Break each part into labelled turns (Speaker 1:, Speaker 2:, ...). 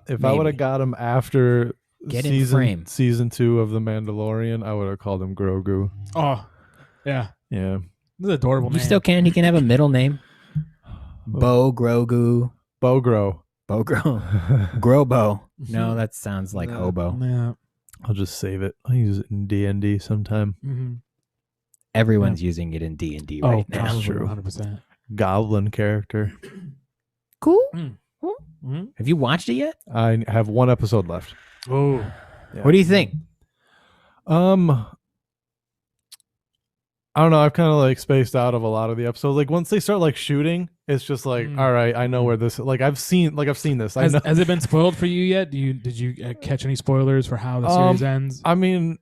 Speaker 1: If I would have got him after season 2 of The Mandalorian, I would have called him Grogu.
Speaker 2: Oh, yeah.
Speaker 1: Yeah.
Speaker 2: This is adorable, man.
Speaker 3: You still can. He can have a middle name. Grogu.
Speaker 1: Bogro.
Speaker 3: Grobo. No, that sounds like hobo.
Speaker 2: Yeah.
Speaker 1: I'll just save it. I'll use it in D&D sometime.
Speaker 2: Mm-hmm.
Speaker 3: Everyone's using it in D&D right now.
Speaker 1: That's true.
Speaker 2: 100%.
Speaker 1: Goblin character.
Speaker 3: Cool.
Speaker 2: Mm-hmm.
Speaker 3: Have you watched it yet?
Speaker 1: I have 1 episode left.
Speaker 2: Oh.
Speaker 1: Yeah.
Speaker 3: What do you think?
Speaker 1: I don't know. I've kind of like spaced out of a lot of the episodes. Like once they start like shooting, it's just like, all right, I know where this. Like I've seen this.
Speaker 2: Has it been spoiled for you yet? Did you catch any spoilers for how the series ends?
Speaker 1: I mean,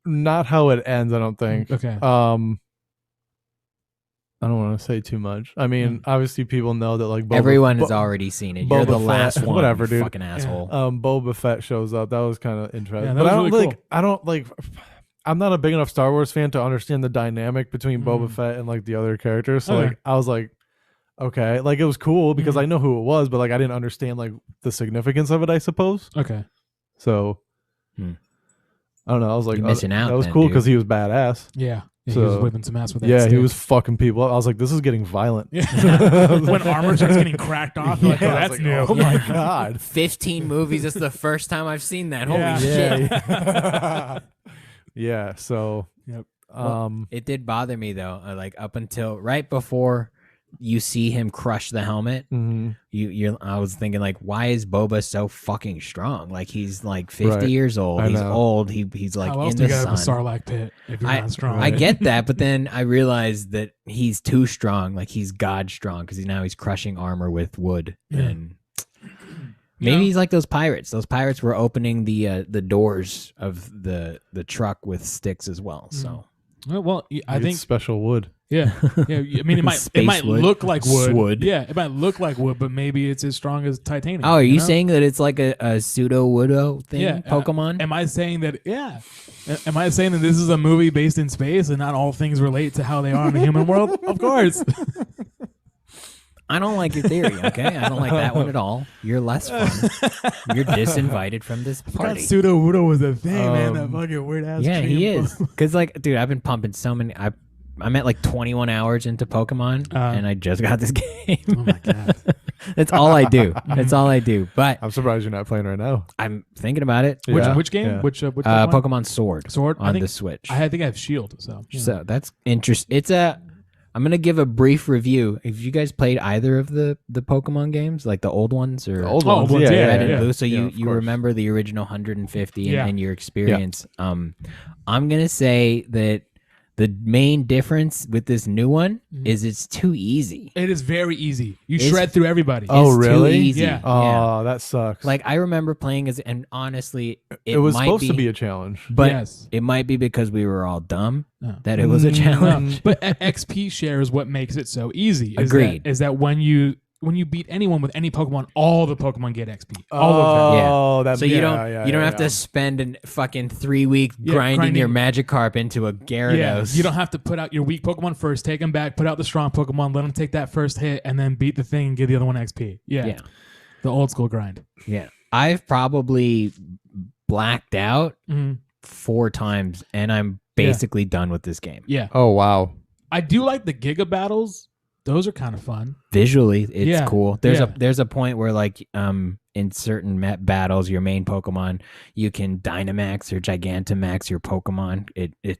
Speaker 1: not how it ends. I don't think.
Speaker 2: Okay.
Speaker 1: I don't want to say too much. I mean, obviously people know that like
Speaker 3: everyone has already seen it. You're the last one.
Speaker 1: Whatever, dude.
Speaker 3: Fucking asshole.
Speaker 1: Boba Fett shows up. That was kind of interesting.
Speaker 2: Yeah,
Speaker 1: but I don't
Speaker 2: really
Speaker 1: like.
Speaker 2: cool.
Speaker 1: I don't like. I'm not a big enough Star Wars fan to understand the dynamic between Boba Fett and like the other characters. So like I was like, okay, like it was cool because I know who it was, but like I didn't understand like the significance of it, I suppose.
Speaker 2: Okay.
Speaker 1: So I don't know. I was like,
Speaker 3: you're missing out.
Speaker 1: That was cool because he was badass.
Speaker 2: Yeah.
Speaker 1: So,
Speaker 2: he was whipping some ass with that
Speaker 1: yeah,
Speaker 2: stick.
Speaker 1: he was fucking people up. I was like, this is getting violent.
Speaker 2: Yeah. When armor starts getting cracked off, you're like, oh, that's
Speaker 1: like,
Speaker 2: new.
Speaker 1: Oh my god.
Speaker 3: 15 movies. That's the first time I've seen that.
Speaker 2: Yeah.
Speaker 3: Holy shit.
Speaker 1: Yeah. So,
Speaker 2: Yep.
Speaker 3: Well, it did bother me though. Like up until right before you see him crush the helmet, I was thinking like, why is Boba so fucking strong? Like he's like 50 years old. He's old. He's like
Speaker 2: how else
Speaker 3: in
Speaker 2: do you
Speaker 3: the
Speaker 2: get
Speaker 3: sun.
Speaker 2: a Sarlacc pit if you're not strong?
Speaker 3: I get that, but then I realized that he's too strong. Like he's God strong because he's crushing armor with wood.
Speaker 2: Yeah.
Speaker 3: And maybe he's like those pirates. Those pirates were opening the doors of the truck with sticks as well. So
Speaker 2: well, I think
Speaker 1: special wood.
Speaker 2: Yeah. I mean, it might
Speaker 3: wood.
Speaker 2: look like wood.
Speaker 3: Wood.
Speaker 2: Yeah, it might look like wood, but maybe it's as strong as titanium.
Speaker 3: Oh, are you saying that it's like a pseudo woodo thing?
Speaker 2: Yeah,
Speaker 3: Pokemon?
Speaker 2: Am I saying that? Yeah. Am I saying that this is a movie based in space and not all things relate to how they are in the human world? Of course.
Speaker 3: I don't like your theory, okay? I don't like that one at all. You're less fun. You're disinvited from this party.
Speaker 2: Pseudo Wudo was a thing, man. That fucking weird ass.
Speaker 3: Yeah, he is. Because, like, dude, I've been pumping so many. I'm at like 21 hours into Pokemon, and I just got this game.
Speaker 2: Oh my god.
Speaker 3: That's all I do. That's all I do. But
Speaker 1: I'm surprised you're not playing right now.
Speaker 3: I'm thinking about it.
Speaker 2: Which game?
Speaker 1: Yeah.
Speaker 2: Which
Speaker 3: Pokemon Sword.
Speaker 2: Sword
Speaker 3: on the Switch.
Speaker 2: I think I have Shield. So
Speaker 3: that's interesting. I'm gonna give a brief review. Have you guys played either of the Pokemon games, like the old ones or
Speaker 1: old ones?
Speaker 2: Yeah,
Speaker 3: Red and
Speaker 2: yeah.
Speaker 3: Blue? So
Speaker 1: Yeah,
Speaker 3: you remember the original 150 and your experience.
Speaker 1: Yeah.
Speaker 3: I'm gonna say that the main difference with this new one is it's too easy.
Speaker 2: it is very easy. You shred through everybody.
Speaker 1: Oh,
Speaker 3: It's
Speaker 1: really?
Speaker 3: Too easy.
Speaker 2: Yeah.
Speaker 1: Oh, that sucks.
Speaker 3: Like I remember playing and honestly,
Speaker 1: it was
Speaker 3: might
Speaker 1: supposed to be a challenge.
Speaker 3: but
Speaker 2: Yes.
Speaker 3: it might be because we were all dumb
Speaker 2: No.
Speaker 3: that it was a challenge.
Speaker 2: But XP share is what makes it so easy.
Speaker 3: Agreed.
Speaker 2: Is that when you beat anyone with any Pokemon, all the Pokemon get XP. All of them.
Speaker 1: Oh, that.
Speaker 3: So you don't have to spend a fucking 3 week grinding your Magikarp into a Gyarados.
Speaker 2: Yeah, you don't have to put out your weak Pokemon first, take them back, put out the strong Pokemon, let them take that first hit, and then beat the thing and give the other one XP. Yeah. The old school grind.
Speaker 3: Yeah. I've probably blacked out 4 times, and I'm basically done with this game.
Speaker 2: Yeah.
Speaker 1: Oh, wow.
Speaker 2: I do like the Giga battles. Those are kind of fun.
Speaker 3: Visually, it's cool. There's a point where like in certain battles, your main Pokemon, you can Dynamax or Gigantamax your Pokemon.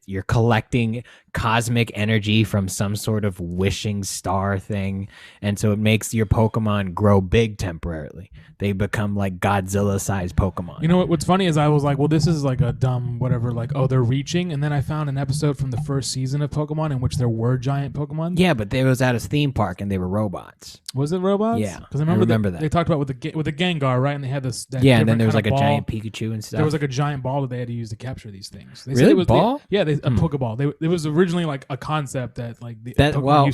Speaker 3: You're collecting cosmic energy from some sort of wishing star thing, and so it makes your Pokemon grow big temporarily. They become like Godzilla-sized Pokemon.
Speaker 2: You know what's funny is I was like, well, this is like a dumb whatever, like, oh, they're reaching, and then I found an episode from the first season of Pokemon in which there were giant Pokemon.
Speaker 3: Yeah, but they was at a theme park and they were robots.
Speaker 2: Was it robots?
Speaker 3: Yeah,
Speaker 2: because I
Speaker 3: remember that
Speaker 2: they talked about with the Gengar, right? And they had this. That
Speaker 3: and then there was
Speaker 2: kind
Speaker 3: like
Speaker 2: of
Speaker 3: a
Speaker 2: ball.
Speaker 3: giant Pikachu and stuff.
Speaker 2: There was like a giant ball that they had to use to capture these things. They
Speaker 3: really?
Speaker 2: said it was
Speaker 3: ball?
Speaker 2: a Pokeball. It was originally like a concept that like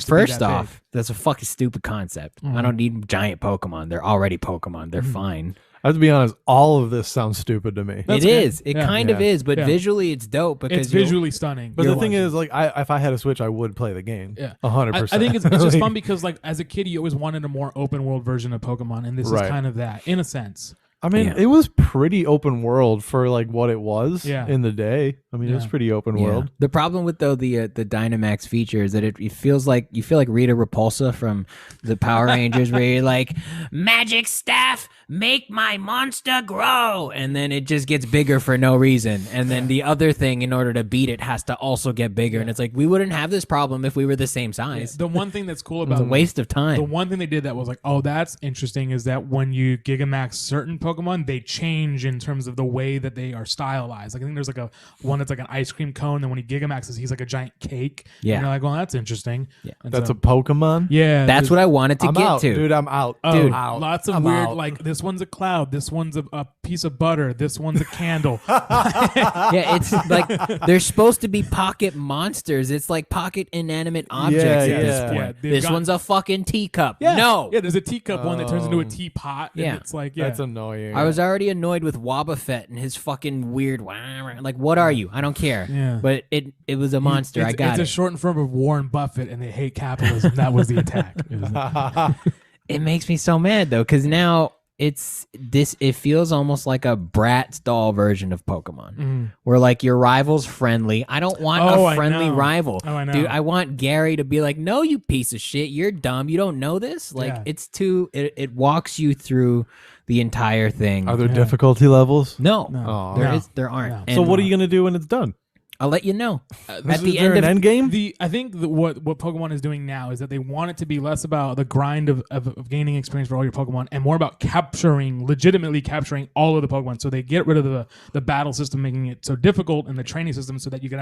Speaker 3: first off, that's a fucking stupid concept. I don't need giant Pokemon. They're already Pokemon. They're fine.
Speaker 1: I have to be honest, all of this sounds stupid to me.
Speaker 2: That's
Speaker 3: it
Speaker 2: good.
Speaker 3: is. It kind of is, but visually it's dope because
Speaker 2: it's visually stunning.
Speaker 1: But the thing is, like, if I had a Switch, I would play the game.
Speaker 2: Yeah,
Speaker 1: 100%.
Speaker 2: I think it's just fun because, like, as a kid, you always wanted a more open world version of Pokemon, and this is kind of that in a sense.
Speaker 1: I mean, it was pretty open world for like what it was in the day. I mean, it was pretty open world.
Speaker 3: The problem with the Dynamax feature is that it feels like you feel like Rita Repulsa from the Power Rangers, where you're like, magic staff, make my monster grow, and then it just gets bigger for no reason, and then the other thing, in order to beat it, has to also get bigger, and it's like, we wouldn't have this problem if we were the same size.
Speaker 2: The one thing that's cool about
Speaker 3: it's a waste of time.
Speaker 2: The one thing they did that was like, oh, that's interesting, is that when you Gigamax certain Pokemon, they change in terms of the way that they are stylized. Like, I think there's like one that's like an ice cream cone, and when he Gigamaxes, he's like a giant cake.
Speaker 3: Yeah,
Speaker 2: and you're like, well, that's interesting.
Speaker 3: Yeah,
Speaker 2: and
Speaker 1: that's a Pokemon.
Speaker 2: Yeah,
Speaker 3: that's what I wanted to
Speaker 1: I'm
Speaker 3: get
Speaker 1: out,
Speaker 3: to,
Speaker 1: dude. I'm out,
Speaker 2: dude.
Speaker 1: Out.
Speaker 2: Lots of
Speaker 1: I'm
Speaker 2: weird,
Speaker 1: out.
Speaker 2: like this one's a cloud, this one's a piece of butter, this one's a candle.
Speaker 3: Yeah, it's like they're supposed to be pocket monsters. It's like pocket inanimate objects at this point. This one's a fucking teacup. No.
Speaker 2: Yeah, there's a teacup one that turns into a teapot.
Speaker 3: Yeah.
Speaker 2: And it's like,
Speaker 1: that's annoying.
Speaker 3: I was already annoyed with Wobbuffet and his fucking weird, like, what are you? I don't care.
Speaker 2: Yeah.
Speaker 3: But it was a monster. I got
Speaker 2: it. It's a shortened form of Warren Buffett, and they hate capitalism. That was the attack.
Speaker 3: It makes me so mad though, because now it feels almost like a Bratz doll version of Pokemon, where like your rival's friendly. I don't want a friendly rival.
Speaker 2: Oh, I know.
Speaker 3: Dude, I want Gary to be like, no, you piece of shit, you're dumb, you don't know this. Like, it's too. It walks you through the entire thing.
Speaker 1: Are there difficulty levels?
Speaker 3: No,
Speaker 2: no.
Speaker 3: there aren't.
Speaker 2: No.
Speaker 1: So what are you gonna do when it's done?
Speaker 3: I'll let you know.
Speaker 1: At the end game?
Speaker 2: I think what Pokemon is doing now is that they want it to be less about the grind of gaining experience for all your Pokemon and more about legitimately capturing all of the Pokemon. So they get rid of the battle system, making it so difficult, and the training system, so that you can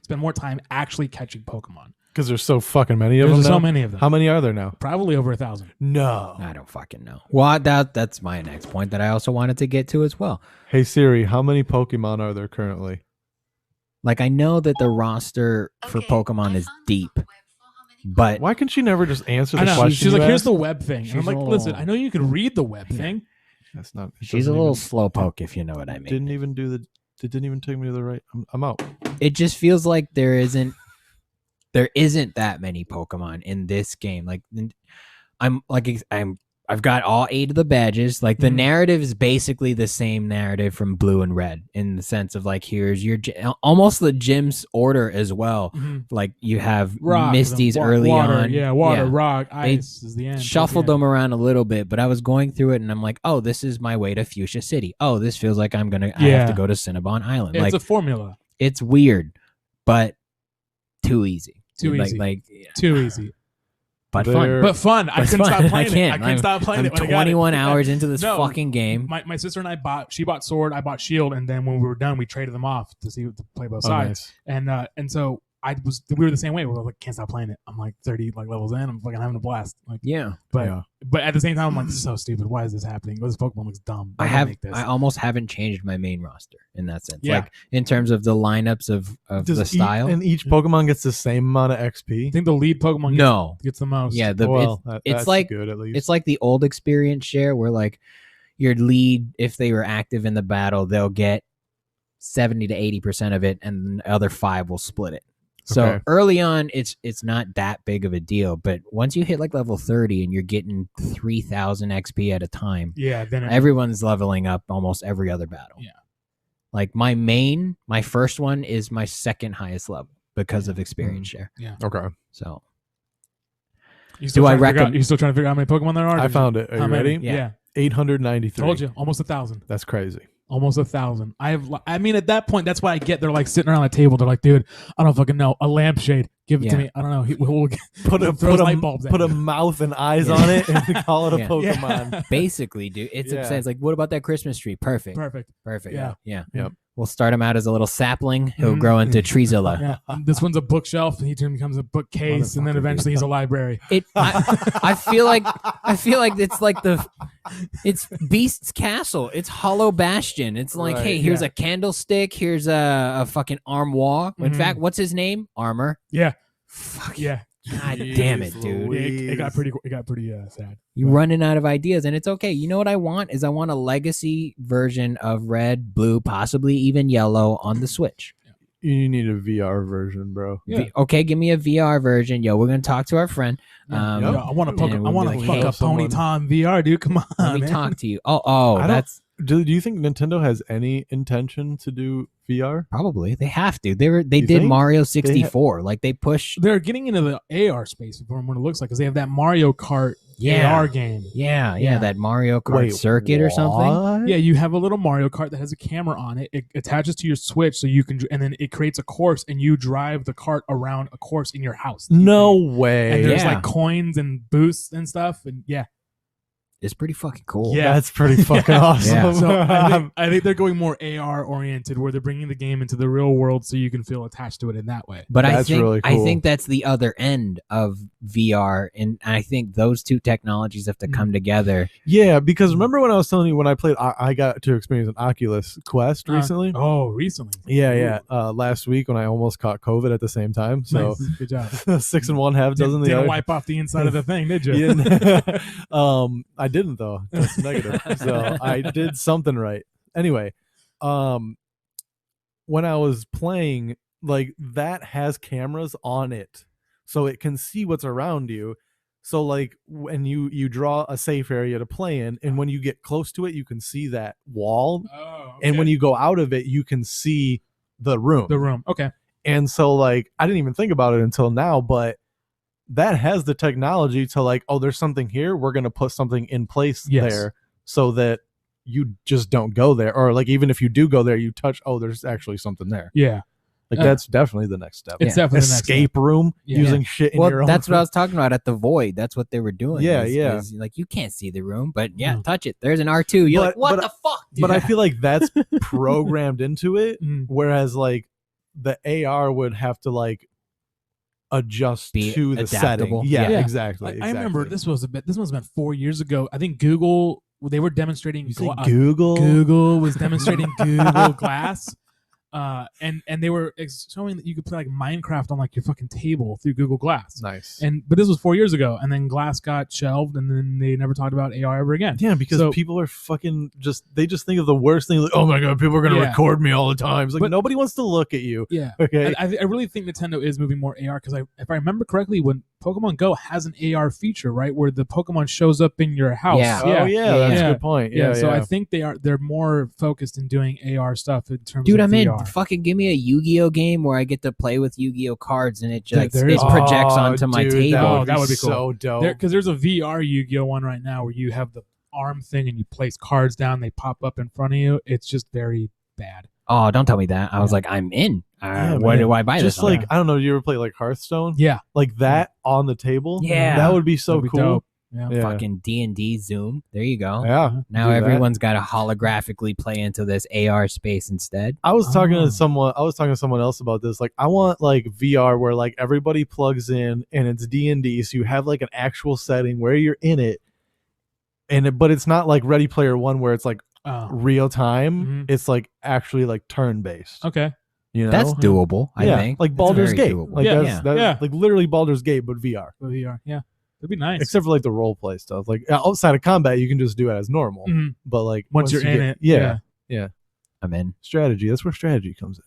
Speaker 2: spend more time actually catching Pokemon.
Speaker 1: Because there's so fucking many of them.
Speaker 2: There's so
Speaker 1: now?
Speaker 2: many of them.
Speaker 1: How many are there now?
Speaker 2: Probably over 1,000.
Speaker 1: No,
Speaker 3: I don't fucking know. Well, that's my next point that I also wanted to get to as well.
Speaker 1: Hey Siri, how many Pokemon are there currently?
Speaker 3: Like, I know that the roster for Pokemon is deep, but
Speaker 1: why can she never just answer the
Speaker 2: I know.
Speaker 1: question?
Speaker 2: She's like,
Speaker 1: you
Speaker 2: here's
Speaker 1: asked?
Speaker 2: the web thing. And I'm like, listen, I know you can read the web thing.
Speaker 1: That's not.
Speaker 3: She's a little slowpoke, if you know what I mean.
Speaker 1: Didn't even take me to the right. I'm out.
Speaker 3: It just feels like there isn't that many Pokemon in this game. Like, I've got all 8 of the badges. Like, the narrative is basically the same narrative from Blue and Red, in the sense of like, here's your almost the gym's order as well. Like, you have
Speaker 2: Rock,
Speaker 3: Misty's
Speaker 2: water,
Speaker 3: early on.
Speaker 2: Water, rock, ice is the end.
Speaker 3: Shuffled them around a little bit, but I was going through it and I'm like, oh, this is my way to Fuchsia City. Oh, this feels like I have to go to Cinnabon Island.
Speaker 2: It's
Speaker 3: like,
Speaker 2: a formula.
Speaker 3: It's weird, but too easy.
Speaker 2: Too easy.
Speaker 3: But fun.
Speaker 2: I couldn't stop playing it. I couldn't stop playing it.
Speaker 3: I'm 21 hours into this fucking game.
Speaker 2: My sister and I she bought Sword, I bought Shield, and then when we were done, we traded them off to play both sides.
Speaker 1: Nice.
Speaker 2: And so we were the same way. We were like, can't stop playing it. I'm like 30 levels in. I'm fucking having a blast. Like, but at the same time, I'm like, this is so stupid. Why is this happening? This Pokemon looks dumb.
Speaker 3: I almost haven't changed my main roster in that sense.
Speaker 2: Yeah.
Speaker 3: Like, in terms of the lineups of the style.
Speaker 1: And each Pokemon gets the same amount of XP.
Speaker 2: I think the lead Pokemon gets the most.
Speaker 3: Yeah,
Speaker 1: that's
Speaker 3: it's like
Speaker 1: good, at least.
Speaker 3: It's like the old experience share, where like your lead, if they were active in the battle, they'll get 70 to 80% of it, and the other 5 will split it. So early on, it's not that big of a deal, but once you hit like level 30 and you're getting 3,000 XP at a time,
Speaker 2: then
Speaker 3: everyone's leveling up almost every other battle.
Speaker 2: Yeah,
Speaker 3: like my first one is my second highest level because of experience share.
Speaker 2: Yeah.
Speaker 1: Okay.
Speaker 3: So
Speaker 2: you still trying to figure out how many Pokemon there are?
Speaker 1: I found it. Are you ready?
Speaker 2: Yeah.
Speaker 1: 893.
Speaker 2: Told you, almost 1,000.
Speaker 1: That's crazy.
Speaker 2: Almost 1,000. I mean, at that point, that's why I get. They're like sitting around the table. They're like, dude, I don't fucking know. A lampshade, give it to me. I don't know. We'll throw light bulbs.
Speaker 1: Put a mouth and eyes on it, and call it a Pokemon.
Speaker 3: Yeah. Basically, dude, it's upset. It's like, what about that Christmas tree? Perfect.
Speaker 2: Yeah.
Speaker 3: Yep. We'll start him out as a little sapling. He'll grow into Treezilla.
Speaker 2: Yeah. This one's a bookshelf, and he becomes a bookcase, and then eventually he's a library.
Speaker 3: I feel like it's Beast's Castle. It's Hollow Bastion. It's like, hey, here's a candlestick. Here's a fucking armoire. In fact, what's his name? Armor.
Speaker 2: Yeah.
Speaker 3: Fuck
Speaker 2: yeah.
Speaker 3: God damn it, dude.
Speaker 2: It got pretty sad.
Speaker 3: You're running out of ideas, and it's okay. You know what I want is I want a legacy version of red, blue, possibly even yellow on the Switch.
Speaker 1: You need a VR version, bro.
Speaker 2: Yeah.
Speaker 3: Okay, give me a VR version. Yo, we're gonna talk to our friend.
Speaker 2: I want to fuck up Ponyta VR, dude. Come on,
Speaker 3: let me talk to you. That's.
Speaker 1: Do you think Nintendo has any intention to do VR?
Speaker 3: Probably. They have to. They did Mario 64. Like they push.
Speaker 2: They're getting into the AR space from what it looks like because they have that Mario Kart AR game.
Speaker 3: Yeah, that Mario Kart circuit or something.
Speaker 2: Yeah, you have a little Mario Kart that has a camera on it. It attaches to your Switch so you can, and then it creates a course and you drive the cart around a course in your house.
Speaker 1: No way.
Speaker 2: And there's like coins and boosts and stuff. And
Speaker 3: it's pretty fucking cool.
Speaker 2: Yeah,
Speaker 1: that's pretty fucking awesome.
Speaker 3: Yeah.
Speaker 2: So I think they're going more AR oriented, where they're bringing the game into the real world, so you can feel attached to it in that way.
Speaker 3: But
Speaker 1: that's really cool.
Speaker 3: I think that's the other end of VR, and I think those two technologies have to come together.
Speaker 1: Yeah, because remember when I was telling you when I played, I got to experience an Oculus Quest recently.
Speaker 2: Recently.
Speaker 1: Yeah. Last week when I almost caught COVID at the same time. So
Speaker 2: nice. Good job.
Speaker 1: 6 and 1/2 dozen.
Speaker 2: Didn't wipe off the inside of the thing, did you?
Speaker 1: You didn't. I didn't though. That's negative. So I did something right. Anyway, when I was playing, like that has cameras on it, so it can see what's around you. So like when you draw a safe area to play in, and when you get close to it, you can see that wall.
Speaker 2: Oh, okay.
Speaker 1: And when you go out of it, you can see the room.
Speaker 2: The room. Okay.
Speaker 1: And so like I didn't even think about it until now, but that has the technology to like, oh, there's something here. We're going to put something in place there so that you just don't go there. Or like, even if you do go there, you touch, oh, there's actually something there.
Speaker 2: Yeah.
Speaker 1: Like that's definitely the next step.
Speaker 2: It's definitely the next
Speaker 1: escape room using shit in your own.
Speaker 3: That's what I was talking about at the Void. That's what they were doing.
Speaker 1: Yeah.
Speaker 3: Is, like you can't see the room, but touch it. There's an R2. You're like, what the fuck?
Speaker 1: But I feel like that's programmed into it. Whereas like the AR would have to like adjust to the
Speaker 3: adaptable.
Speaker 1: setting. Yeah, exactly.
Speaker 2: I remember this must have been 4 years ago. I think Google, they were demonstrating Google was demonstrating Google Glass. And they were showing that you could play like Minecraft on like your fucking table through Google Glass.
Speaker 1: Nice.
Speaker 2: But this was 4 years ago, and then Glass got shelved, and then they never talked about AR ever again.
Speaker 1: Yeah, because people are fucking they just think of the worst thing. Like, oh my god, people are gonna record me all the time. It's like nobody wants to look at you.
Speaker 2: Yeah.
Speaker 1: Okay.
Speaker 2: I really think Nintendo is moving more AR because if I remember correctly, when Pokemon Go has an AR feature, right, where the Pokemon shows up in your house.
Speaker 3: Yeah.
Speaker 1: Oh yeah, that's a good point. Yeah.
Speaker 2: So I think they're more focused in doing AR stuff in terms
Speaker 3: Dude,
Speaker 2: of VR.
Speaker 3: I'm in. Fucking give me a Yu-Gi-Oh game where I get to play with Yu-Gi-Oh cards and it just projects onto my table.
Speaker 2: That would be cool.
Speaker 1: So dope.
Speaker 2: Because there's a VR Yu-Gi-Oh one right now where you have the arm thing and you place cards down, they pop up in front of you. It's just very bad.
Speaker 3: Oh, don't tell me that. I was like, I'm in. Where do I buy this?
Speaker 1: Just like, I don't know, you ever play like Hearthstone?
Speaker 2: Yeah.
Speaker 1: Like that on the table?
Speaker 3: Yeah.
Speaker 1: That would be so cool.
Speaker 2: Dope. Yeah.
Speaker 3: Fucking D&D Zoom. There you go.
Speaker 1: Yeah.
Speaker 3: Now everyone's got to holographically play into this AR space instead.
Speaker 1: I was talking to someone else about this. Like I want like VR where like everybody plugs in and it's D&D, so you have like an actual setting where you're in it. But it's not like Ready Player One where it's like real time.
Speaker 2: Mm-hmm.
Speaker 1: It's like actually like turn based.
Speaker 2: Okay.
Speaker 1: You know?
Speaker 3: That's doable, I think.
Speaker 1: Like Baldur's Gate.
Speaker 3: Doable.
Speaker 1: Like that's like literally Baldur's Gate but VR.
Speaker 2: VR. Yeah. That'd be nice.
Speaker 1: Except for like the role play stuff. Like outside of combat you can just do it as normal.
Speaker 2: Mm-hmm.
Speaker 1: But like
Speaker 2: once you're in it.
Speaker 1: Yeah.
Speaker 3: I'm in.
Speaker 1: Strategy. That's where strategy comes in.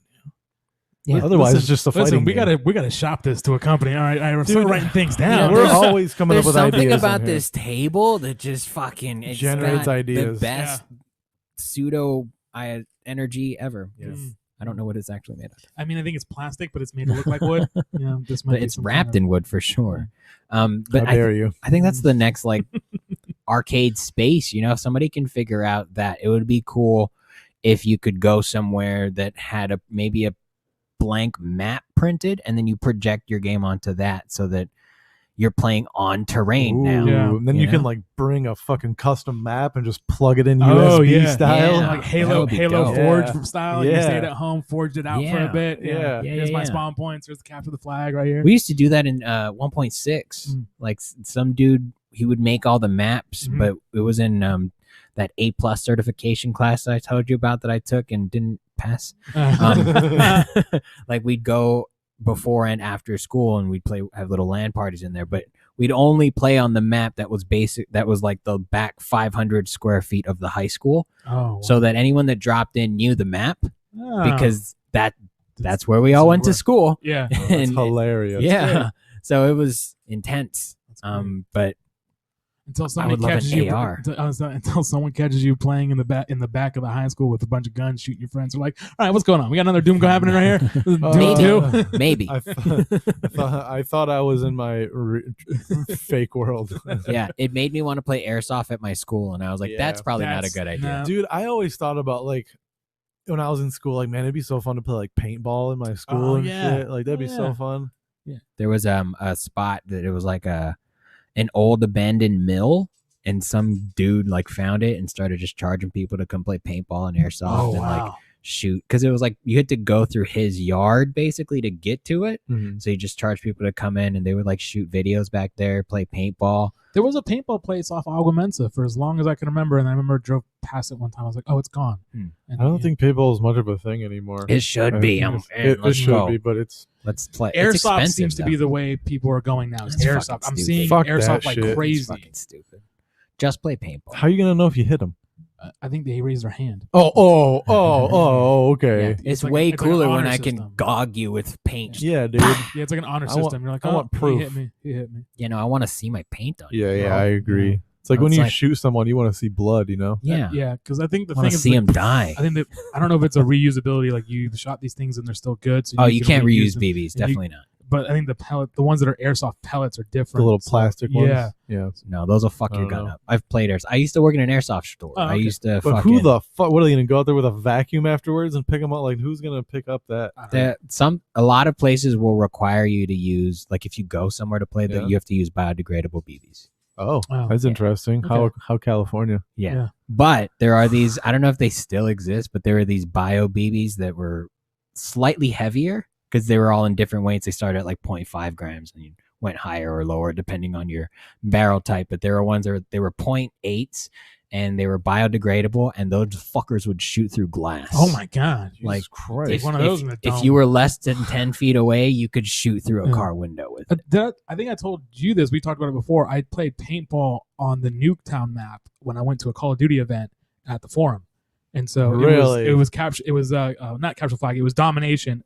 Speaker 3: Yeah.
Speaker 1: Otherwise it's just a fighting
Speaker 2: we
Speaker 1: game.
Speaker 2: gotta shop this to a company. All right, I'm still writing things down.
Speaker 1: We're always coming up with ideas.
Speaker 3: There's something about this table that just fucking
Speaker 1: generates ideas.
Speaker 3: The best pseudo energy ever.
Speaker 1: Yes.
Speaker 3: I don't know what it's actually made of.
Speaker 2: I mean, I think it's plastic, but it's made to look like wood.
Speaker 3: This might. But it's wrapped in wood for sure. But
Speaker 1: How dare you?
Speaker 3: I think that's the next like arcade space. You know, if somebody can figure out that, it would be cool if you could go somewhere that had maybe a blank map printed, and then you project your game onto that so that you're playing on terrain now.
Speaker 1: Yeah. And then you can like bring a fucking custom map and just plug it in USB style.
Speaker 2: Yeah. Like Halo Forge style.
Speaker 1: Yeah.
Speaker 2: You stayed at home, forged it out for a bit. Here's my spawn points. Here's the capture the flag right here.
Speaker 3: We used to do that in 1.6. Like some dude, he would make all the maps, but it was in that A+ certification class that I told you about that I took and didn't pass. Like we'd go before and after school and we'd have little LAN parties in there, but we'd only play on the map that was like the back 500 square feet of the high school. So that anyone that dropped in knew the map, because that's where we all went to school.
Speaker 1: That's hilarious.
Speaker 3: So it was intense. But
Speaker 2: until somebody catches you, until someone catches you playing in the back of the high school with a bunch of guns, shooting your friends. They're like, all right, what's going on? We got another Doom happening right here. Doom 2?
Speaker 3: Maybe.
Speaker 1: I thought I was in my fake world.
Speaker 3: Yeah, it made me want to play airsoft at my school, and I was like, that's probably not a good idea.
Speaker 1: Dude, I always thought about like when I was in school, like, man, it'd be so fun to play like paintball in my school and shit. Like that'd be so fun.
Speaker 3: Yeah, there was a spot that it was like an old abandoned mill, and some dude like found it and started just charging people to come play paintball and airsoft like shoot, because it was like you had to go through his yard basically to get to it. So you just charge people to come in and they would like shoot videos back there, play paintball.
Speaker 2: There was a paintball place off Agua Mensa for as long as I can remember, and I remember I drove past it one time. I was like, oh, it's gone.
Speaker 1: I don't think paintball is much of a thing anymore.
Speaker 3: It should be.
Speaker 1: It should be, but let's
Speaker 2: play. Airsoft seems to be the way people are going now. It's airsoft. I'm seeing airsoft like crazy.
Speaker 3: It's fucking stupid. Just play paintball.
Speaker 1: How are you gonna know if you hit them?
Speaker 2: I think they raise their hand.
Speaker 1: Okay.
Speaker 3: Yeah, it's way cooler when I can gog you with paint.
Speaker 1: Yeah, dude.
Speaker 2: Yeah, it's like an honor system. You're like,
Speaker 1: I want proof.
Speaker 2: He hit me.
Speaker 3: You know, I want to see my paint on
Speaker 1: you. Yeah, I agree. It's like when you shoot someone, you want to see blood, you know?
Speaker 2: Yeah, because I think the thing is,
Speaker 3: see him die.
Speaker 2: I think that I don't know if it's a reusability. Like you shot these things and they're still good. So
Speaker 3: you can't reuse BBs. Definitely not.
Speaker 2: But I think the ones that are airsoft pellets are different.
Speaker 1: The little plastic ones. Yeah.
Speaker 3: No, those will fuck your gun up. I've played airsoft. I used to work in an airsoft store. I used to.
Speaker 1: But who the fuck? What are they gonna go out there with a vacuum afterwards and pick them up? Like, who's gonna pick up that?
Speaker 3: A lot of places will require you to use, like, if you go somewhere to play that, you have to use biodegradable BBs.
Speaker 1: Oh, that's interesting. Okay. How California?
Speaker 3: Yeah. But there are these. I don't know if they still exist, but there are these bio BBs that were slightly heavier, because they were all in different weights. They started at like 0.5 grams and you went higher or lower depending on your barrel type. But there were ones that they were 0.8s and they were biodegradable, and those fuckers would shoot through glass.
Speaker 2: Oh my God.
Speaker 3: Like,
Speaker 2: Christ. One of those
Speaker 3: if you were less than 10 feet away, you could shoot through a car window with it.
Speaker 2: I think I told you this. We talked about it before. I played paintball on the Nuketown map when I went to a Call of Duty event at the Forum. And so it was capture. It was not capture flag. It was domination.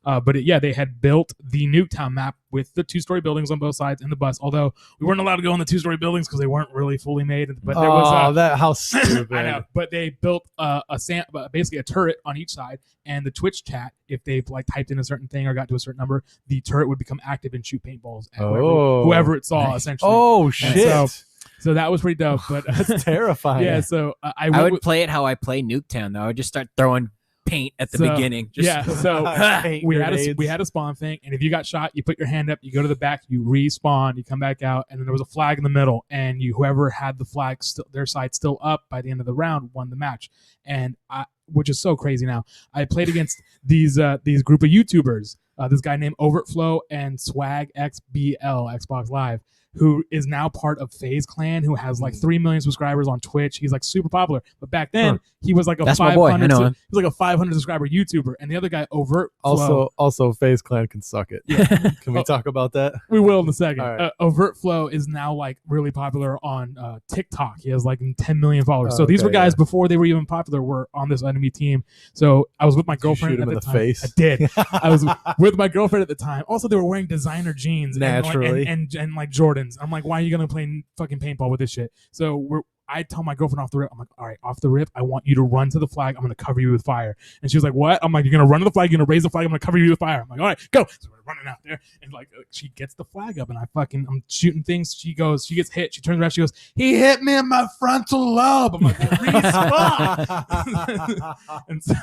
Speaker 2: But they had built the Nuketown map with the 2-story buildings on both sides and the bus. Although we weren't allowed to go in the 2-story buildings because they weren't really fully made. But there was
Speaker 1: how stupid.
Speaker 2: I know. But they built basically a turret on each side, and the Twitch chat, if they like typed in a certain thing or got to a certain number, the turret would become active and shoot paintballs at whoever it saw. Essentially.
Speaker 1: Oh shit.
Speaker 2: So that was pretty dope, but
Speaker 1: that's terrifying.
Speaker 2: Yeah, so I
Speaker 3: would play it how I play Nuketown though. I would just start throwing paint at the beginning. We had a spawn thing, and if you got shot, you put your hand up, you go to the back, you respawn, you come back out, and then there was a flag in the middle, and whoever had the flag their side still up by the end of the round won the match. And which is so crazy now. I played against these group of YouTubers, this guy named Overtflow and Swag XBL Xbox Live, who is now part of FaZe Clan, who has like 3 million subscribers on Twitch. He's like super popular. But back then, he was like a 500 subscriber YouTuber. And the other guy, Overtflow. Also,
Speaker 1: FaZe Clan can suck it.
Speaker 2: Yeah.
Speaker 1: Can we talk about that?
Speaker 2: We will in a second.
Speaker 1: Right.
Speaker 2: Overtflow is now like really popular on TikTok. He has like 10 million followers. So these were guys before they were even popular were on this enemy team. So I was with my girlfriend at the time.
Speaker 1: Face?
Speaker 2: I did. I was with my girlfriend at the time. Also, they were wearing designer jeans
Speaker 1: naturally
Speaker 2: and like Jordans. I'm like, why are you gonna play fucking paintball with this shit? So I tell my girlfriend off the rip, I'm like, all right, off the rip, I want you to run to the flag. I'm gonna cover you with fire. And she was like, what? I'm like, you're gonna run to the flag, you're gonna raise the flag, I'm gonna cover you with fire. I'm like, all right, go. So we're running out there, and like she gets the flag up, and I'm shooting things. She gets hit. She turns around. She goes, "He hit me in my frontal lobe." I'm like, respawn. And so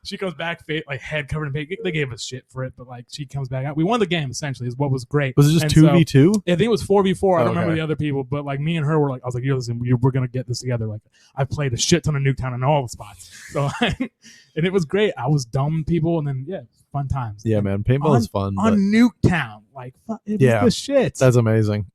Speaker 2: she comes back, like head covered in paint. They gave us shit for it, but like she comes back out. We won the game essentially, is what was great.
Speaker 1: Was it just 2v2?
Speaker 2: I think it was 4v4. I don't remember
Speaker 1: Okay.
Speaker 2: the other people, but like me and her were like, I was like, "Yo, listen, we're gonna get this together." Like I played a shit ton of Nuketown in all the spots, so and it was great. I was dumbing people, and then fun times.
Speaker 1: Yeah, man, paintball is fun.
Speaker 2: On Nuketown, like it was the shit.
Speaker 1: That's amazing.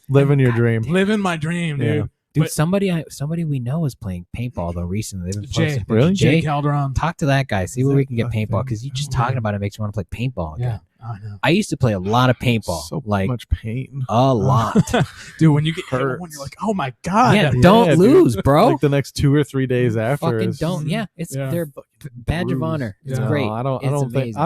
Speaker 1: Living your dream.
Speaker 2: Living my dream, dude.
Speaker 1: Yeah.
Speaker 3: Dude,
Speaker 2: But-
Speaker 3: somebody we know is playing paintball though recently. They've been posting
Speaker 1: Really?
Speaker 3: pictures.
Speaker 2: Jay
Speaker 3: Jay,
Speaker 2: Calderon.
Speaker 3: talk to that guy. See where we can get
Speaker 1: Okay.
Speaker 3: paintball because you just talking about it makes you want to play paintball again.
Speaker 2: Yeah, I know.
Speaker 3: I used to play a lot of paintball,
Speaker 1: So
Speaker 3: like
Speaker 1: much pain.
Speaker 3: a lot.
Speaker 2: Dude, when you get hit
Speaker 1: Hurts.
Speaker 2: one, you're like, oh my god.
Speaker 3: Yeah,
Speaker 1: Yeah,
Speaker 3: don't
Speaker 1: dude.
Speaker 3: lose, bro.
Speaker 1: Like the next 2 or 3 days after.
Speaker 3: Fucking
Speaker 1: is-
Speaker 3: don't. Yeah, it's
Speaker 2: Yeah.
Speaker 3: their badge of
Speaker 1: bruise.
Speaker 3: honor. It's
Speaker 2: Yeah.
Speaker 3: great.
Speaker 1: No, I don't
Speaker 3: It's
Speaker 1: think.
Speaker 3: amazing.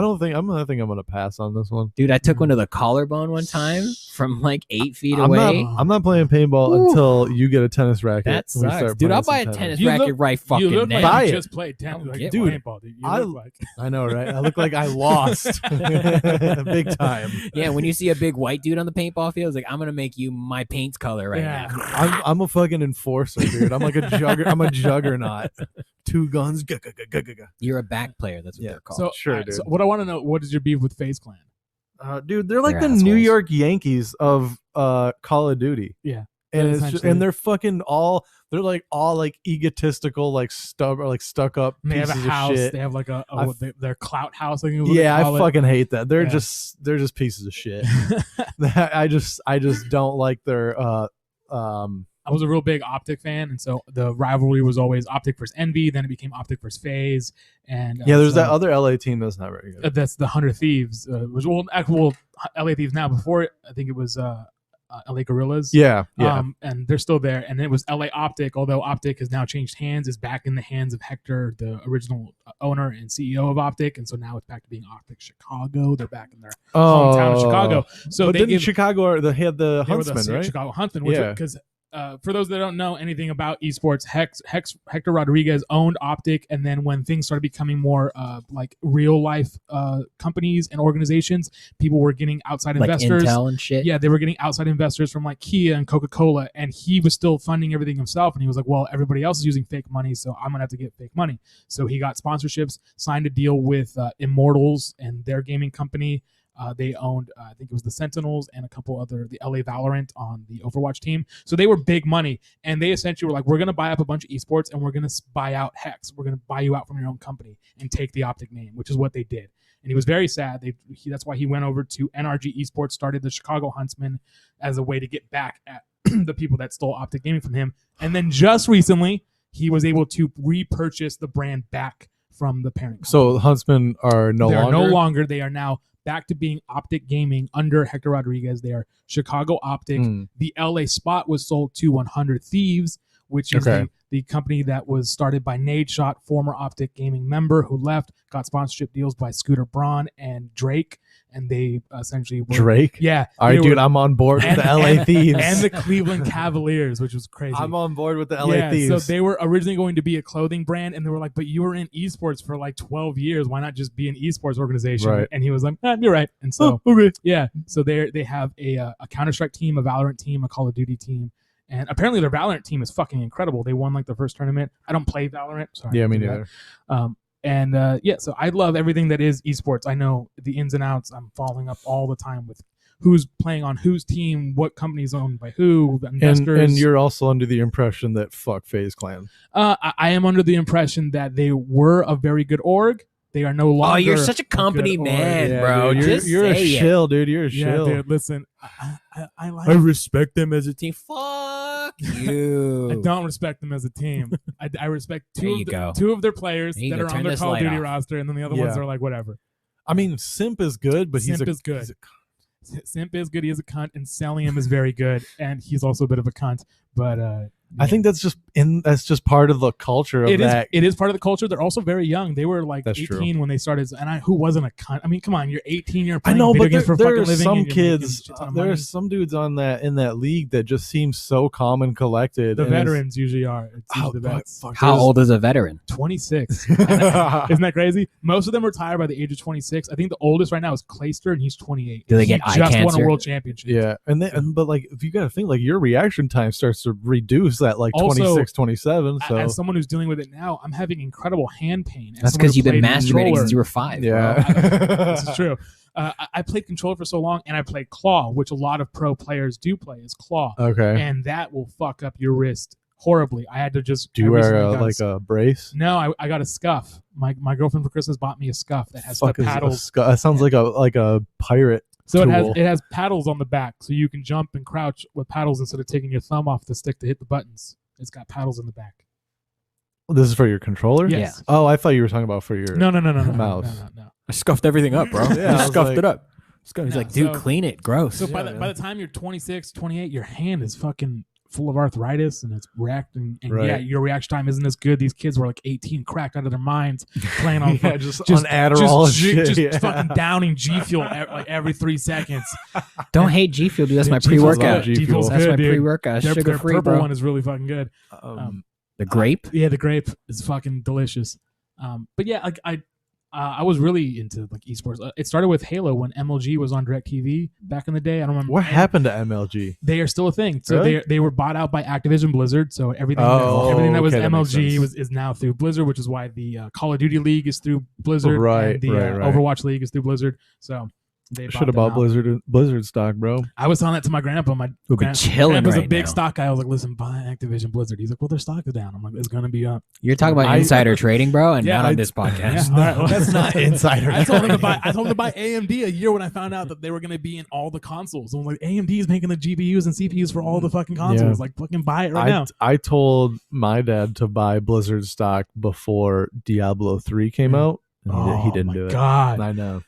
Speaker 1: I think I'm gonna pass on this one.
Speaker 3: Dude, I took one to the collarbone one time from like 8 feet
Speaker 1: I'm
Speaker 3: away.
Speaker 1: not playing paintball
Speaker 3: Woo.
Speaker 1: until you get a tennis racket.
Speaker 3: That
Speaker 1: and we
Speaker 3: sucks,
Speaker 1: start
Speaker 3: dude.
Speaker 1: playing
Speaker 3: I'll
Speaker 1: some
Speaker 3: buy a tennis
Speaker 2: You
Speaker 3: racket
Speaker 2: look-
Speaker 3: right
Speaker 2: You
Speaker 3: fucking
Speaker 2: look
Speaker 3: now.
Speaker 2: like
Speaker 1: Buy
Speaker 2: you
Speaker 1: it.
Speaker 2: just played tennis, like,
Speaker 3: Dude,
Speaker 2: paintball, dude. You
Speaker 1: I-
Speaker 2: look like
Speaker 1: I know, right? I look like I lost big time.
Speaker 3: Yeah, when you see a big white dude on the paintball field, it's like I'm gonna make you my paint color right
Speaker 2: Yeah.
Speaker 3: now.
Speaker 1: I'm a fucking enforcer, dude. I'm like a jugger. I'm a juggernaut. 2 guns.
Speaker 3: You're a back player. That's what
Speaker 1: Yeah.
Speaker 3: they're called.
Speaker 2: so.
Speaker 1: Sure,
Speaker 2: alright,
Speaker 1: dude.
Speaker 2: so what I want to know, what is your beef with FaZe Clan?
Speaker 1: Dude, they're like
Speaker 3: They're
Speaker 1: the New
Speaker 3: assholes.
Speaker 1: York Yankees of Call of Duty.
Speaker 2: Yeah.
Speaker 1: And it's
Speaker 2: Essentially.
Speaker 1: and they're fucking they're all like egotistical, like stuck up
Speaker 2: And they have
Speaker 1: pieces
Speaker 2: a house.
Speaker 1: of shit.
Speaker 2: They have like
Speaker 1: I
Speaker 2: their clout house. I think is what
Speaker 1: Yeah,
Speaker 2: they
Speaker 1: I
Speaker 2: call it.
Speaker 1: fucking hate that. They're
Speaker 2: Yeah.
Speaker 1: just pieces of shit. I just don't like their
Speaker 2: I was a real big Optic fan, and so the rivalry was always Optic versus Envy. Then it became Optic versus FaZe, and
Speaker 1: yeah. There's
Speaker 2: so,
Speaker 1: that other LA team that's not very good.
Speaker 2: that's the 100 Thieves. Which actual LA Thieves now. Before it, I think it was LA Gorillas.
Speaker 1: Yeah.
Speaker 2: And they're still there. And it was LA Optic, although Optic has now changed hands, is back in the hands of Hector, the original owner and CEO of Optic, and so now it's back to being Optic Chicago. They're back in their hometown of Chicago. So
Speaker 1: But
Speaker 2: they
Speaker 1: didn't
Speaker 2: give
Speaker 1: Chicago they had the
Speaker 2: they were the
Speaker 1: Huntsman, right?
Speaker 2: Chicago Huntsman, which
Speaker 1: Yeah.
Speaker 2: because for those that don't know anything about esports, Hector Rodriguez owned Optic, and then when things started becoming more like real life companies and organizations, people were getting outside
Speaker 3: Like
Speaker 2: investors.
Speaker 3: Intel and shit.
Speaker 2: Yeah, they were getting outside investors from like Kia and Coca-Cola, and he was still funding everything himself. And he was like, well, everybody else is using fake money, so I'm going to have to get fake money. So he got sponsorships, signed a deal with Immortals and their gaming company. They owned, I think it was the Sentinels and a couple other, the LA Valorant on the Overwatch team. So they were big money. And they essentially were like, we're going to buy up a bunch of esports and we're going to buy out Hex. We're going to buy you out from your own company and take the Optic name, which is what they did. And he was very sad. That's why he went over to NRG Esports, started the Chicago Huntsman as a way to get back at the people that stole Optic Gaming from him. And then just recently, he was able to repurchase the brand back from the parent company.
Speaker 1: So Huntsmen are no
Speaker 2: They are
Speaker 1: longer.
Speaker 2: no longer. They are now back to being Optic Gaming under Hector Rodriguez. They are Chicago Optic. The LA spot was sold to 100 Thieves, which is
Speaker 1: Okay.
Speaker 2: the company that was started by Nadeshot, former Optic Gaming member who left, got sponsorship deals by Scooter Braun and Drake, and they essentially were,
Speaker 1: Drake.
Speaker 2: Yeah.
Speaker 1: All right,
Speaker 2: they
Speaker 1: dude,
Speaker 2: were-
Speaker 1: I'm on board with
Speaker 2: and-
Speaker 1: the LA Thieves.
Speaker 2: and the Cleveland Cavaliers, which was crazy.
Speaker 1: I'm on board with the LA Thieves.
Speaker 2: So they were originally going to be a clothing brand, and they were like, "But you were in esports for like 12 years. Why not just be an esports organization?"
Speaker 1: Right.
Speaker 2: And he was like, "You're right." And so,
Speaker 1: okay.
Speaker 2: yeah, so they have a Counter-Strike team, a Valorant team, a Call of Duty team, and apparently their Valorant team is fucking incredible. They won like the first tournament. I don't play Valorant. Sorry.
Speaker 1: Yeah, me
Speaker 2: to do that.
Speaker 1: neither.
Speaker 2: Yeah, so I love everything that is esports. I know the ins and outs. I'm following up all the time with who's playing on whose team, what company's owned by who, investors.
Speaker 1: And you're also under the impression that fuck FaZe Clan.
Speaker 2: I am under the impression that they were a very good org. They are no longer.
Speaker 3: Oh, you're such a
Speaker 2: good
Speaker 3: company
Speaker 2: org.
Speaker 3: man,
Speaker 1: Yeah,
Speaker 3: bro.
Speaker 1: dude,
Speaker 3: Just
Speaker 1: you're a
Speaker 3: say it.
Speaker 1: shill, dude. You're a
Speaker 2: Yeah,
Speaker 1: shill.
Speaker 2: dude. Listen, I like.
Speaker 1: I respect them as a team.
Speaker 3: Fuck you.
Speaker 2: I don't respect them as a team. I respect
Speaker 3: There you
Speaker 2: two
Speaker 3: go.
Speaker 2: of their players
Speaker 3: There you
Speaker 2: that
Speaker 3: go.
Speaker 2: are
Speaker 3: Turn
Speaker 2: on their
Speaker 3: this
Speaker 2: Call of
Speaker 3: light
Speaker 2: Duty
Speaker 3: off.
Speaker 2: roster, and then the other ones
Speaker 1: Yeah.
Speaker 2: are like whatever.
Speaker 1: I mean, Simp is good, but
Speaker 2: Simp is good.
Speaker 1: he's
Speaker 2: Simp is good. He is a cunt, and Celium is very good, and he's also a bit of a cunt. But
Speaker 1: I think that's just part of the culture of that.
Speaker 2: It is part of the culture. They're also very young. They were like
Speaker 1: That's
Speaker 2: 18
Speaker 1: true.
Speaker 2: when they started. And who wasn't a cunt? I mean, come on, you're 18. You're
Speaker 1: I
Speaker 2: playing
Speaker 1: know,
Speaker 2: video
Speaker 1: but
Speaker 2: games for
Speaker 1: there
Speaker 2: fucking
Speaker 1: are
Speaker 2: living.
Speaker 1: some
Speaker 2: and you're making
Speaker 1: kids.
Speaker 2: a shit ton of
Speaker 1: There
Speaker 2: money.
Speaker 1: are some dudes in that league that just seem so calm and collected.
Speaker 2: The
Speaker 1: and
Speaker 2: veterans usually are. It's usually the vets.
Speaker 3: How old is a veteran?
Speaker 2: 26. Isn't that crazy? Most of them retire by the age of 26. I think the oldest right now is Clayster, and he's 28.
Speaker 3: Do they
Speaker 2: He
Speaker 3: get eye
Speaker 2: just won
Speaker 3: cancer?
Speaker 2: a world championship.
Speaker 1: Yeah, but like if you got to think like your reaction time starts to reduce at like
Speaker 2: Also,
Speaker 1: 26, 27. So
Speaker 2: As someone who's dealing with it now, I'm having incredible hand pain. As
Speaker 3: That's
Speaker 2: someone who
Speaker 3: because you've been
Speaker 2: played
Speaker 3: masturbating
Speaker 2: controller-
Speaker 3: since you were 5.
Speaker 1: yeah,
Speaker 2: This is true. I played controller for so long, and I played claw, which a lot of pro players do play is claw,
Speaker 1: okay.
Speaker 2: and that will fuck up your wrist horribly. I had to just
Speaker 1: Do you wear a brace?
Speaker 2: No, I got a scuff. My girlfriend for Christmas bought me a scuff that has the
Speaker 1: Fuck is a
Speaker 2: paddles.
Speaker 1: that sounds like a pirate.
Speaker 2: So
Speaker 1: tool.
Speaker 2: it has paddles on the back, so you can jump and crouch with paddles instead of taking your thumb off the stick to hit the buttons. It's got paddles in the back.
Speaker 1: This is for your controller?
Speaker 2: Yes.
Speaker 1: Oh, I thought you were talking about for your
Speaker 2: No.
Speaker 1: mouse.
Speaker 2: No.
Speaker 3: I scuffed everything up, bro.
Speaker 1: Yeah, I was
Speaker 3: scuffed
Speaker 1: like-
Speaker 3: it up. He's
Speaker 2: No,
Speaker 3: like, dude,
Speaker 2: so-
Speaker 3: clean it. Gross.
Speaker 2: So by the time you're 26, 28, your hand is fucking full of arthritis and it's reacting. And
Speaker 1: Right.
Speaker 2: yeah, your reaction time isn't as good. These kids were like 18, cracked out of their minds, playing on
Speaker 1: Yeah, just on Adderall and shit,
Speaker 2: just
Speaker 1: yeah.
Speaker 2: fucking downing G Fuel like every 3 seconds.
Speaker 3: Don't hate G Fuel, dude. That's my
Speaker 2: G Fuel's
Speaker 3: pre-workout.
Speaker 2: good. G Fuel's
Speaker 3: That's
Speaker 2: good,
Speaker 3: my
Speaker 2: dude.
Speaker 3: pre-workout.
Speaker 2: Their
Speaker 3: Sugar-free,
Speaker 2: purple
Speaker 3: bro.
Speaker 2: one is really fucking good.
Speaker 3: The grape?
Speaker 2: Yeah, the grape is fucking delicious. But yeah, like I was really into like esports. It started with Halo when MLG was on DirecTV back in the day. I don't remember
Speaker 1: What happened to MLG?
Speaker 2: They are still a thing. So
Speaker 1: Really?
Speaker 2: they were bought out by Activision Blizzard. So everything
Speaker 1: Oh,
Speaker 2: everything that was
Speaker 1: okay, that makes
Speaker 2: MLG
Speaker 1: sense.
Speaker 2: is now through Blizzard, which is why the Call of Duty League is through Blizzard.
Speaker 1: Right,
Speaker 2: and the
Speaker 1: right.
Speaker 2: Overwatch League is through Blizzard. So they
Speaker 1: Should have bought Blizzard stock, bro.
Speaker 2: I was telling that to my grandpa. My
Speaker 3: We'll be chilling
Speaker 2: grandpa's a
Speaker 3: right
Speaker 2: big
Speaker 3: now.
Speaker 2: stock guy. I was like, listen, buy Activision Blizzard. He's like, well, their stock is down. I'm like, it's gonna be up.
Speaker 3: You're talking about insider trading, bro, and
Speaker 2: Yeah,
Speaker 3: not on
Speaker 2: I-
Speaker 3: this podcast.
Speaker 2: Yeah, all right, well,
Speaker 1: That's not insider.
Speaker 2: I told him to buy AMD a year when I found out that they were going to be in all the consoles. I'm like, AMD is making the GPUs and CPUs for all the fucking consoles.
Speaker 1: Yeah.
Speaker 2: Like, fucking buy it right now.
Speaker 1: I told my dad to buy Blizzard stock before Diablo 3 came out. And he didn't do it.
Speaker 2: God.
Speaker 1: I know.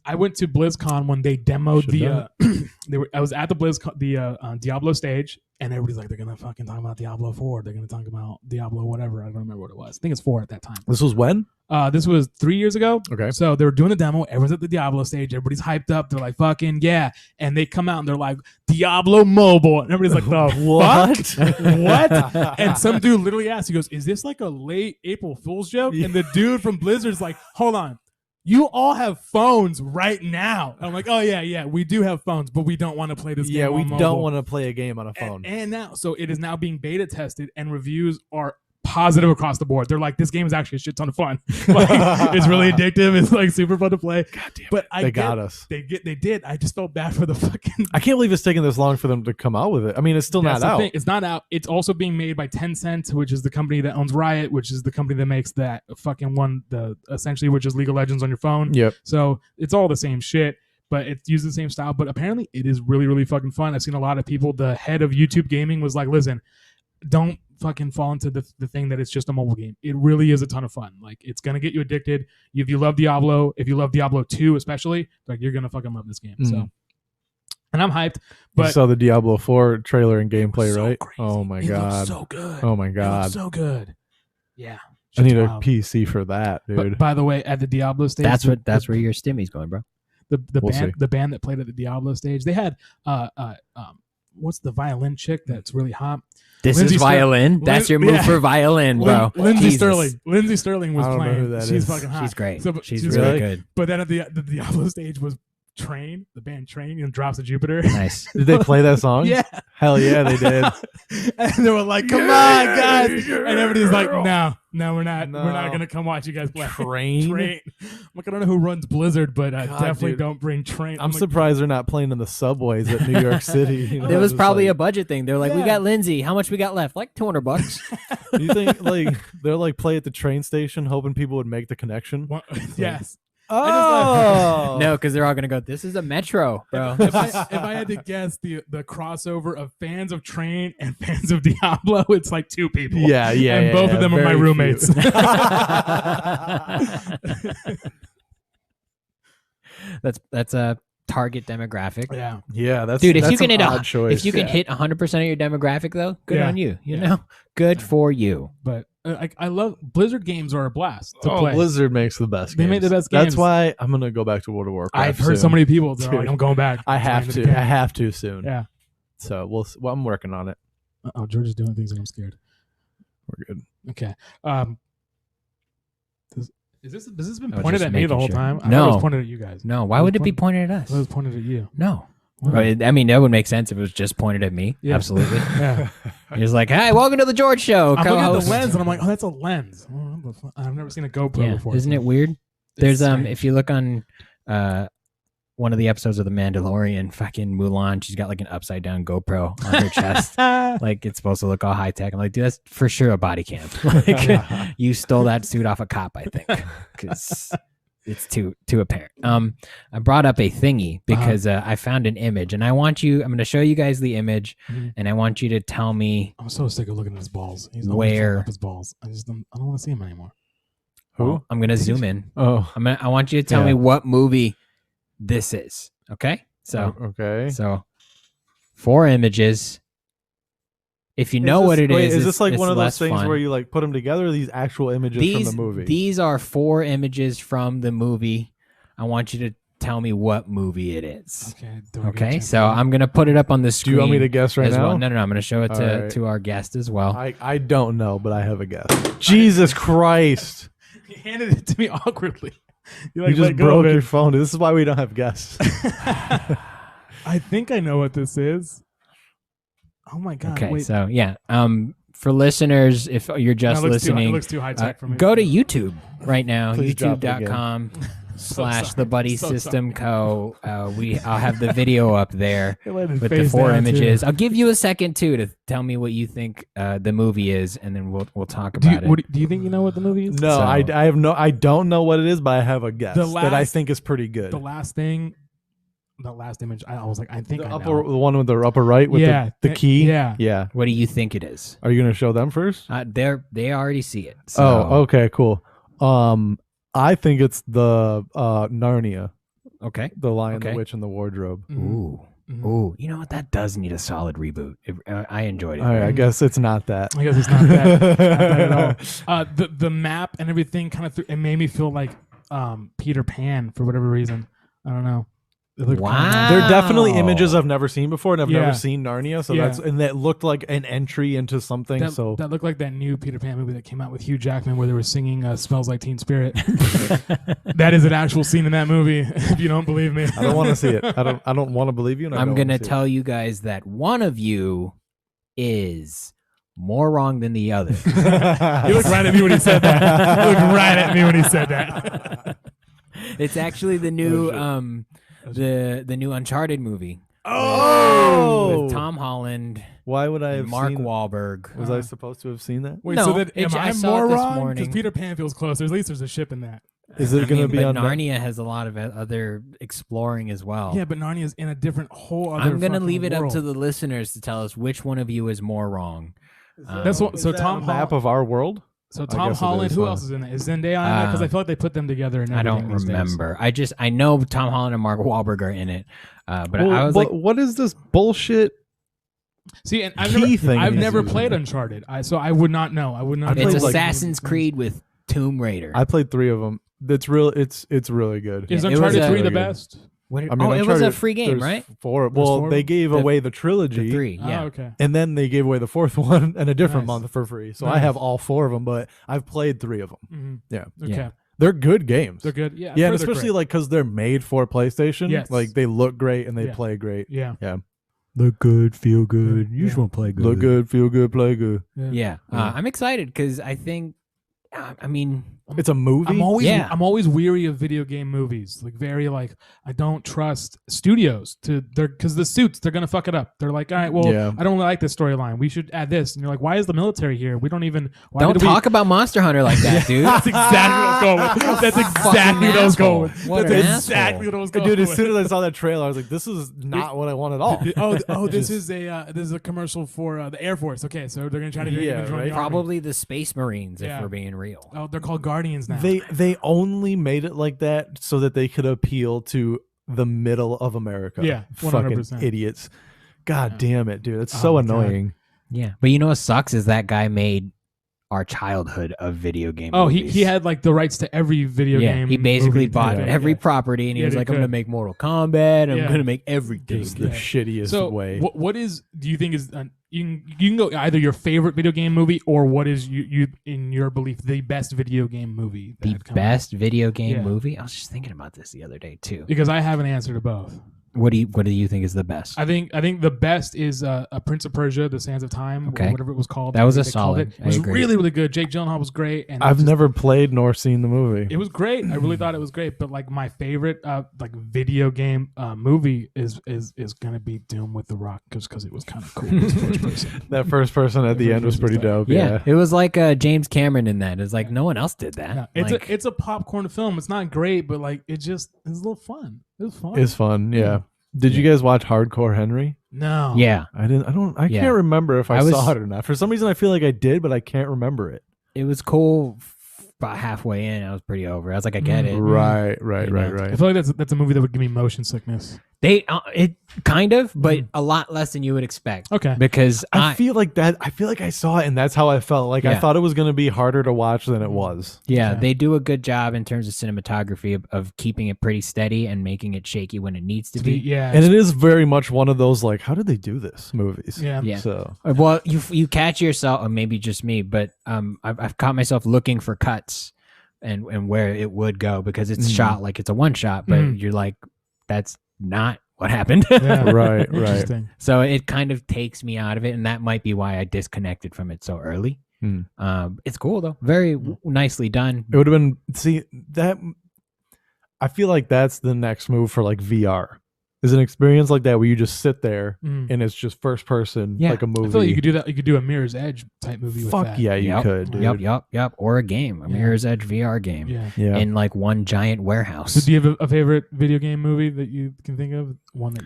Speaker 2: I went to BlizzCon when they demoed
Speaker 1: Should've
Speaker 2: I was at the BlizzCon, the Diablo stage, and everybody's like, they're gonna fucking talk about Diablo 4. They're gonna talk about Diablo whatever. I don't remember what it was. I think it's 4 at that time.
Speaker 1: This was when?
Speaker 2: This was 3 years ago.
Speaker 1: Okay.
Speaker 2: So they were doing the demo. Everyone's at the Diablo stage. Everybody's hyped up. They're like, fucking yeah. And they come out and they're like, Diablo Mobile. And everybody's like, the fuck? What? And some dude literally asked, he goes, is this like a late April Fool's joke? And the dude from Blizzard's like, hold on. You all have phones right now. And I'm like, oh yeah, we do have phones, but we don't want to play this game.
Speaker 1: Yeah, we
Speaker 2: on mobile.
Speaker 1: don't want to play a game on a phone.
Speaker 2: And now, so it is now being beta tested, and reviews are positive across the board. They're like, this game is actually a shit ton of fun. Like, it's really addictive. It's like super fun to play. God damn it. But
Speaker 1: They got us.
Speaker 2: They did. I just felt bad for the fucking.
Speaker 1: I can't believe it's taking this long for them to come out with it. I mean, it's still
Speaker 2: That's
Speaker 1: not
Speaker 2: the
Speaker 1: out.
Speaker 2: thing. It's not out. It's also being made by Tencent, which is the company that owns Riot, which is the company that makes that fucking one, essentially, which is League of Legends on your phone.
Speaker 1: Yep.
Speaker 2: So it's all the same shit, but it's used the same style. But apparently, it is really, really fucking fun. I've seen a lot of people. The head of YouTube Gaming was like, listen, don't fucking fall into the thing that it's just a mobile game. It really is a ton of fun. Like, it's gonna get you addicted. If you love Diablo, if you love Diablo 2 especially, like, you're gonna fucking love this game. So, and I'm hyped. But
Speaker 1: you saw the Diablo 4 trailer and gameplay,
Speaker 2: so
Speaker 1: right?
Speaker 2: crazy.
Speaker 1: Oh my
Speaker 2: It looks
Speaker 1: god.
Speaker 2: so good.
Speaker 1: Oh my
Speaker 2: It
Speaker 1: god.
Speaker 2: looks so good. Yeah.
Speaker 1: I need
Speaker 2: Shit's
Speaker 1: a
Speaker 2: wild.
Speaker 1: PC for that, dude.
Speaker 2: But by the way, at the Diablo stage,
Speaker 3: That's where your stimmy's going, bro.
Speaker 1: We'll see.
Speaker 2: the band that played at the Diablo stage, they had what's the violin chick that's really hot?
Speaker 3: This
Speaker 2: Lindsay
Speaker 3: is violin. That's your move
Speaker 2: yeah.
Speaker 3: for violin, bro.
Speaker 2: Lindsay
Speaker 3: Jesus.
Speaker 2: Sterling. Lindsay Sterling was
Speaker 1: I don't know
Speaker 2: playing.
Speaker 1: who that
Speaker 2: She's
Speaker 1: is.
Speaker 2: fucking hot.
Speaker 3: She's great.
Speaker 2: So, but
Speaker 3: She's
Speaker 2: she's
Speaker 3: really
Speaker 2: great.
Speaker 3: good.
Speaker 2: But then at the Diablo stage was Train, the band Train, and Drops of Jupiter.
Speaker 3: Nice.
Speaker 1: Did they play that song?
Speaker 2: Yeah.
Speaker 1: Hell yeah, they did.
Speaker 2: And they were like, "Come on, guys!" And everybody's like, "No, we're not.
Speaker 1: No.
Speaker 2: We're not gonna come watch you guys play."
Speaker 1: Train?
Speaker 2: Train. I'm like, I don't know who runs Blizzard, but definitely
Speaker 1: dude.
Speaker 2: don't bring Train.
Speaker 1: I'm
Speaker 2: like,
Speaker 1: surprised they're not playing in the subways at New York City. You know,
Speaker 3: It was
Speaker 1: just
Speaker 3: probably a
Speaker 1: like,
Speaker 3: budget thing. They're like, we
Speaker 2: Yeah.
Speaker 3: got Lindsay. How much we got left? Like $200.
Speaker 1: Do you think like they're like play at the train station, hoping people would make the connection?
Speaker 2: yes.
Speaker 1: Oh
Speaker 3: No, because they're all gonna go. This is a metro, bro.
Speaker 2: If I had to guess the crossover of fans of Train and fans of Diablo, it's like 2 people.
Speaker 1: Yeah,
Speaker 2: And both of them are my
Speaker 1: very
Speaker 2: roommates.
Speaker 1: few.
Speaker 3: That's target demographic.
Speaker 2: Yeah.
Speaker 1: That's
Speaker 3: Dude, if
Speaker 1: that's
Speaker 3: you can
Speaker 1: an
Speaker 3: hit
Speaker 1: odd choice.
Speaker 3: if you can hit 100% of your demographic though, good
Speaker 2: Yeah.
Speaker 3: on you. You
Speaker 2: Yeah.
Speaker 3: know, good for you.
Speaker 2: But I love Blizzard games are a blast to
Speaker 1: Oh,
Speaker 2: play.
Speaker 1: Blizzard makes the best.
Speaker 2: They
Speaker 1: games.
Speaker 2: make the best
Speaker 1: That's
Speaker 2: games.
Speaker 1: why I'm gonna go back to World of Warcraft.
Speaker 2: I've heard
Speaker 1: soon.
Speaker 2: so many people. They're like,
Speaker 1: Dude.
Speaker 2: I'm going back.
Speaker 1: I have to. I have to soon.
Speaker 2: Yeah.
Speaker 1: So well, I'm working on it.
Speaker 2: Oh, George is doing things and I'm scared.
Speaker 1: We're good.
Speaker 2: Okay. Has this been
Speaker 3: I was
Speaker 2: pointed
Speaker 3: just
Speaker 2: at me the
Speaker 3: making
Speaker 2: whole
Speaker 3: sure.
Speaker 2: time? I
Speaker 3: No.
Speaker 2: thought it was pointed at you guys.
Speaker 3: No, why would it be pointed at us?
Speaker 2: It was pointed at you.
Speaker 3: No.
Speaker 2: Wow.
Speaker 3: Right, I mean, that would make sense if it was just pointed at me.
Speaker 2: Yeah.
Speaker 3: Absolutely.
Speaker 2: Yeah.
Speaker 3: He was like, "Hey, welcome to the George Show."
Speaker 2: I'm looking at
Speaker 3: co-host.
Speaker 2: the lens and I'm like, oh, that's a lens. Oh, what the fuck? I've never seen a GoPro
Speaker 3: Yeah,
Speaker 2: before.
Speaker 3: isn't it weird? There's
Speaker 2: strange.
Speaker 3: if you look on one of the episodes of The Mandalorian, fucking Mulan, she's got like an upside down GoPro on her chest. Like it's supposed to look all high tech. I'm like, dude, that's for sure a body cam. Like you stole that suit off a cop, I think, because it's too apparent. I brought up a thingy because I found an image, and I'm going to show you guys the image, and I want you to tell me.
Speaker 2: I'm so sick of looking at his balls. He's always
Speaker 3: Where-
Speaker 2: throwing up his balls. I don't want to see him anymore.
Speaker 1: Who?
Speaker 3: I'm gonna zoom in.
Speaker 1: Oh.
Speaker 3: I want you to tell
Speaker 1: Yeah.
Speaker 3: me what movie this is. Okay, so
Speaker 1: okay.
Speaker 3: so 4 images. If you know what it is,
Speaker 1: Is this like
Speaker 3: it's
Speaker 1: one of those
Speaker 3: less
Speaker 1: things
Speaker 3: fun.
Speaker 1: where you like put them together? Or these actual images from the movie.
Speaker 3: These are 4 images from the movie. I want you to tell me what movie it is.
Speaker 2: Okay. do I get a
Speaker 3: Okay,
Speaker 2: chance
Speaker 3: so
Speaker 2: to-
Speaker 3: I'm gonna put it up on the
Speaker 1: Do
Speaker 3: screen.
Speaker 1: you want me to guess right
Speaker 3: as
Speaker 1: now?
Speaker 3: well. No, I'm gonna show it
Speaker 1: All right.
Speaker 3: to our guest as well.
Speaker 1: I don't know, but I have a guess. Jesus Christ!
Speaker 2: He handed it to me awkwardly. You
Speaker 1: You just broke your phone. This is why we don't have guests.
Speaker 2: I think I know what this is. Oh my god!
Speaker 3: Okay,
Speaker 2: wait.
Speaker 3: so yeah, for listeners, if you're just
Speaker 2: No, it
Speaker 3: listening,
Speaker 2: looks too high tech for me.
Speaker 3: go to YouTube right now,
Speaker 1: Please drop it again.
Speaker 3: youtube.com/the
Speaker 2: sorry.
Speaker 3: Buddy
Speaker 2: So
Speaker 3: System Co. I'll have the video up there with the
Speaker 2: Face
Speaker 3: 4
Speaker 2: down,
Speaker 3: images.
Speaker 2: too.
Speaker 3: I'll give you a second too to tell me what you think the movie is, and then we'll talk
Speaker 2: Do
Speaker 3: about
Speaker 2: you,
Speaker 3: it.
Speaker 2: do you think you know what the movie is?
Speaker 1: No,
Speaker 3: So-
Speaker 1: I have no. I don't know what it is, but I have a guess
Speaker 2: The
Speaker 1: that I
Speaker 2: last-
Speaker 1: think is pretty good.
Speaker 2: The last thing, the last image. I was like, I think
Speaker 1: The
Speaker 2: I
Speaker 1: upper,
Speaker 2: know.
Speaker 1: the one with the upper right with
Speaker 2: Yeah,
Speaker 1: the key.
Speaker 2: yeah.
Speaker 1: yeah.
Speaker 3: What do you think it is?
Speaker 1: Are you gonna show them first?
Speaker 3: They already see it. So.
Speaker 1: Oh, okay, cool. I think it's the Narnia,
Speaker 3: Okay.
Speaker 1: the Lion,
Speaker 3: Okay.
Speaker 1: the Witch, and the Wardrobe.
Speaker 2: Mhm.
Speaker 3: Ooh.
Speaker 2: Mhm.
Speaker 3: Ooh. You know what? That does need a solid reboot. I enjoyed it.
Speaker 1: All right, I guess it's not that.
Speaker 2: I guess it's not that, not that at all. The map and everything kind of it made me feel like Peter Pan for whatever reason. I don't know. It looked kinda nice.
Speaker 3: Wow.
Speaker 1: They're definitely images I've never seen before, and I've
Speaker 2: Yeah.
Speaker 1: never seen Narnia. So
Speaker 2: Yeah.
Speaker 1: that looked like an entry into something.
Speaker 2: That,
Speaker 1: so
Speaker 2: that looked like that new Peter Pan movie that came out with Hugh Jackman where they were singing "Smells Like Teen Spirit." That is an actual scene in that movie. If you don't believe me,
Speaker 1: I don't want to see it. I don't want to believe you. And
Speaker 3: I'm
Speaker 1: going
Speaker 3: gonna tell you guys that one of you is more wrong than the other.
Speaker 2: He looked right at me when he said that. He looked right at me when he said that.
Speaker 3: It's actually the new the new Uncharted movie.
Speaker 1: Oh,
Speaker 3: With Tom Holland,
Speaker 1: why would I have
Speaker 3: and Mark
Speaker 1: seen?
Speaker 3: Wahlberg.
Speaker 1: Was I supposed to have seen that?
Speaker 2: Wait,
Speaker 3: No,
Speaker 2: so that
Speaker 3: it-
Speaker 2: am
Speaker 3: I
Speaker 2: I
Speaker 3: saw it
Speaker 2: more
Speaker 3: this
Speaker 2: wrong? Because
Speaker 3: morning.
Speaker 2: Peter Pan feels closer. At least there's a ship in that.
Speaker 1: Is it going to be
Speaker 3: but
Speaker 1: on
Speaker 3: Narnia has a lot of other exploring as well.
Speaker 2: Yeah, but Narnia's in a different whole other.
Speaker 3: I'm gonna
Speaker 2: fucking
Speaker 3: leave it
Speaker 2: world.
Speaker 3: up to the listeners to tell us which one of you is more wrong.
Speaker 2: That's what. So Tom
Speaker 1: map of our world.
Speaker 2: So
Speaker 1: I
Speaker 2: Tom
Speaker 1: guess it
Speaker 2: Holland.
Speaker 1: is,
Speaker 2: Who
Speaker 1: huh?
Speaker 2: else is in it? Is Zendaya in it? Because I feel like they put them together. And
Speaker 3: I don't remember. I know Tom Holland and Mark Wahlberg are in it, but I was like,
Speaker 1: what is this bullshit?
Speaker 2: See, and I've
Speaker 1: Key
Speaker 2: never,
Speaker 1: thing
Speaker 2: I've
Speaker 1: he's
Speaker 2: never
Speaker 1: using.
Speaker 2: played Uncharted. So I would not know. I would not.
Speaker 1: I
Speaker 2: know.
Speaker 1: played,
Speaker 3: it's
Speaker 1: like-
Speaker 3: Assassin's Creed with Tomb Raider.
Speaker 1: I played 3 of them. That's real. It's really good.
Speaker 2: Is
Speaker 3: Yeah, it was
Speaker 2: Uncharted
Speaker 3: a-
Speaker 2: 3 the
Speaker 1: Really good.
Speaker 2: best?
Speaker 3: What,
Speaker 1: I mean,
Speaker 3: it was a
Speaker 1: Uncharted,
Speaker 3: free game,
Speaker 1: there's
Speaker 3: right?
Speaker 1: 4.
Speaker 2: There's
Speaker 1: Well,
Speaker 2: 4?
Speaker 1: they gave
Speaker 3: The-
Speaker 1: away the trilogy.
Speaker 3: The 3, yeah.
Speaker 2: Oh, okay.
Speaker 1: And then they gave away the 4th one and a different
Speaker 2: Nice.
Speaker 1: month for free. So I
Speaker 2: Nice.
Speaker 1: have all 4 of them, but I've played 3 of them.
Speaker 2: Mm-hmm.
Speaker 1: Yeah.
Speaker 2: Okay.
Speaker 3: Yeah.
Speaker 1: They're good games.
Speaker 2: They're good. Yeah.
Speaker 1: Yeah, and
Speaker 2: I've heard they're
Speaker 1: especially
Speaker 2: great.
Speaker 1: like because they're made for PlayStation.
Speaker 2: Yes.
Speaker 1: Like they look great and they
Speaker 2: Yeah.
Speaker 1: play great.
Speaker 2: Yeah.
Speaker 1: Look good, feel good.
Speaker 2: You just
Speaker 3: wanna play
Speaker 1: Look good, feel good, play good.
Speaker 3: Yeah,
Speaker 1: Yeah.
Speaker 3: I'm excited because I think, I mean,
Speaker 1: It's a movie.
Speaker 2: I'm always weary of video game movies. Like very like I don't trust studios because the suits they're gonna fuck it up. They're like, all right, well,
Speaker 1: Yeah.
Speaker 2: I don't like this storyline. We should add this. And you're like, why is the military here? We don't even. Why
Speaker 3: don't
Speaker 2: did we-
Speaker 3: talk about Monster Hunter like that, dude.
Speaker 2: That's exactly what I was going with. That's exactly what I was going with.
Speaker 3: What
Speaker 2: That's
Speaker 3: an
Speaker 2: exactly
Speaker 3: asshole.
Speaker 2: what I was going
Speaker 1: Dude,
Speaker 2: with.
Speaker 1: as soon as I saw that trailer, I was like, "This is not what I want at all."
Speaker 2: This is a commercial for the Air Force. Okay, so they're gonna try to get
Speaker 1: Yeah,
Speaker 2: you to join
Speaker 1: right.
Speaker 2: the army.
Speaker 3: Probably the Space Marines,
Speaker 2: Yeah.
Speaker 3: if we're being real.
Speaker 2: Oh, they're called Guardians now.
Speaker 1: They only made it like that so that they could appeal to the middle of America.
Speaker 2: Yeah, 100%.
Speaker 1: Fucking idiots. God damn it, dude. It's
Speaker 2: Oh
Speaker 1: so
Speaker 2: my God.
Speaker 1: annoying.
Speaker 3: Yeah, but you know what sucks is that guy made our childhood of video game movies.
Speaker 2: He had like the rights to every video game.
Speaker 3: He basically
Speaker 2: movie
Speaker 3: bought
Speaker 2: type.
Speaker 3: every property, and he
Speaker 2: Yeah,
Speaker 3: was
Speaker 2: he
Speaker 3: like, "I'm
Speaker 2: could.
Speaker 3: gonna make Mortal Kombat. I'm
Speaker 2: Yeah.
Speaker 3: gonna make everything."
Speaker 1: Just the shittiest
Speaker 2: So
Speaker 1: way.
Speaker 2: what is do you think is you can go either your favorite video game movie or what is you in your belief the best video game movie?
Speaker 3: The
Speaker 2: that
Speaker 3: best video game
Speaker 2: Yeah.
Speaker 3: movie. I was just thinking about this the other day too.
Speaker 2: because I have an answer to both.
Speaker 3: What do you think is the best?
Speaker 2: I think the best is a Prince of Persia: The Sands of Time,
Speaker 3: Okay.
Speaker 2: or whatever it was called.
Speaker 3: That was a
Speaker 2: They called
Speaker 3: solid.
Speaker 2: It was
Speaker 3: I agree.
Speaker 2: really really good. Jake Gyllenhaal was great, and
Speaker 1: I've never played nor seen the movie.
Speaker 2: It was great. I really thought it was great. But like my favorite like video game movie is gonna be Doom with The Rock because it was kind of cool. It was first person.
Speaker 1: That first person at the end was pretty dope.
Speaker 3: Yeah, it was like James Cameron in that. It's like no one else did that.
Speaker 2: Yeah.
Speaker 3: Like,
Speaker 2: It's a popcorn film. It's not great, but like it's a little fun. It was fun.
Speaker 1: It's fun. Yeah. Did you guys watch Hardcore Henry?
Speaker 2: No.
Speaker 3: yeah,
Speaker 1: I didn't. I
Speaker 3: Yeah.
Speaker 1: can't remember if I
Speaker 3: I was-
Speaker 1: saw it or not. For some reason, I feel like I did, but I can't remember it.
Speaker 3: it was cool. About halfway in, I was pretty over. I was like, I get it.
Speaker 1: Right.
Speaker 2: I feel like that's a movie that would give me motion sickness.
Speaker 3: They it kind of, but a lot less than you would expect.
Speaker 2: Okay.
Speaker 3: Because
Speaker 1: I feel like that. I feel like I saw it, and that's how I felt. Like I
Speaker 3: Yeah.
Speaker 1: thought it was going to be harder to watch than it was.
Speaker 3: yeah,
Speaker 2: Okay.
Speaker 3: they do a good job in terms of cinematography of keeping it pretty steady and making it shaky when it needs to be.
Speaker 2: Yeah.
Speaker 1: And it is very much one of those like, how did they do this movies?
Speaker 2: yeah.
Speaker 3: Yeah.
Speaker 1: So
Speaker 3: Well, you catch yourself, or maybe just me, but I've caught myself looking for cuts and where it would go because it's shot like it's a one shot, but you're like, that's not what happened.
Speaker 2: Yeah.
Speaker 1: right.
Speaker 2: Interesting.
Speaker 3: So it kind of takes me out of it, and that might be why I disconnected from it so early. It's cool though, very nicely done.
Speaker 1: It would have been that. I feel like that's the next move for like VR. Is an experience like that where you just sit there and it's just first person,
Speaker 3: Yeah.
Speaker 1: like a movie.
Speaker 2: I feel like you could do that. You could do a Mirror's Edge type movie.
Speaker 1: Fuck
Speaker 2: with that.
Speaker 1: yeah, you
Speaker 3: Yep.
Speaker 1: could. Dude.
Speaker 3: Yep. Or a game, a
Speaker 2: Yeah.
Speaker 3: Mirror's Edge VR game,
Speaker 2: Yeah.
Speaker 3: in like one giant warehouse.
Speaker 2: So do you have a favorite video game movie that you can think of? One that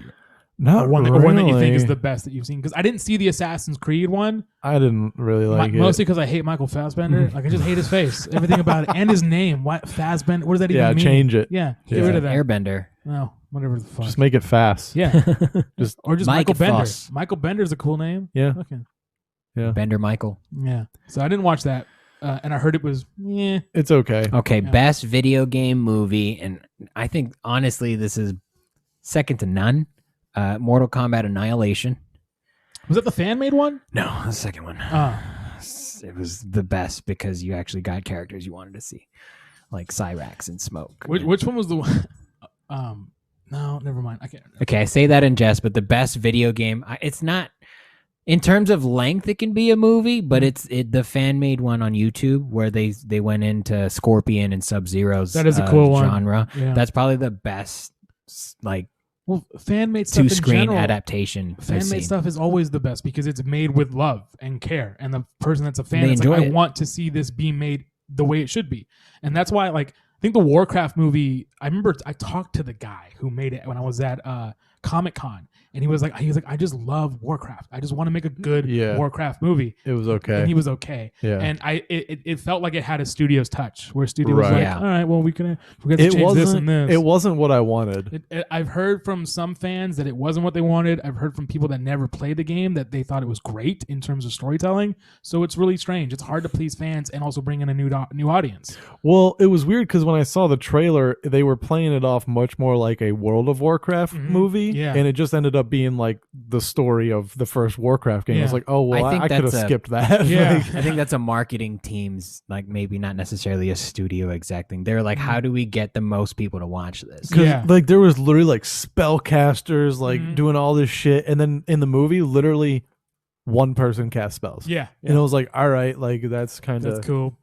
Speaker 1: Not
Speaker 2: or one that you think is
Speaker 1: really.
Speaker 2: the best that you've seen? Because I didn't see the Assassin's Creed one,
Speaker 1: I didn't really like it.
Speaker 2: mostly because I hate Michael Fassbender. Like I just hate his face, everything about it, and his name. What Fassbender? What does that even
Speaker 1: Yeah,
Speaker 2: mean?
Speaker 1: change it.
Speaker 2: Yeah, get
Speaker 1: Yeah.
Speaker 2: rid of that.
Speaker 3: Airbender.
Speaker 2: No, whatever the fuck.
Speaker 1: Just make it fast.
Speaker 2: yeah,
Speaker 1: Just
Speaker 2: or just
Speaker 3: Mike
Speaker 2: Michael Bender.
Speaker 3: Foss.
Speaker 2: Michael Bender's a cool name.
Speaker 1: yeah,
Speaker 2: Okay.
Speaker 1: yeah.
Speaker 3: Bender Michael.
Speaker 2: Yeah. So I didn't watch that, and I heard it was yeah.
Speaker 1: It's okay.
Speaker 3: Okay,
Speaker 2: Yeah.
Speaker 3: best video game movie, and I think honestly this is second to none. Mortal Kombat Annihilation.
Speaker 2: Was that the fan made one?
Speaker 3: No, the second one. It was the best because you actually got characters you wanted to see, like Cyrax and Smoke.
Speaker 2: Which one was the one? No, never mind. I can't.
Speaker 3: Okay, I say that in jest, but the best video game. It's not in terms of length. It can be a movie, but it's the fan made one on YouTube where they went into Scorpion and Sub-Zero's.
Speaker 2: That is a cool one.
Speaker 3: genre.
Speaker 2: Yeah.
Speaker 3: That's probably the best, like
Speaker 2: Well, fan made stuff in
Speaker 3: 2-screen
Speaker 2: general.
Speaker 3: adaptation. I've
Speaker 2: Fan
Speaker 3: seen.
Speaker 2: made stuff is always the best because it's made with love and care, and the person that's a fan
Speaker 3: They
Speaker 2: is like,
Speaker 3: enjoy
Speaker 2: I
Speaker 3: it.
Speaker 2: want to see this be made the way it should be, and that's why like I think the Warcraft movie. I remember I talked to the guy who made it when I was at Comic-Con, and he was like, I just love Warcraft. I just want to make a good
Speaker 1: Yeah.
Speaker 2: Warcraft movie.
Speaker 1: It was okay.
Speaker 2: And he was okay.
Speaker 1: Yeah.
Speaker 2: And it felt like it had a studio's touch, where studio was
Speaker 1: Right.
Speaker 2: like,
Speaker 3: Yeah.
Speaker 2: all right, well we're gonna change this and this.
Speaker 1: It wasn't what I wanted.
Speaker 2: I've heard from some fans that it wasn't what they wanted. I've heard from people that never played the game that they thought it was great in terms of storytelling. So it's really strange. It's hard to please fans and also bring in a new audience.
Speaker 1: Well, it was weird because when I saw the trailer, they were playing it off much more like a World of Warcraft movie,
Speaker 2: Yeah.
Speaker 1: and it just ended up being like the story of the first Warcraft game. I was
Speaker 2: Yeah.
Speaker 1: like, oh well,
Speaker 3: I think
Speaker 1: I could have
Speaker 3: that's
Speaker 1: skipped that.
Speaker 2: Yeah.
Speaker 1: Like,
Speaker 3: I think that's a marketing team's, like, maybe not necessarily a studio exact thing. They're like, how do we get the most people to watch this?
Speaker 1: 'cause,
Speaker 2: Yeah.
Speaker 1: like there was literally like spellcasters like
Speaker 2: Mhm.
Speaker 1: doing all this shit, and then in the movie, literally one person cast spells.
Speaker 2: Yeah.
Speaker 1: And I was like, all right, like that's kind of.
Speaker 2: That's cool.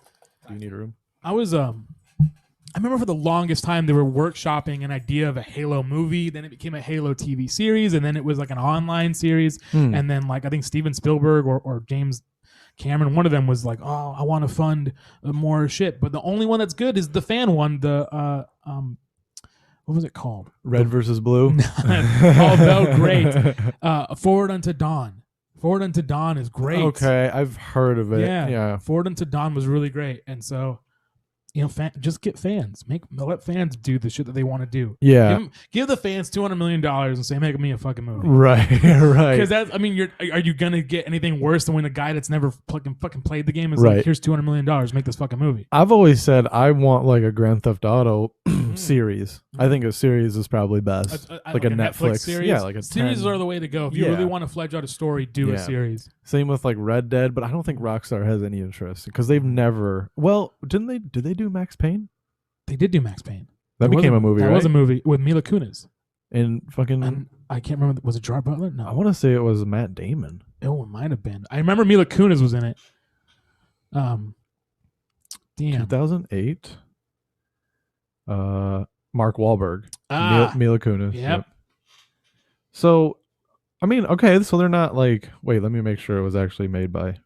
Speaker 1: Do you need a room?
Speaker 2: I remember for the longest time they were workshopping an idea of a Halo movie, then it became a Halo TV series, and then it was like an online series, and then like I think Steven Spielberg or James Cameron, one of them was like, oh, I want to fund more shit, but the only one that's good is the fan one, the what was it called?
Speaker 1: Red versus blue.
Speaker 2: Although great, Forward Unto Dawn. Forward Unto Dawn is great.
Speaker 1: Okay, I've heard of it.
Speaker 2: Yeah.
Speaker 1: Yeah.
Speaker 2: Forward Unto Dawn was really great, and so just get fans. Let fans do the shit that they want to do.
Speaker 1: Yeah.
Speaker 2: Give the fans $200 million and say, make me a fucking movie.
Speaker 1: Right.
Speaker 2: Because are you gonna get anything worse than when a guy that's never fucking played the game is like, here's $200 million, make this fucking movie?
Speaker 1: I've always said I want like a Grand Theft Auto series. I think a series is probably best. Like a Netflix series. Yeah, like a
Speaker 2: series are the way to go. If you really want to fledge out a story, do a series.
Speaker 1: Same with like Red Dead, but I don't think Rockstar has any interest because they've never. Well, did they do Max Payne?
Speaker 2: They did do Max Payne.
Speaker 1: That became a movie, right?
Speaker 2: That was a movie with Mila Kunis.
Speaker 1: And fucking.
Speaker 2: I can't remember. Was it Gerard Butler? No.
Speaker 1: I want to say it was Matt Damon.
Speaker 2: Oh, it might have been. I remember Mila Kunis was in it. Damn.
Speaker 1: 2008. Mark Wahlberg. Mila Kunis.
Speaker 2: Yep.
Speaker 1: So, I mean, okay, so they're not like. Wait, let me make sure it was actually made by.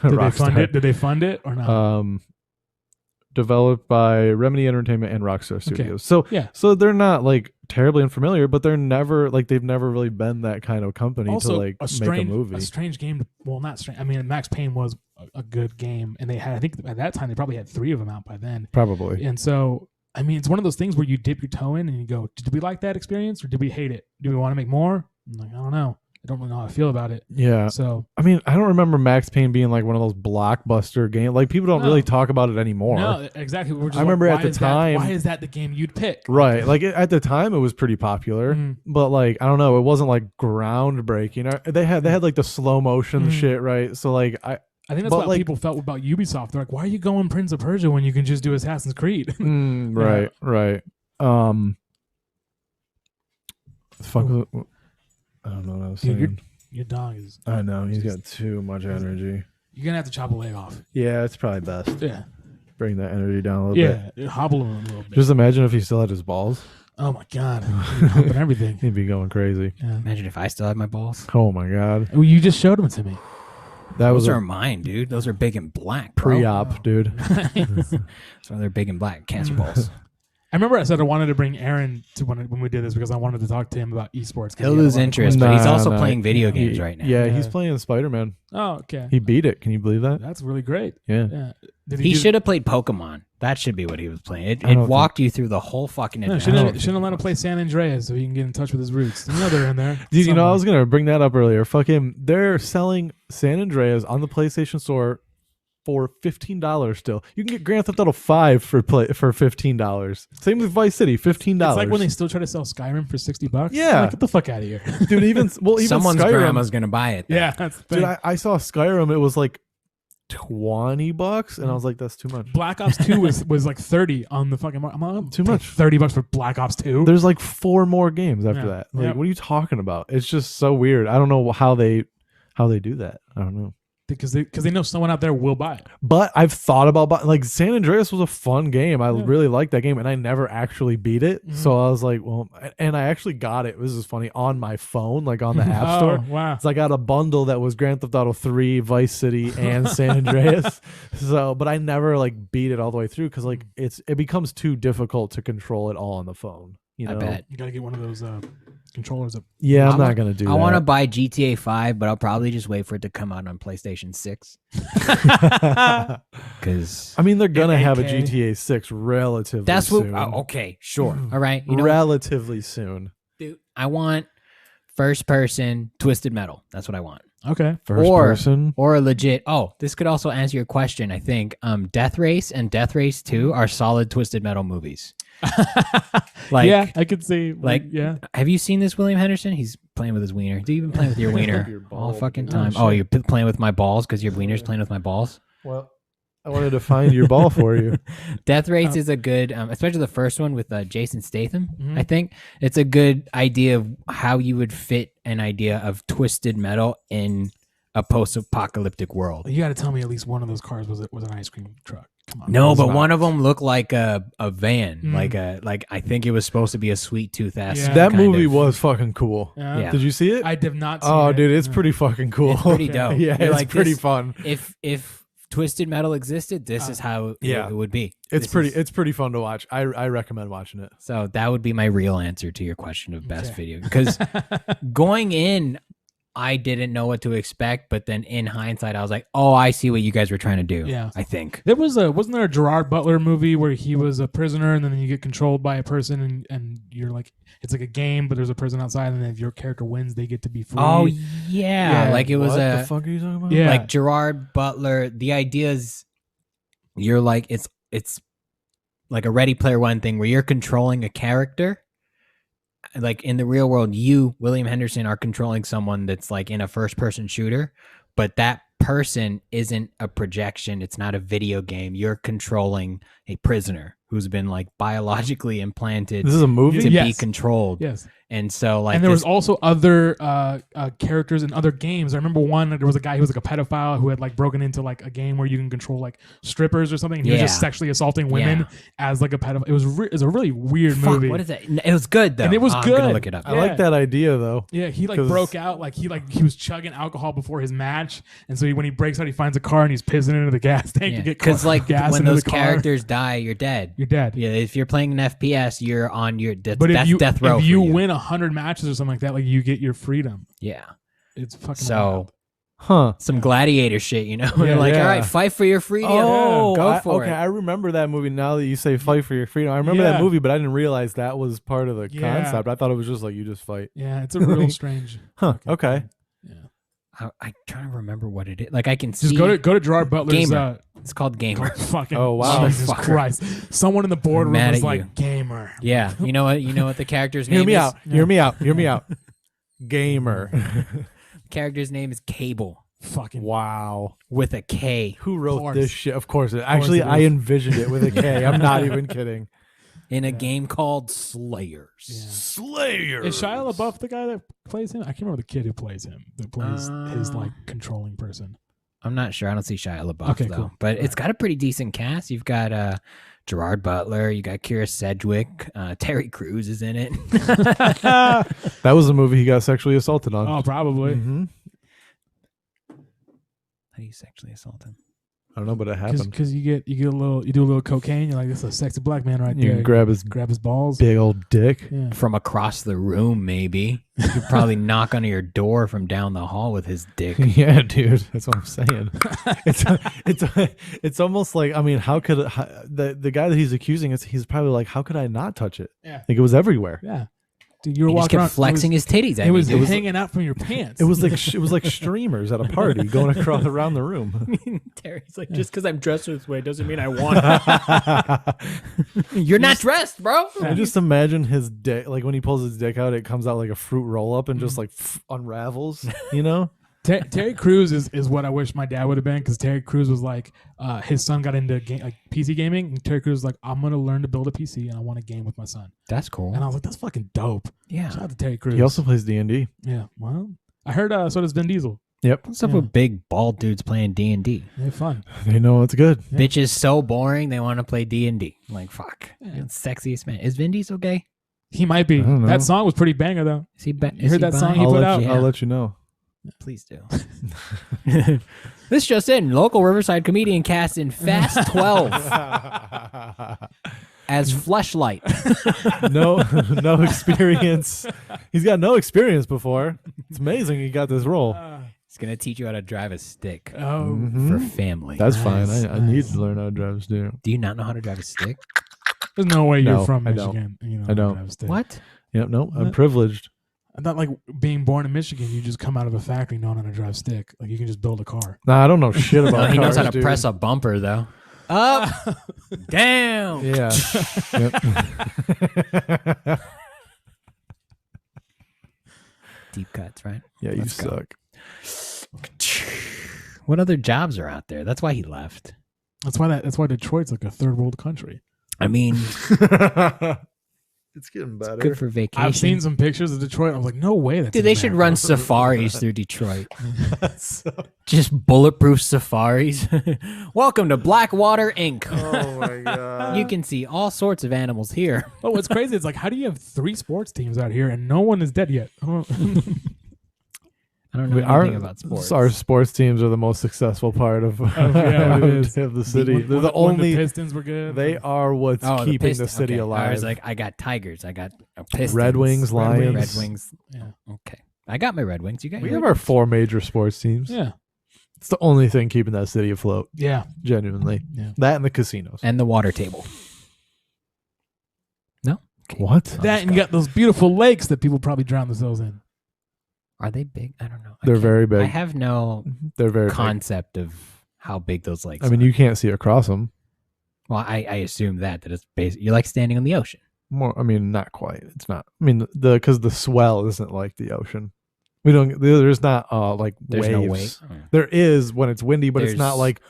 Speaker 2: Did they fund it? Did they fund it or not?
Speaker 1: Developed by Remedy Entertainment and Rockstar Studios. Okay. So they're not like terribly unfamiliar, but they're never like they've never really been that kind of company
Speaker 2: also,
Speaker 1: to like make a movie.
Speaker 2: A strange game. Well, not strange. I mean, Max Payne was a good game, and they had. I think at that time they probably had 3 of them out by then.
Speaker 1: Probably.
Speaker 2: And so, I mean, it's one of those things where you dip your toe in and you go, "Did we like that experience, or did we hate it? Do we want to make more?" I'm like, I don't know. I don't really know how I feel about it.
Speaker 1: Yeah.
Speaker 2: So
Speaker 1: I mean, I don't remember Max Payne being like one of those blockbuster games. Like people don't really talk about it anymore.
Speaker 2: No, exactly.
Speaker 1: I remember at the time.
Speaker 2: Why is that the game you'd pick?
Speaker 1: Right. Like at the time, it was pretty popular, but like I don't know, it wasn't like groundbreaking. They had like the slow motion shit, right? So like I
Speaker 2: think that's what people felt about Ubisoft. They're like, why are you going Prince of Persia when you can just do Assassin's Creed?
Speaker 1: Right. Fuck. I don't know what I was saying.
Speaker 2: Your dog is...
Speaker 1: I know. He's got too much energy.
Speaker 2: You're going to have to chop a leg off.
Speaker 1: Yeah, it's probably best.
Speaker 2: Yeah.
Speaker 1: Bring that energy down a little bit.
Speaker 2: Yeah, hobble him a little bit.
Speaker 1: Just imagine if he still had his balls.
Speaker 2: Oh, my God. Humping everything.
Speaker 1: He'd be going crazy.
Speaker 3: Yeah. Imagine if I still had my balls.
Speaker 1: Oh, my God.
Speaker 2: Oh, you just showed them to me.
Speaker 3: Those are mine, dude. Those are big and black, bro.
Speaker 1: Pre-op, dude.
Speaker 3: So they're big and black. Cancer balls.
Speaker 2: I remember I said I wanted to bring Aaron to when we did this because I wanted to talk to him about esports.
Speaker 3: He'll lose interest, but he's also playing video games right now.
Speaker 1: Yeah, he's playing Spider-Man.
Speaker 2: Oh, okay.
Speaker 1: He beat it. Can you believe that?
Speaker 2: That's really great.
Speaker 1: Yeah.
Speaker 3: He should have played Pokemon. That should be what he was playing. It walked you through the whole fucking adventure.
Speaker 2: Shouldn't have let him play San Andreas so he can get in touch with his roots. You know they're in there.
Speaker 1: Dude, you know, I was going to bring that up earlier. Fucking, they're selling San Andreas on the PlayStation Store for $15 still. You can get Grand Theft Auto 5 for $15. Same with Vice City, $15.
Speaker 2: It's like when they still try to sell Skyrim for $60.
Speaker 1: Yeah.
Speaker 2: Like, get the fuck out of here.
Speaker 1: Dude, even
Speaker 3: someone's
Speaker 1: Skyrim,
Speaker 3: grandma's going to buy it.
Speaker 2: Yeah, that's the thing.
Speaker 1: Dude, I saw Skyrim, it was like $20 and I was like, that's too much.
Speaker 2: Black Ops 2 was like 30 on the fucking market. I'm like,
Speaker 1: too much.
Speaker 2: $30 for Black Ops 2.
Speaker 1: There's like 4 more games after that. Like, what are you talking about? It's just so weird. I don't know how they do that. I don't know.
Speaker 2: Because they know someone out there will buy it.
Speaker 1: But I've thought about buying, like San Andreas was a fun game. I really liked that game and I never actually beat it. So I was like, well, and I actually got it. This is funny on my phone, like on the App Store.
Speaker 2: Wow.
Speaker 1: So I got a bundle that was Grand Theft Auto 3, Vice City, and San Andreas. But I never like beat it all the way through because like it becomes too difficult to control it all on the phone. You know?
Speaker 3: I bet.
Speaker 2: You got to get one of those controllers.
Speaker 1: Yeah, I'm not going to do that.
Speaker 3: I want to buy GTA 5, but I'll probably just wait for it to come out on PlayStation 6. Because
Speaker 1: I mean, they're going to have a GTA 6 relatively soon.
Speaker 3: Okay, sure. All right.
Speaker 1: Relatively soon.
Speaker 3: Dude, I want first person Twisted Metal. That's what I want.
Speaker 2: Okay.
Speaker 1: First person.
Speaker 3: Or a legit. Oh, this could also answer your question, I think. Death Race and Death Race 2 are solid Twisted Metal movies.
Speaker 2: Like, yeah, I could see.
Speaker 3: Like,
Speaker 2: yeah.
Speaker 3: Have you seen this, William Henderson? He's playing with his wiener. Do you even play with your wiener all fucking time? Oh, you're playing with my balls because your wiener's playing with my balls?
Speaker 1: Well, I wanted to find your ball for you.
Speaker 3: Death Race is a good, especially the first one with Jason Statham. I think it's a good idea of how you would fit an idea of Twisted Metal in a post-apocalyptic world.
Speaker 2: You got to tell me at least one of those cars was an ice cream truck. Come on,
Speaker 3: no, but one of them looked like a van, like I think it was supposed to be a Sweet Tooth ass.
Speaker 2: Yeah.
Speaker 1: That movie was fucking cool.
Speaker 2: Yeah.
Speaker 1: Did you see it?
Speaker 2: I did not see
Speaker 1: it.
Speaker 2: Oh,
Speaker 1: dude, it's pretty fucking cool.
Speaker 3: It's pretty dope.
Speaker 1: Yeah,
Speaker 3: You're
Speaker 1: it's
Speaker 3: like,
Speaker 1: pretty fun.
Speaker 3: If Twisted Metal existed, this is how it would be.
Speaker 1: It's pretty fun to watch. I recommend watching it.
Speaker 3: So that would be my real answer to your question of best video. Because going in, I didn't know what to expect, but then in hindsight, I was like, oh, I see what you guys were trying to do.
Speaker 2: Yeah.
Speaker 3: I think.
Speaker 2: Wasn't there a Gerard Butler movie where he was a prisoner and then you get controlled by a person and you're like, it's like a game, but there's a person outside and then if your character wins, they get to be free.
Speaker 3: Oh, yeah. Like it was
Speaker 1: what the fuck are you talking about?
Speaker 2: Yeah.
Speaker 3: like Gerard Butler. The idea is you're like, it's like a Ready Player One thing where you're controlling a character. Like in the real world, you, William Henderson, are controlling someone that's like in a first person shooter, but that person isn't a projection. It's not a video game. You're controlling a prisoner who's been like biologically implanted.
Speaker 1: This is a movie
Speaker 3: to
Speaker 2: Yes.
Speaker 3: be controlled.
Speaker 2: Yes.
Speaker 3: And so like,
Speaker 2: And there was also other characters in other games. I remember one, there was a guy who was like a pedophile who had like broken into like a game where you can control like strippers or something. And he was just
Speaker 3: Yeah.
Speaker 2: sexually assaulting women as like a pedophile. It was a really weird movie.
Speaker 3: What is it? It was good though.
Speaker 2: And it was
Speaker 3: I'm
Speaker 2: good.
Speaker 3: gonna look it up.
Speaker 1: I like that idea though.
Speaker 2: Yeah, he like
Speaker 1: 'Cause-
Speaker 2: broke out. He was chugging alcohol before his match, and so when he breaks out, he finds a car and he's pissing into the gas tank to get
Speaker 3: Because like
Speaker 2: gas
Speaker 3: when
Speaker 2: into
Speaker 3: those
Speaker 2: the car.
Speaker 3: characters die, you're dead.
Speaker 2: You're dead.
Speaker 3: Yeah, if you're playing an FPS, you're on your death.
Speaker 2: But
Speaker 3: That's death row.
Speaker 2: if
Speaker 3: for
Speaker 2: you win 100 matches or something like that, like you get your freedom.
Speaker 3: yeah.
Speaker 2: It's fucking
Speaker 3: So
Speaker 2: wild.
Speaker 1: Huh.
Speaker 3: some gladiator shit, you know?
Speaker 2: Yeah,
Speaker 3: You're like,
Speaker 1: yeah.
Speaker 3: all right, fight for your freedom.
Speaker 1: Oh,
Speaker 3: go for
Speaker 1: okay.
Speaker 3: it.
Speaker 1: I remember that movie now that you say fight for your freedom. I remember that
Speaker 2: Yeah.
Speaker 1: movie, but I didn't realize that was part of the
Speaker 2: Yeah.
Speaker 1: concept. I thought it was just like you just fight.
Speaker 2: Yeah, it's a real strange.
Speaker 1: Huh.
Speaker 2: fucking
Speaker 1: Okay.
Speaker 2: thing. Yeah.
Speaker 3: I'm trying to remember what it is. Like I can see.
Speaker 2: Just go to Gerard Butler's
Speaker 3: Gamer. It's called Gamer.
Speaker 2: fucking
Speaker 1: Oh, wow.
Speaker 2: Jesus
Speaker 3: Motherfucker.
Speaker 2: Christ. Someone in the boardroom
Speaker 3: Mad
Speaker 2: was
Speaker 3: at
Speaker 2: like
Speaker 3: you.
Speaker 2: gamer.
Speaker 3: Yeah. You know what the character's
Speaker 1: Hear
Speaker 3: name
Speaker 1: me
Speaker 3: is?
Speaker 1: out. Hear me out. Hear me out. Gamer.
Speaker 3: Character's name is Cable
Speaker 2: Fucking
Speaker 1: Wow.
Speaker 3: with a K
Speaker 1: Who wrote
Speaker 2: course.
Speaker 1: this shit? Of course. Actually,
Speaker 2: it
Speaker 1: I
Speaker 2: is.
Speaker 1: envisioned it with a K. I'm not even kidding.
Speaker 3: in a game called Slayers.
Speaker 2: Yeah.
Speaker 1: Slayer.
Speaker 2: Is Shia LaBeouf the guy that plays him? I can't remember the kid who plays him. That plays his like controlling person.
Speaker 3: I'm not sure. I don't see Shia LaBeouf
Speaker 2: Okay,
Speaker 3: though.
Speaker 2: cool.
Speaker 3: But it's got a pretty decent cast. You've got Gerard Butler. You got Kira Sedgwick. Terry Crews is in it.
Speaker 1: That was the movie he got sexually assaulted on.
Speaker 2: Oh, probably.
Speaker 1: Mhm.
Speaker 3: How do you sexually assault him?
Speaker 1: I don't know, but it happened.
Speaker 2: Because you do a little cocaine. You're like, this is a sexy black man right
Speaker 1: You
Speaker 2: there.
Speaker 1: can grab his
Speaker 2: grab his balls.
Speaker 1: big old dick.
Speaker 2: Yeah.
Speaker 3: From across the room, maybe. You could probably knock on your door from down the hall with his dick.
Speaker 1: Yeah, dude, that's what I'm saying. It's almost like, I mean, the guy that he's accusing he's probably like, how could I not touch it?
Speaker 2: Yeah.
Speaker 1: Like it was everywhere.
Speaker 2: Yeah. Dude, you were
Speaker 3: He just
Speaker 2: walking around
Speaker 3: kept flexing his titties.
Speaker 2: It was,
Speaker 3: at me.
Speaker 2: hanging out from your pants.
Speaker 1: It was like streamers at a party going across around the room.
Speaker 3: Terry's like, just because I'm dressed this way doesn't mean I want it. You're not dressed, bro.
Speaker 1: I just imagine his dick, like when he pulls his dick out, it comes out like a fruit roll up and just like unravels, you know?
Speaker 2: Terry Crews is what I wish my dad would have been, because Terry Crews was like, his son got into PC gaming, and Terry Crews was like, I'm gonna learn to build a PC and I want to game with my son.
Speaker 3: That's cool.
Speaker 2: And I was like, that's fucking dope.
Speaker 3: Yeah.
Speaker 2: Shout out to Terry Crews.
Speaker 1: He also plays D&D.
Speaker 2: Yeah. Well, I heard so does Vin Diesel.
Speaker 1: Yep.
Speaker 3: What's up
Speaker 2: Yeah.
Speaker 3: with big bald dudes playing D&D?
Speaker 2: They're fun.
Speaker 1: They know it's good.
Speaker 2: Yeah.
Speaker 3: Bitch is so boring. They want to play D&D. Like fuck.
Speaker 2: Yeah.
Speaker 3: You're the sexiest man. Is Vin Diesel gay?
Speaker 2: He might be.
Speaker 1: I don't know.
Speaker 2: That song was pretty banger though.
Speaker 3: Is he?
Speaker 2: You heard that song he put out?
Speaker 1: I'll let you know.
Speaker 3: Please do. This just in: local Riverside comedian cast in Fast 12 as Fleshlight.
Speaker 1: No experience. He's got no experience before. It's amazing he got this role.
Speaker 3: He's gonna teach you how to drive a stick
Speaker 2: Oh,
Speaker 3: for family.
Speaker 1: That's fine.
Speaker 2: Nice,
Speaker 1: I need
Speaker 2: nice.
Speaker 1: to learn how to drive a steer.
Speaker 3: Do you not know how to drive a stick?
Speaker 2: there's no way you're
Speaker 1: No,
Speaker 2: from
Speaker 1: I don't.
Speaker 2: Michigan. You know,
Speaker 1: I don't.
Speaker 2: drive a stick.
Speaker 3: What?
Speaker 1: Yep, no, I'm
Speaker 2: What?
Speaker 1: privileged.
Speaker 2: I thought like being born in Michigan, you just come out of a factory knowing how to drive stick. Like you can just build a car.
Speaker 1: Nah, I don't know shit about
Speaker 3: He knows how
Speaker 1: cars,
Speaker 3: to
Speaker 1: dude.
Speaker 3: press a bumper though. Up, down.
Speaker 1: Yeah. Yep.
Speaker 3: Deep cuts, right?
Speaker 1: Yeah, you
Speaker 3: Let's go.
Speaker 1: suck.
Speaker 3: What other jobs are out there? That's why he left.
Speaker 2: That's why Detroit's like a third world country.
Speaker 3: I mean,
Speaker 1: It's getting better.
Speaker 3: good for vacation.
Speaker 2: I've seen some pictures of Detroit. I was like, no way. That's
Speaker 3: Dude,
Speaker 2: in
Speaker 3: they should
Speaker 2: America.
Speaker 3: run safaris through Detroit. Just bulletproof safaris. Welcome to Blackwater Inc.
Speaker 1: Oh my god.
Speaker 3: You can see all sorts of animals here.
Speaker 2: Oh, what's crazy is like, how do you have 3 sports teams out here and no one is dead yet?
Speaker 3: I don't know anything about sports.
Speaker 1: Our sports teams are the most successful part of,
Speaker 2: yeah, it is.
Speaker 1: of the city.
Speaker 2: When-
Speaker 1: They're the
Speaker 2: when
Speaker 1: only.
Speaker 2: the Pistons were good.
Speaker 1: They are what's
Speaker 3: Oh,
Speaker 1: keeping
Speaker 3: Pistons.
Speaker 1: the city
Speaker 3: Okay.
Speaker 1: alive.
Speaker 3: I was like, I got Tigers. I got Pistons.
Speaker 1: Red Wings,
Speaker 2: Red Wings.
Speaker 1: Lions.
Speaker 3: Red Wings.
Speaker 2: Yeah.
Speaker 3: Okay. I got my Red Wings. You got
Speaker 1: We
Speaker 3: your
Speaker 1: have
Speaker 3: Red
Speaker 1: our
Speaker 3: Wings?
Speaker 1: 4 major sports teams.
Speaker 2: Yeah.
Speaker 1: It's the only thing keeping that city afloat.
Speaker 2: Yeah.
Speaker 1: Genuinely.
Speaker 2: Yeah.
Speaker 1: That and the casinos.
Speaker 3: And the water table. No? Okay.
Speaker 1: What?
Speaker 2: That and you got those beautiful lakes that people probably drown themselves in.
Speaker 3: Are they big? I don't know.
Speaker 1: They're very big.
Speaker 3: I have no
Speaker 1: They're very big.
Speaker 3: concept of how big those lakes
Speaker 1: I mean,
Speaker 3: are.
Speaker 1: you can't see across them.
Speaker 3: Well, I assume that it's basically you're like standing on the ocean.
Speaker 1: More, I mean, not quite. It's not. I mean, because the swell isn't like the ocean. We don't. There's not like
Speaker 3: There's
Speaker 1: waves.
Speaker 3: no wave.
Speaker 1: There is when it's windy, but it's not
Speaker 3: There's-
Speaker 1: like.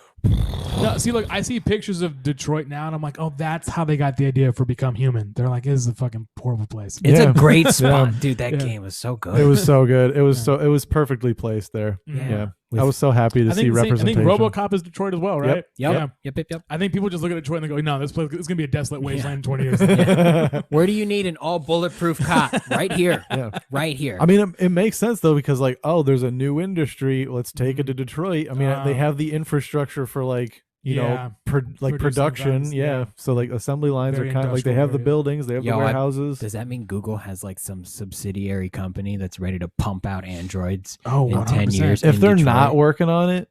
Speaker 2: No, see, look, I see pictures of Detroit now, and I'm like, oh, that's how they got the idea for Become Human. They're like, this is a fucking horrible place.
Speaker 3: It's
Speaker 1: Yeah.
Speaker 3: a great spot,
Speaker 1: Yeah.
Speaker 3: dude. That
Speaker 2: Yeah.
Speaker 3: game was so good.
Speaker 1: It was so good. It was
Speaker 2: Yeah.
Speaker 1: so. It was perfectly placed there.
Speaker 2: Mhm.
Speaker 1: Yeah,
Speaker 3: With-
Speaker 1: I was so happy to
Speaker 2: I
Speaker 1: see
Speaker 2: think,
Speaker 1: representation.
Speaker 2: I think RoboCop is Detroit as well, right?
Speaker 1: Yep.
Speaker 3: Yep.
Speaker 2: Yeah.
Speaker 3: Yep.
Speaker 2: I think people just look at Detroit and they go, no, this place is going to be a desolate wasteland in 20 years.
Speaker 3: Where do you need an all bulletproof cot? Right here.
Speaker 1: Yeah.
Speaker 3: Right here.
Speaker 1: I mean, it makes sense though because like, oh, there's a new industry. Let's take it to Detroit. I mean, they have the infrastructure for like. You
Speaker 2: Yeah.
Speaker 1: know, like
Speaker 2: Producing
Speaker 1: production,
Speaker 2: guns,
Speaker 1: yeah.
Speaker 2: yeah.
Speaker 1: So like assembly lines
Speaker 2: Very
Speaker 1: are kind of like they have the
Speaker 2: industrial
Speaker 1: buildings, they have
Speaker 3: Yo,
Speaker 1: the warehouses.
Speaker 3: Does that mean Google has like some subsidiary company that's ready to pump out androids
Speaker 2: Oh,
Speaker 3: in 10
Speaker 2: 100%.
Speaker 3: years?
Speaker 1: If
Speaker 3: in
Speaker 1: they're
Speaker 3: Detroit?
Speaker 1: not working on it,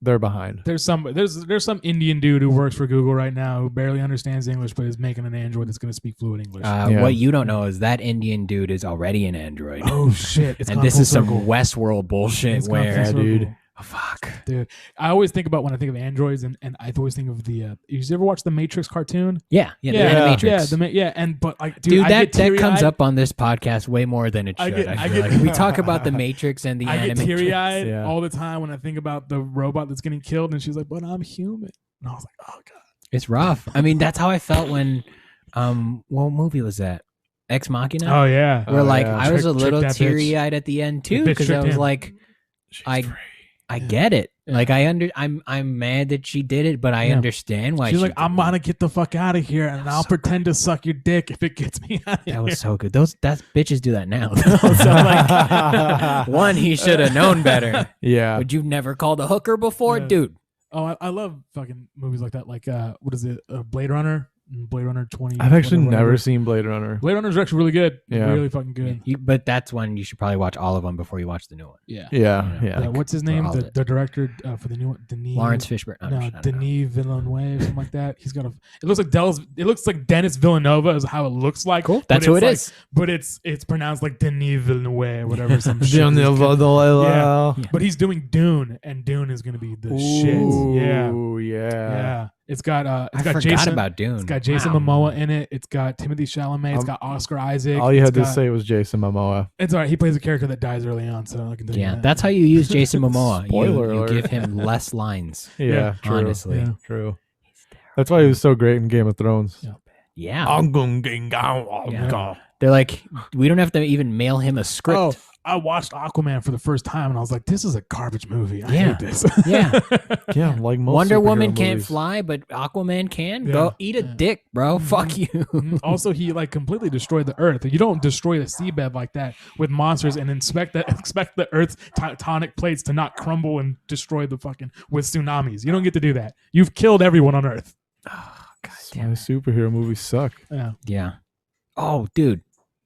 Speaker 1: they're behind.
Speaker 2: There's some Indian dude who works for Google right now who barely understands English but is making an Android that's going to speak fluent English.
Speaker 1: Yeah.
Speaker 3: What you don't know is that Indian dude is already an android.
Speaker 2: oh shit! It's
Speaker 3: and
Speaker 2: gone
Speaker 3: this
Speaker 2: full
Speaker 3: is some
Speaker 2: circle.
Speaker 3: Westworld bullshit
Speaker 2: It's gone full
Speaker 3: where,
Speaker 2: circle.
Speaker 1: dude.
Speaker 3: oh, fuck.
Speaker 2: Dude, I always think about when I think of androids, and I always think of the. You ever watch the Matrix cartoon?
Speaker 3: Yeah, the
Speaker 1: Yeah.
Speaker 3: Animatrix.
Speaker 2: and but like, dude,
Speaker 3: Dude,
Speaker 2: I
Speaker 3: that
Speaker 2: get
Speaker 3: comes
Speaker 2: teary-eyed.
Speaker 3: up on this podcast way more than it should.
Speaker 2: I
Speaker 3: feel
Speaker 2: get-
Speaker 3: like. We talk about the Matrix and the
Speaker 2: I get
Speaker 3: Animatrix.
Speaker 2: teary-eyed
Speaker 1: Yeah.
Speaker 2: all the time when I think about the robot that's getting killed, and she's like, "But I'm human," and I was like, "Oh god."
Speaker 3: It's rough. I mean, that's how I felt when, what movie was that? Ex Machina.
Speaker 2: Oh yeah.
Speaker 3: Where
Speaker 1: Oh,
Speaker 3: like
Speaker 1: yeah.
Speaker 3: I was a
Speaker 2: Trick
Speaker 3: little
Speaker 2: that bitch.
Speaker 3: teary-eyed at the end too
Speaker 2: bitch
Speaker 3: because I
Speaker 2: tricked
Speaker 3: was
Speaker 2: him.
Speaker 3: like,
Speaker 1: She's
Speaker 3: I-
Speaker 1: free.
Speaker 3: I
Speaker 2: Yeah.
Speaker 3: get it.
Speaker 2: Yeah.
Speaker 3: Like I'm mad that she did it, but I
Speaker 2: Yeah.
Speaker 3: understand why.
Speaker 2: She's
Speaker 3: she
Speaker 2: like,
Speaker 3: did
Speaker 2: "I'm
Speaker 3: it.
Speaker 2: gonna get the fuck out of here, and I'll
Speaker 3: so
Speaker 2: pretend to suck your dick if it gets me out of here."
Speaker 3: That was so good. That bitches do that now. So like, one, he should have known better.
Speaker 1: Yeah.
Speaker 3: But you've never called a hooker before,
Speaker 2: Yeah.
Speaker 3: dude.
Speaker 2: Oh, I love fucking movies like that. Like, what is it? Blade Runner. Blade Runner 20.
Speaker 1: I've actually
Speaker 2: whatever.
Speaker 1: never seen Blade Runner.
Speaker 2: Blade Runner's actually really good.
Speaker 1: Yeah.
Speaker 2: Really fucking good.
Speaker 3: But that's one you should probably watch all of them before you watch the new one.
Speaker 2: Yeah.
Speaker 1: Yeah,
Speaker 3: Yeah.
Speaker 1: yeah.
Speaker 2: What's his
Speaker 3: for
Speaker 2: name?
Speaker 3: all of
Speaker 2: The,
Speaker 3: it.
Speaker 2: the director for the new one, Denis.
Speaker 3: Lawrence Fishburne.
Speaker 2: No,
Speaker 3: I don't know.
Speaker 2: Denis Villeneuve, something like that. He's got a. It looks like Dennis Villanova is how it looks like.
Speaker 3: Cool.
Speaker 2: but
Speaker 3: That's who
Speaker 2: it's
Speaker 3: it
Speaker 2: like-
Speaker 3: is.
Speaker 2: But it's pronounced like Denis Villeneuve, whatever. Some shit.
Speaker 1: Yeah.
Speaker 2: But he's doing Dune, and Dune is gonna be the shit. Yeah.
Speaker 1: Ooh, yeah.
Speaker 2: Yeah. It's got
Speaker 3: I
Speaker 2: got
Speaker 3: forgot
Speaker 2: Jason
Speaker 3: about Dune.
Speaker 2: It's got Jason
Speaker 3: Wow.
Speaker 2: Momoa in it. It's got Timothy Chalamet. It's got Oscar Isaac.
Speaker 1: All you
Speaker 2: It's
Speaker 1: had to
Speaker 2: got-
Speaker 1: say was Jason Momoa.
Speaker 2: It's all right. He plays a character that dies early on, so I can tell you
Speaker 3: Yeah,
Speaker 2: that.
Speaker 3: that's how you use Jason Momoa.
Speaker 1: Spoiler
Speaker 3: you
Speaker 1: alert.
Speaker 3: give him less lines.
Speaker 1: Yeah, true.
Speaker 3: honestly.
Speaker 2: Yeah.
Speaker 1: True. That's why he was so great in Game of Thrones.
Speaker 2: Yeah.
Speaker 3: Yeah.
Speaker 1: I'm going to
Speaker 3: Yeah. They're like, we don't have to even mail him a script.
Speaker 2: Oh, I watched Aquaman for the first time, and I was like, "This is a garbage movie. I
Speaker 3: Yeah.
Speaker 2: hate this."
Speaker 3: Yeah.
Speaker 1: Yeah, like most
Speaker 3: Wonder
Speaker 1: superhero
Speaker 3: Woman can't
Speaker 1: movies.
Speaker 3: fly, but Aquaman can.
Speaker 2: Yeah.
Speaker 3: Go eat a
Speaker 2: Yeah.
Speaker 3: dick, bro.
Speaker 2: Mhm.
Speaker 3: Fuck you.
Speaker 2: Also, he like completely destroyed the Earth. You don't destroy the seabed like that with monsters and expect the Earth's tectonic plates to not crumble and destroy the fucking with tsunamis. You don't get to do that. You've killed everyone on Earth.
Speaker 3: Oh, God
Speaker 1: That's
Speaker 3: damn
Speaker 1: why
Speaker 3: it.
Speaker 1: superhero movies suck.
Speaker 2: Yeah.
Speaker 3: Yeah. Oh, dude.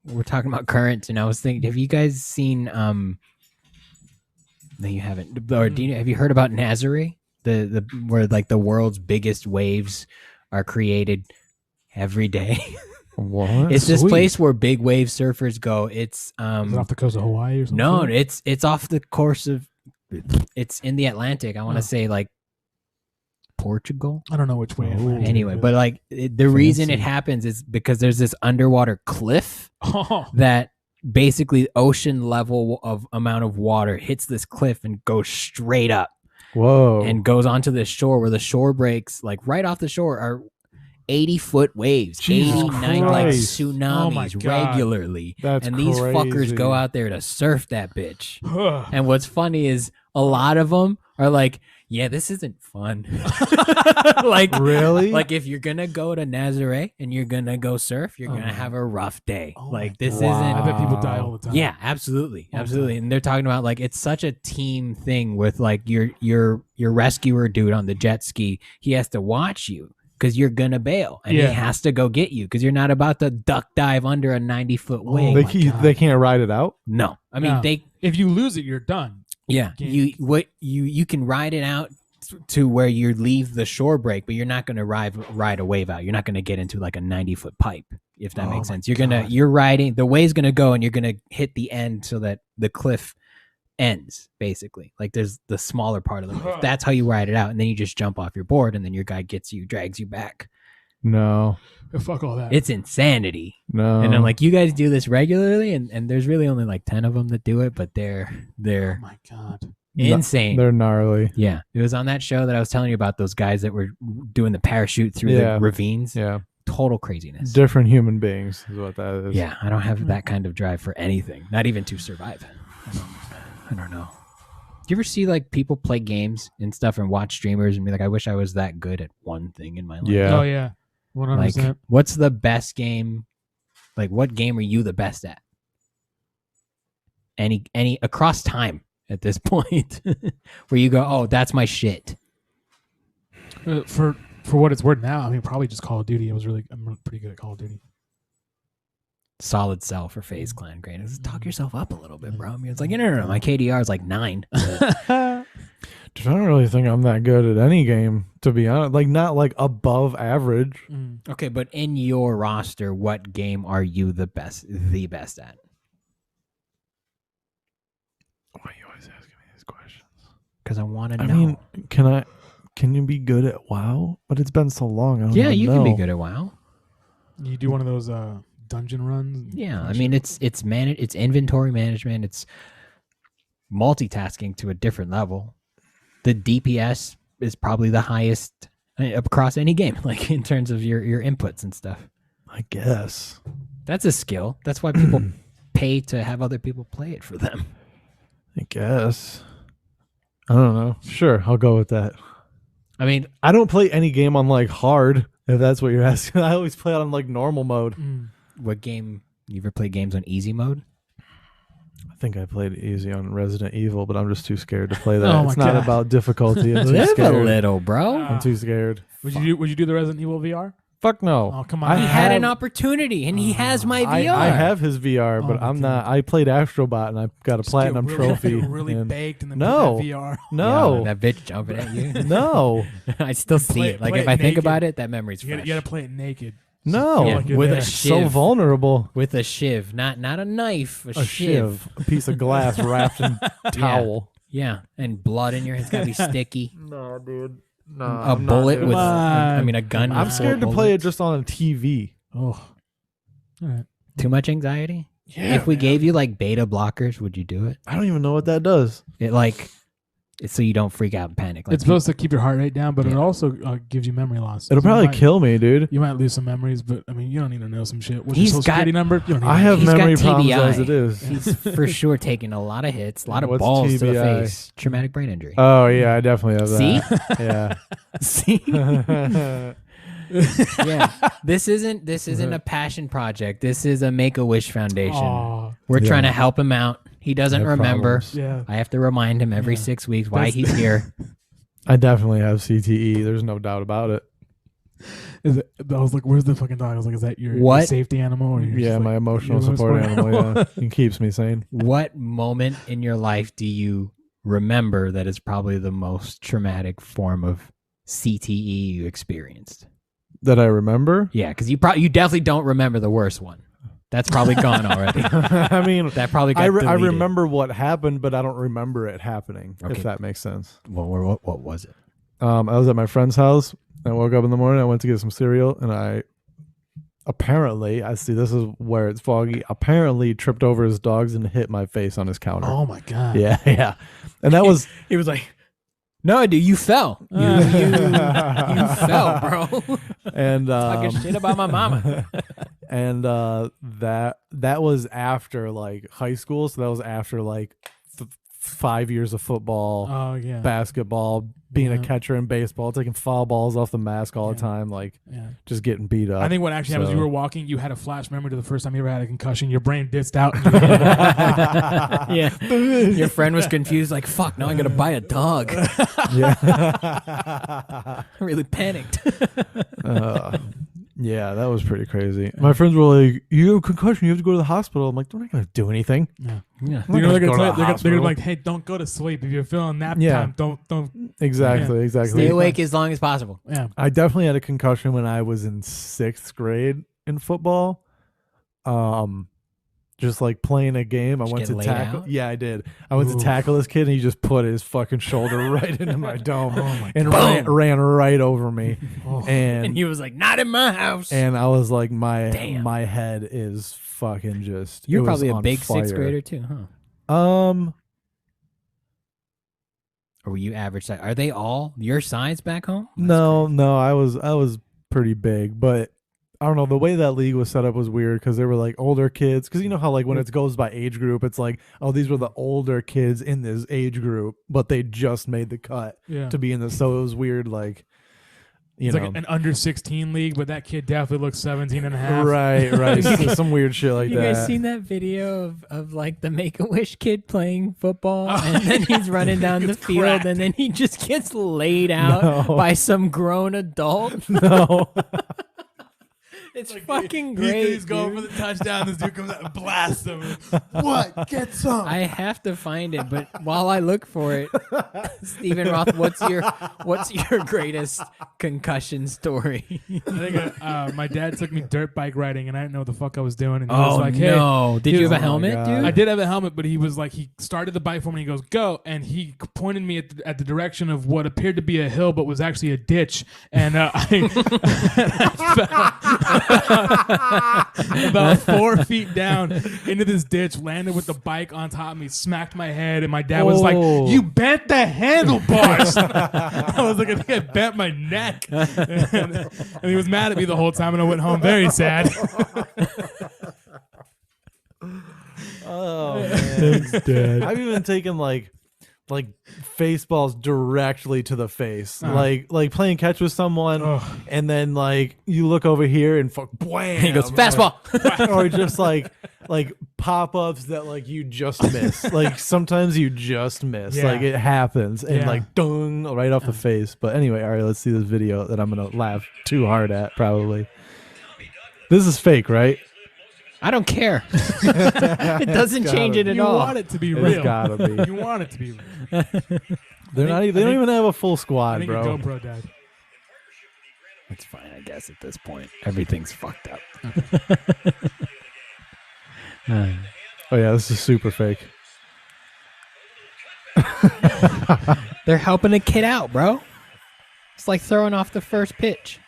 Speaker 3: We're talking about currents, and I was thinking, have you guys seen no, you haven't. Or have you heard about Nazare? The where like the world's biggest waves are created every day.
Speaker 1: What?
Speaker 3: It's this
Speaker 2: Sweet.
Speaker 3: place where big wave surfers go. It's
Speaker 2: Is it off the coast of Hawaii or something?
Speaker 3: no, it's off the course of it's in the Atlantic. I want to
Speaker 2: Oh.
Speaker 3: say like Portugal.
Speaker 2: I don't know which way.
Speaker 1: Oh.
Speaker 3: Anyway, but like the reason it
Speaker 1: Fancy.
Speaker 3: happens is because there's this underwater cliff
Speaker 2: oh,
Speaker 3: that basically ocean level of amount of water hits this cliff and goes straight up
Speaker 1: Whoa.
Speaker 3: and goes onto the shore where the shore breaks like right off the shore are 80-foot waves,
Speaker 1: Jesus
Speaker 3: 89 like
Speaker 1: Christ.
Speaker 2: Oh my
Speaker 3: tsunamis
Speaker 2: God.
Speaker 3: regularly.
Speaker 1: That's
Speaker 3: and these fuckers
Speaker 1: crazy.
Speaker 3: go out there to surf that bitch. And what's funny is a lot of them are like, yeah, this isn't fun. like,
Speaker 1: Really?
Speaker 3: like if you're gonna go to Nazare and you're gonna go surf, you're gonna have a rough day.
Speaker 2: Oh
Speaker 3: like
Speaker 2: my
Speaker 3: this
Speaker 2: God. I
Speaker 3: isn't.
Speaker 2: bet people die all the time.
Speaker 3: Yeah, absolutely,
Speaker 2: Oh,
Speaker 3: absolutely.
Speaker 2: God.
Speaker 3: And they're talking about like it's such a team thing with like your rescuer dude on the jet ski. He has to watch you because you're gonna bail, and he has to go get you because you're not about to duck dive under a 90-foot wave.
Speaker 1: They can't ride it out.
Speaker 3: No, I mean
Speaker 2: if you lose it, you're done.
Speaker 3: Yeah, you can ride it out to where you leave the shore break, but you're not going to ride a wave out. You're not going to get into like a 90-foot pipe, if that makes sense. You're riding, the wave's going to go, and you're going to hit the end so that the cliff ends, basically. Like there's the smaller part of the wave. That's how you ride it out, and then you just jump off your board, and then your guy gets you, drags you back.
Speaker 1: No.
Speaker 2: Fuck all that.
Speaker 3: It's insanity.
Speaker 1: No.
Speaker 3: And I'm like, you guys do this regularly, and there's really only like 10 of them that do it, but they're
Speaker 2: oh my God.
Speaker 3: insane.
Speaker 1: They're gnarly.
Speaker 3: Yeah. It was on that show that I was telling you about, those guys that were doing the parachute through the ravines.
Speaker 1: Yeah.
Speaker 3: Total craziness.
Speaker 1: Different human beings is what that is.
Speaker 3: Yeah. I don't have that kind of drive for anything, not even to survive. I don't know. Do you ever see like people play games and stuff and watch streamers and be like, I wish I was that good at one thing in my life?
Speaker 1: Yeah.
Speaker 2: Oh, yeah. 100%.
Speaker 3: Like, what's the best game? Like, what game are you the best at? Any across time at this point, where you go, oh, that's my shit.
Speaker 2: For what it's worth now, I mean, probably just Call of Duty. I'm pretty good at Call of Duty.
Speaker 3: Solid sell for FaZe Clan. Great. Just talk yourself up a little bit, bro. I mean, it's like, no. My KDR is like 9.
Speaker 1: I don't really think I'm that good at any game, to be honest. Like, not like above average.
Speaker 3: Okay, but in your roster, what game are you the best at?
Speaker 1: Why are you always asking me these questions?
Speaker 3: Because I want to know.
Speaker 1: I mean, can you be good at WoW? But it's been so long. I don't
Speaker 3: yeah,
Speaker 1: even
Speaker 3: you
Speaker 1: know.
Speaker 3: can be good at WoW.
Speaker 2: You do one of those dungeon runs.
Speaker 3: Yeah, I mean, it's inventory management. It's multitasking to a different level. The DPS is probably the highest across any game, like in terms of your inputs and stuff.
Speaker 1: I guess.
Speaker 3: That's a skill. That's why people pay to have other people play it for them.
Speaker 1: I guess. I don't know. Sure, I'll go with that.
Speaker 3: I mean,
Speaker 1: I don't play any game on like hard, if that's what you're asking. I always play it on like normal mode.
Speaker 3: What game? You ever play games on easy mode?
Speaker 1: I think I played easy on Resident Evil, but I'm just too scared to play that.
Speaker 2: Oh
Speaker 1: it's
Speaker 2: my
Speaker 1: not
Speaker 2: God.
Speaker 1: about difficulty. I'm too
Speaker 3: Live a
Speaker 1: scared.
Speaker 3: little, bro.
Speaker 1: I'm too scared.
Speaker 2: Would you do the Resident Evil VR?
Speaker 1: Fuck no.
Speaker 2: Oh, come on.
Speaker 3: He had an opportunity, and he has my VR.
Speaker 1: I have his VR,
Speaker 2: Oh
Speaker 1: but
Speaker 2: my
Speaker 1: I'm
Speaker 2: God.
Speaker 1: not. I played Astrobot, and I got a platinum trophy.
Speaker 2: Really
Speaker 1: and
Speaker 2: baked and then
Speaker 1: No.
Speaker 2: put that VR.
Speaker 1: No.
Speaker 3: Yeah, that bitch jumping at you.
Speaker 1: No.
Speaker 3: I still see
Speaker 2: Play-
Speaker 3: it. Like
Speaker 2: play
Speaker 3: if
Speaker 2: it
Speaker 3: I think
Speaker 2: naked.
Speaker 3: about it, that memory's fresh.
Speaker 2: You gotta play it naked.
Speaker 1: No.
Speaker 2: Feel like you're
Speaker 3: with
Speaker 2: there.
Speaker 3: a
Speaker 1: So
Speaker 3: shiv.
Speaker 1: vulnerable.
Speaker 3: With a shiv, not a knife, a
Speaker 1: A
Speaker 3: shiv.
Speaker 1: shiv. A piece of glass wrapped in towel.
Speaker 3: Yeah, and blood in your. It's gotta be sticky.
Speaker 1: No, dude. No.
Speaker 3: A bullet with. I mean, a gun.
Speaker 1: I'm
Speaker 3: with
Speaker 1: scared to
Speaker 3: four
Speaker 1: play it
Speaker 3: bullets.
Speaker 1: just on a TV.
Speaker 2: Oh. All right.
Speaker 3: Too much anxiety.
Speaker 1: Yeah.
Speaker 3: If we gave you like beta blockers, would you do it?
Speaker 1: I don't even know what that does.
Speaker 3: It's so you don't freak out and panic. Like
Speaker 2: It's supposed to keep your heart rate down, but it
Speaker 3: Yeah.
Speaker 2: also gives you memory loss.
Speaker 1: It'll
Speaker 2: So
Speaker 1: probably
Speaker 2: you might-
Speaker 1: kill me, dude.
Speaker 2: You might lose some memories, but I mean, you don't need to know some shit. What's
Speaker 3: He's
Speaker 2: your social security
Speaker 3: got-
Speaker 2: number? You don't need
Speaker 1: I
Speaker 2: to
Speaker 1: have
Speaker 3: He's got
Speaker 1: memory problems
Speaker 3: TBI.
Speaker 1: as it is.
Speaker 3: He's for sure taking a lot of hits, a lot of
Speaker 1: What's
Speaker 3: balls to the
Speaker 1: TBI?
Speaker 3: face, traumatic brain injury.
Speaker 1: Oh yeah, I definitely have that.
Speaker 3: See?
Speaker 1: Yeah.
Speaker 3: See? Yeah. This isn't a passion project. This is a Make-A-Wish Foundation.
Speaker 2: Aw,
Speaker 3: We're
Speaker 1: Yeah.
Speaker 3: trying to help him out. He doesn't
Speaker 1: I have
Speaker 3: remember.
Speaker 1: problems.
Speaker 2: yeah.
Speaker 3: I have to remind him every
Speaker 2: Yeah.
Speaker 3: 6 weeks why
Speaker 2: That's-
Speaker 3: he's here.
Speaker 1: I definitely have CTE. There's no doubt about it.
Speaker 2: I was like, "Where's the fucking dog?" I was like, "Is that your
Speaker 3: What?
Speaker 2: safety animal?" Or you're
Speaker 1: Yeah,
Speaker 2: just
Speaker 1: my
Speaker 2: like,
Speaker 1: emotional
Speaker 2: your
Speaker 1: support animal. Yeah, it keeps me sane.
Speaker 3: What moment in your life do you remember that is probably the most traumatic form of CTE you experienced?
Speaker 1: That I remember.
Speaker 3: Yeah, because you definitely don't remember the worst one. That's probably gone already.
Speaker 1: I mean,
Speaker 3: That probably got
Speaker 1: I
Speaker 3: deleted.
Speaker 1: remember what happened, but I don't remember it happening.
Speaker 3: Okay.
Speaker 1: If that makes sense.
Speaker 3: Well, what was it?
Speaker 1: I was at my friend's house. I woke up in the morning. I went to get some cereal, and I see this is where it's foggy. Apparently, tripped over his dogs and hit my face on his counter.
Speaker 2: Oh my god!
Speaker 1: Yeah, and that was
Speaker 3: He was like, "No, dude, you fell. You fell, bro.
Speaker 1: and
Speaker 3: Talking shit about my mama."
Speaker 1: and that was after like high school, so that was after like 5 years of football,
Speaker 2: Oh,
Speaker 1: basketball, being a catcher in baseball, taking foul balls off the mask all the time, like just getting beat up.
Speaker 2: I think what actually happened was you were walking, you had a flash memory to the first time you ever had a concussion. Your brain ditzed out.
Speaker 3: Yeah. Your friend was confused, like, fuck, now I'm going to buy a dog.
Speaker 1: Yeah.
Speaker 3: Really panicked.
Speaker 1: Yeah, that was pretty crazy. My friends were like, "You have a concussion. You have to go to the hospital." I'm like, "They're not going to do anything."
Speaker 2: Yeah.
Speaker 3: Yeah.
Speaker 2: You know, they're going to be like, "Hey, don't go to sleep. If you're feeling nap time, don't."
Speaker 1: Exactly.
Speaker 3: Stay awake as long as possible.
Speaker 2: Yeah.
Speaker 1: I definitely had a concussion when I was in 6th grade in football. Just like playing a game. I went to tackle.
Speaker 3: Out?
Speaker 1: Yeah, I did. I went to tackle this kid, and he just put his fucking shoulder right into my dome and ran right over me. And
Speaker 3: he was like, "Not in my house."
Speaker 1: And I was like, my head is fucking just.
Speaker 3: You're probably a big
Speaker 1: fire.
Speaker 3: 6th grader too, huh? Or were you average size? Are they all your size back home?
Speaker 1: No, I was pretty big, but I don't know. The way that league was set up was weird because there were like older kids. Because you know how like when it goes by age group, it's like, oh, these were the older kids in this age group, but they just made the cut to be in this. So it was weird, like.
Speaker 2: It's like an under 16 league, but that kid definitely looks 17 and a half.
Speaker 1: Right. Some weird shit like that.
Speaker 3: You guys seen that video of like the Make-A-Wish kid playing football and then he's running down the field cracked. And then he just gets laid out by some grown adult?
Speaker 1: No.
Speaker 2: It's
Speaker 3: like fucking great.
Speaker 2: He's going for the touchdown. This dude comes out and blasts him. What? Get some.
Speaker 3: I have to find it, but while I look for it, Stephen Roth, what's your greatest concussion story?
Speaker 2: I think my dad took me dirt bike riding, and I didn't know what the fuck I was doing. And he
Speaker 3: was
Speaker 2: like, "Hey,
Speaker 3: no! Did you have a helmet, dude?"
Speaker 2: I did have a helmet, but he was like, he started the bike for me. And he goes, "Go!" And he pointed me at the direction of what appeared to be a hill, but was actually a ditch. And I fell. About 4 feet down into this ditch, landed with the bike on top of me, smacked my head, and my dad was like, "You bent the handlebars." I was like, "I think I bent my neck." And he was mad at me the whole time, and I went home very sad.
Speaker 1: Oh man, thanks, Dad. I've even taken like face balls directly to the face, like playing catch with someone, and then like you look over here and blam,
Speaker 3: he goes fastball,
Speaker 1: or just like pop ups that like you just miss. Like sometimes you just miss, like it happens, and like dung right off the face. But anyway, all right, let's see this video that I'm gonna laugh too hard at. Probably this is fake, right?
Speaker 3: I don't care. It doesn't change it at all.
Speaker 2: You want it to be real.
Speaker 1: It's gotta be.
Speaker 2: You want it to be real.
Speaker 1: They don't even have a full squad,
Speaker 2: I think
Speaker 1: bro.
Speaker 2: GoPro, Dad.
Speaker 3: It's fine, I guess. At this point, everything's fucked up.
Speaker 1: Oh yeah, this is super fake.
Speaker 3: They're helping a kid out, bro. It's like throwing off the first pitch.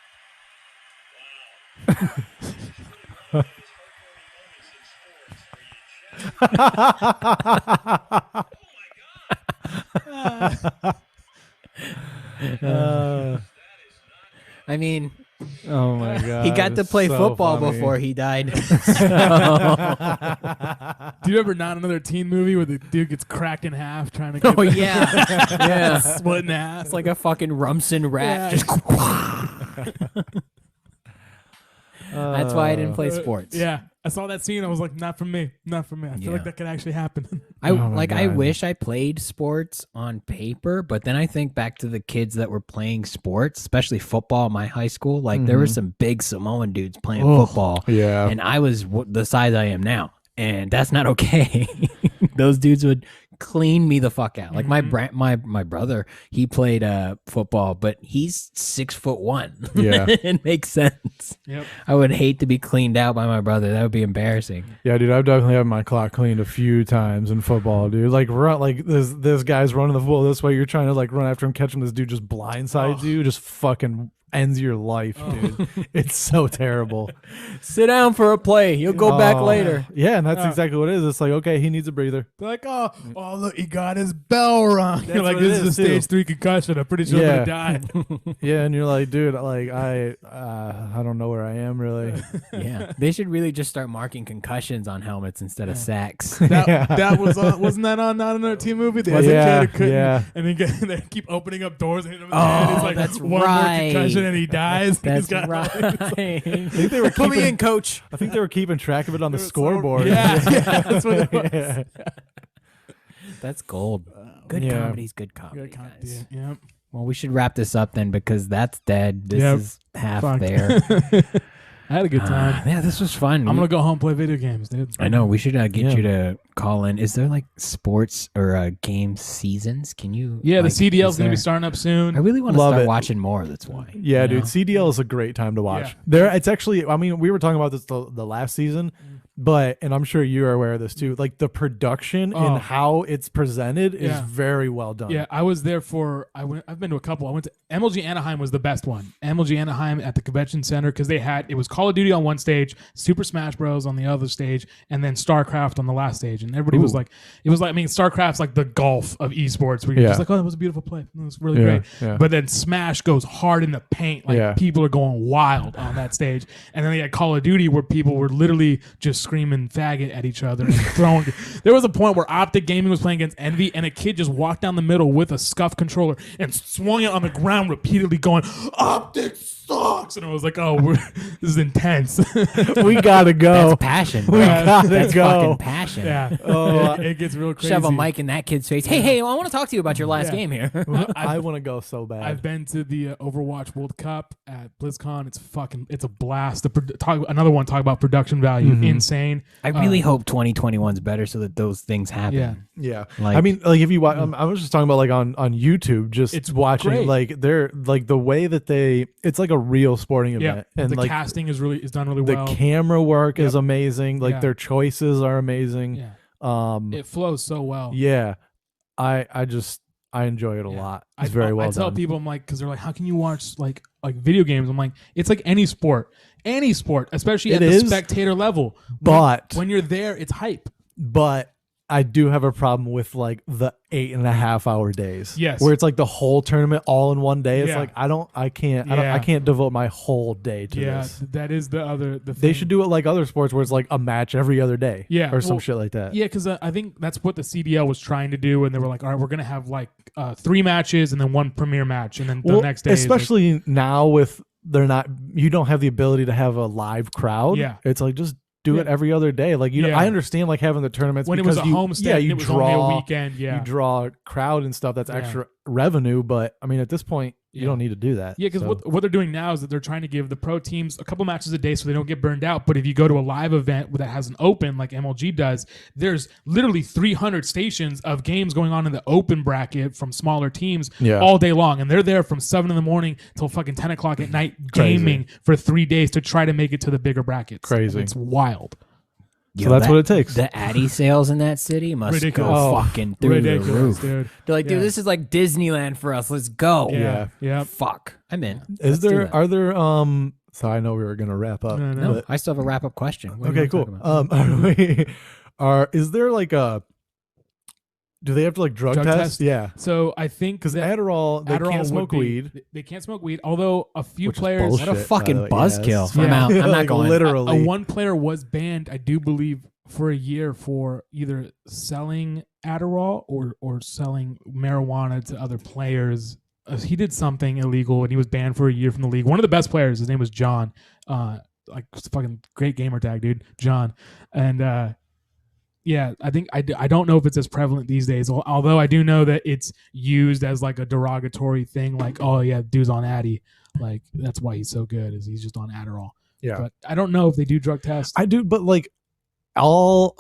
Speaker 3: I mean,
Speaker 1: oh my god,
Speaker 3: he got to play
Speaker 1: so
Speaker 3: football
Speaker 1: funny.
Speaker 3: before he died.
Speaker 2: Do you ever Not Another Teen movie where the dude gets cracked in half trying to get
Speaker 3: yeah,
Speaker 2: split in half?
Speaker 3: It's like a fucking Rumson rat.
Speaker 2: Yeah.
Speaker 3: Just That's why I didn't play sports.
Speaker 2: Yeah, I saw that scene. I was like, not for me. Not for me. I feel like that could actually happen.
Speaker 3: I wish I played sports on paper, but then I think back to the kids that were playing sports, especially football in my high school. Like there were some big Samoan dudes playing football.
Speaker 1: Yeah.
Speaker 3: And I was the size I am now. And that's not okay. Those dudes would clean me the fuck out. Like my brother, he played football, but he's 6'1".
Speaker 1: Yeah.
Speaker 3: It makes sense.
Speaker 2: Yep.
Speaker 3: I would hate to be cleaned out by my brother. That would be embarrassing.
Speaker 1: Yeah, dude, I've definitely had my clock cleaned a few times in football, dude. Like this guy's running the football this way. You're trying to like run after him, catch him. This dude just blindsides you, just fucking ends your life, dude. It's so terrible.
Speaker 3: Sit down for a play. You'll go back later.
Speaker 1: Yeah, and that's exactly what it is. It's like, okay, he needs a breather.
Speaker 2: They're like, oh, look, he got his bell rung. You're like,
Speaker 1: what it
Speaker 2: this is a
Speaker 1: is, too.
Speaker 2: stage 3 concussion. I'm pretty sure I'm gonna die.
Speaker 1: Yeah, and you're like, dude, like I don't know where I am really.
Speaker 3: Yeah, they should really just start marking concussions on helmets instead of sacks.
Speaker 2: That was wasn't that on Not Another Teen Movie? The other kid who couldn't, and they keep opening up doors and hitting him in the head. It's like
Speaker 3: that's
Speaker 2: one more concussion and he dies.
Speaker 3: That's
Speaker 2: He's got
Speaker 3: right.
Speaker 1: I think they were
Speaker 3: Put me in, coach.
Speaker 1: I think they were keeping track of it on the scoreboard.
Speaker 2: Yeah, that's what it was.
Speaker 3: That's gold. Good
Speaker 1: Yeah.
Speaker 3: comedy's good comedy,
Speaker 2: Good
Speaker 3: guys.
Speaker 2: Yep.
Speaker 3: Well, we should wrap this up then because that's dead. This
Speaker 2: Yep.
Speaker 3: is half
Speaker 2: Fuck.
Speaker 3: there.
Speaker 2: I had a good time.
Speaker 3: Yeah, this was fun.
Speaker 2: I'm gonna go home and play video games, dude.
Speaker 3: I know. We should get
Speaker 1: Yeah.
Speaker 3: you to call in. Is there like sports or game seasons? Can you?
Speaker 2: Yeah,
Speaker 3: like,
Speaker 2: the CDL is
Speaker 3: is
Speaker 2: gonna be
Speaker 3: there-
Speaker 2: starting up soon.
Speaker 3: I really want to
Speaker 1: Love
Speaker 3: start
Speaker 1: it.
Speaker 3: watching more. That's why.
Speaker 1: Yeah,
Speaker 3: you
Speaker 1: dude,
Speaker 3: know?
Speaker 1: CDL is a great time to watch.
Speaker 2: Yeah.
Speaker 1: There, it's actually. I mean, we were talking about this the last season, but and I'm sure you're aware of this too. Like the production and how it's presented is
Speaker 2: Yeah.
Speaker 1: very well done.
Speaker 2: Yeah, I was there for. I've been to a couple. I went to MLG Anaheim was the best one. MLG Anaheim at the convention center because it was Call of Duty on one stage, Super Smash Bros on the other stage, and then StarCraft on the last stage. And everybody was like, it was like, I mean, StarCraft's like the golf of esports. Where you're just like, oh, that was a beautiful play. It was really great.
Speaker 1: Yeah.
Speaker 2: But then Smash goes hard in the paint. Like people are going wild on that stage. And then they had Call of Duty where people were literally just screaming faggot at each other and throwing. There was a point where Optic Gaming was playing against Envy, and a kid just walked down the middle with a scuff controller and swung it on the ground repeatedly, going, "Optic sucks!" And I was like, "Oh, this is intense."
Speaker 1: We gotta go.
Speaker 3: That's passion.
Speaker 1: We
Speaker 3: bro.
Speaker 1: gotta
Speaker 3: That's
Speaker 1: go.
Speaker 3: fucking passion.
Speaker 2: Yeah.
Speaker 1: Oh,
Speaker 2: it gets real crazy.
Speaker 3: Shove a mic in that kid's face. Hey, I want to talk to you about your last
Speaker 2: Yeah.
Speaker 3: game here.
Speaker 1: I want to go so bad.
Speaker 2: I've been to the Overwatch World Cup at BlizzCon. It's a blast. Another one, talk about production value. Insane.
Speaker 3: I really hope 2021's better so that those things happen.
Speaker 2: Yeah.
Speaker 1: Yeah,
Speaker 3: Like-
Speaker 1: I mean, like if you watch, I was just talking about like on YouTube, just
Speaker 2: It's
Speaker 1: watching
Speaker 2: great.
Speaker 1: like they're like the way that it's like a real sporting
Speaker 2: Yeah.
Speaker 1: event, and
Speaker 2: The
Speaker 1: like
Speaker 2: casting is done really
Speaker 1: the
Speaker 2: well.
Speaker 1: camera work is amazing. Like
Speaker 2: Yeah.
Speaker 1: their choices are amazing.
Speaker 2: Yeah. It flows so well.
Speaker 1: Yeah, I enjoy it a
Speaker 2: Yeah.
Speaker 1: lot. It's very well
Speaker 2: I tell
Speaker 1: done.
Speaker 2: people, I'm like, because they're like, how can you watch like video games? I'm like, it's like any sport, especially at
Speaker 1: It
Speaker 2: the
Speaker 1: is,
Speaker 2: spectator level.
Speaker 1: but
Speaker 2: when you're there, it's hype.
Speaker 1: but I do have a problem with like the 8.5 hour days.
Speaker 2: Yes.
Speaker 1: Where it's like the whole tournament all in one day. It's
Speaker 2: Yeah.
Speaker 1: like I can't
Speaker 2: Yeah.
Speaker 1: devote my whole day to
Speaker 2: Yeah,
Speaker 1: this.
Speaker 2: that is the
Speaker 1: They
Speaker 2: thing.
Speaker 1: should do it like other sports where it's like a match every other day.
Speaker 2: Yeah,
Speaker 1: Or some
Speaker 2: well,
Speaker 1: shit like that.
Speaker 2: Yeah, because I think that's what the CDL was trying to do, and they were like, all right, we're gonna have like 3 matches and then 1 premier match, and then the next day, is, like,
Speaker 1: especially now with you don't have the ability to have a live crowd.
Speaker 2: Yeah.
Speaker 1: It's like just do it
Speaker 2: Yeah.
Speaker 1: every other day. Like
Speaker 2: Yeah.
Speaker 1: I understand like having the tournaments
Speaker 2: when it was
Speaker 1: because
Speaker 2: a
Speaker 1: you,
Speaker 2: homestand,
Speaker 1: yeah, you
Speaker 2: it was
Speaker 1: draw
Speaker 2: only a weekend. Yeah,
Speaker 1: you draw a crowd and stuff that's
Speaker 2: Yeah.
Speaker 1: extra revenue, but I mean at this point you
Speaker 2: Yeah.
Speaker 1: don't need to do that.
Speaker 2: Yeah, because
Speaker 1: So,
Speaker 2: what they're doing now is that they're trying to give the pro teams a couple matches a day so they don't get burned out. But if you go to a live event that has an open like MLG does, there's literally 300 stations of games going on in the open bracket from smaller teams
Speaker 1: Yeah.
Speaker 2: all day long. And they're there from 7 in the morning till fucking 10 o'clock at night
Speaker 1: Crazy.
Speaker 2: gaming for 3 days to try to make it to the bigger brackets.
Speaker 1: Crazy.
Speaker 2: It's wild.
Speaker 1: So that's what it takes.
Speaker 3: The Addy sales in that city must
Speaker 2: Ridiculous.
Speaker 3: go
Speaker 1: Oh,
Speaker 3: fucking through the
Speaker 2: Ridiculous,
Speaker 3: roof.
Speaker 2: dude.
Speaker 3: They're like, dude,
Speaker 2: Yeah.
Speaker 3: this is like Disneyland for us. Let's go.
Speaker 1: Yeah.
Speaker 2: Yeah.
Speaker 3: Fuck. I'm in.
Speaker 1: Is
Speaker 3: Let's do
Speaker 1: there
Speaker 3: that.
Speaker 1: are there so I know we were gonna wrap up.
Speaker 2: No.
Speaker 3: No,
Speaker 1: but-
Speaker 3: I still have a wrap up question. What do you
Speaker 1: okay,
Speaker 3: wanna
Speaker 1: cool.
Speaker 3: talk about?
Speaker 1: Is there like do they have to like drug
Speaker 2: Drug
Speaker 1: test?
Speaker 2: test?
Speaker 1: Yeah.
Speaker 2: So I think
Speaker 1: Because
Speaker 2: that
Speaker 1: Adderall, they
Speaker 2: Adderall
Speaker 1: can't
Speaker 2: would
Speaker 1: smoke
Speaker 2: be-
Speaker 1: weed.
Speaker 2: They can't smoke weed. Although a few
Speaker 1: Which is
Speaker 2: players,
Speaker 1: bullshit.
Speaker 3: What a fucking
Speaker 1: by the way.
Speaker 3: buzzkill.
Speaker 1: Yeah,
Speaker 3: I'm out. I'm not
Speaker 1: like,
Speaker 3: going.
Speaker 1: Literally.
Speaker 2: one player was banned, I do believe, for a year for either selling Adderall or selling marijuana to other players. He did something illegal and he was banned for a year from the league. One of the best players, his name was John. Like fucking great gamer tag, dude, John. And yeah, I think I don't know if it's as prevalent these days. Although I do know that it's used as like a derogatory thing, like, oh yeah, dude's on Addy. Like that's why he's so good, is he's just on Adderall.
Speaker 1: Yeah.
Speaker 2: But I don't know if they do drug tests.
Speaker 1: I do, but like all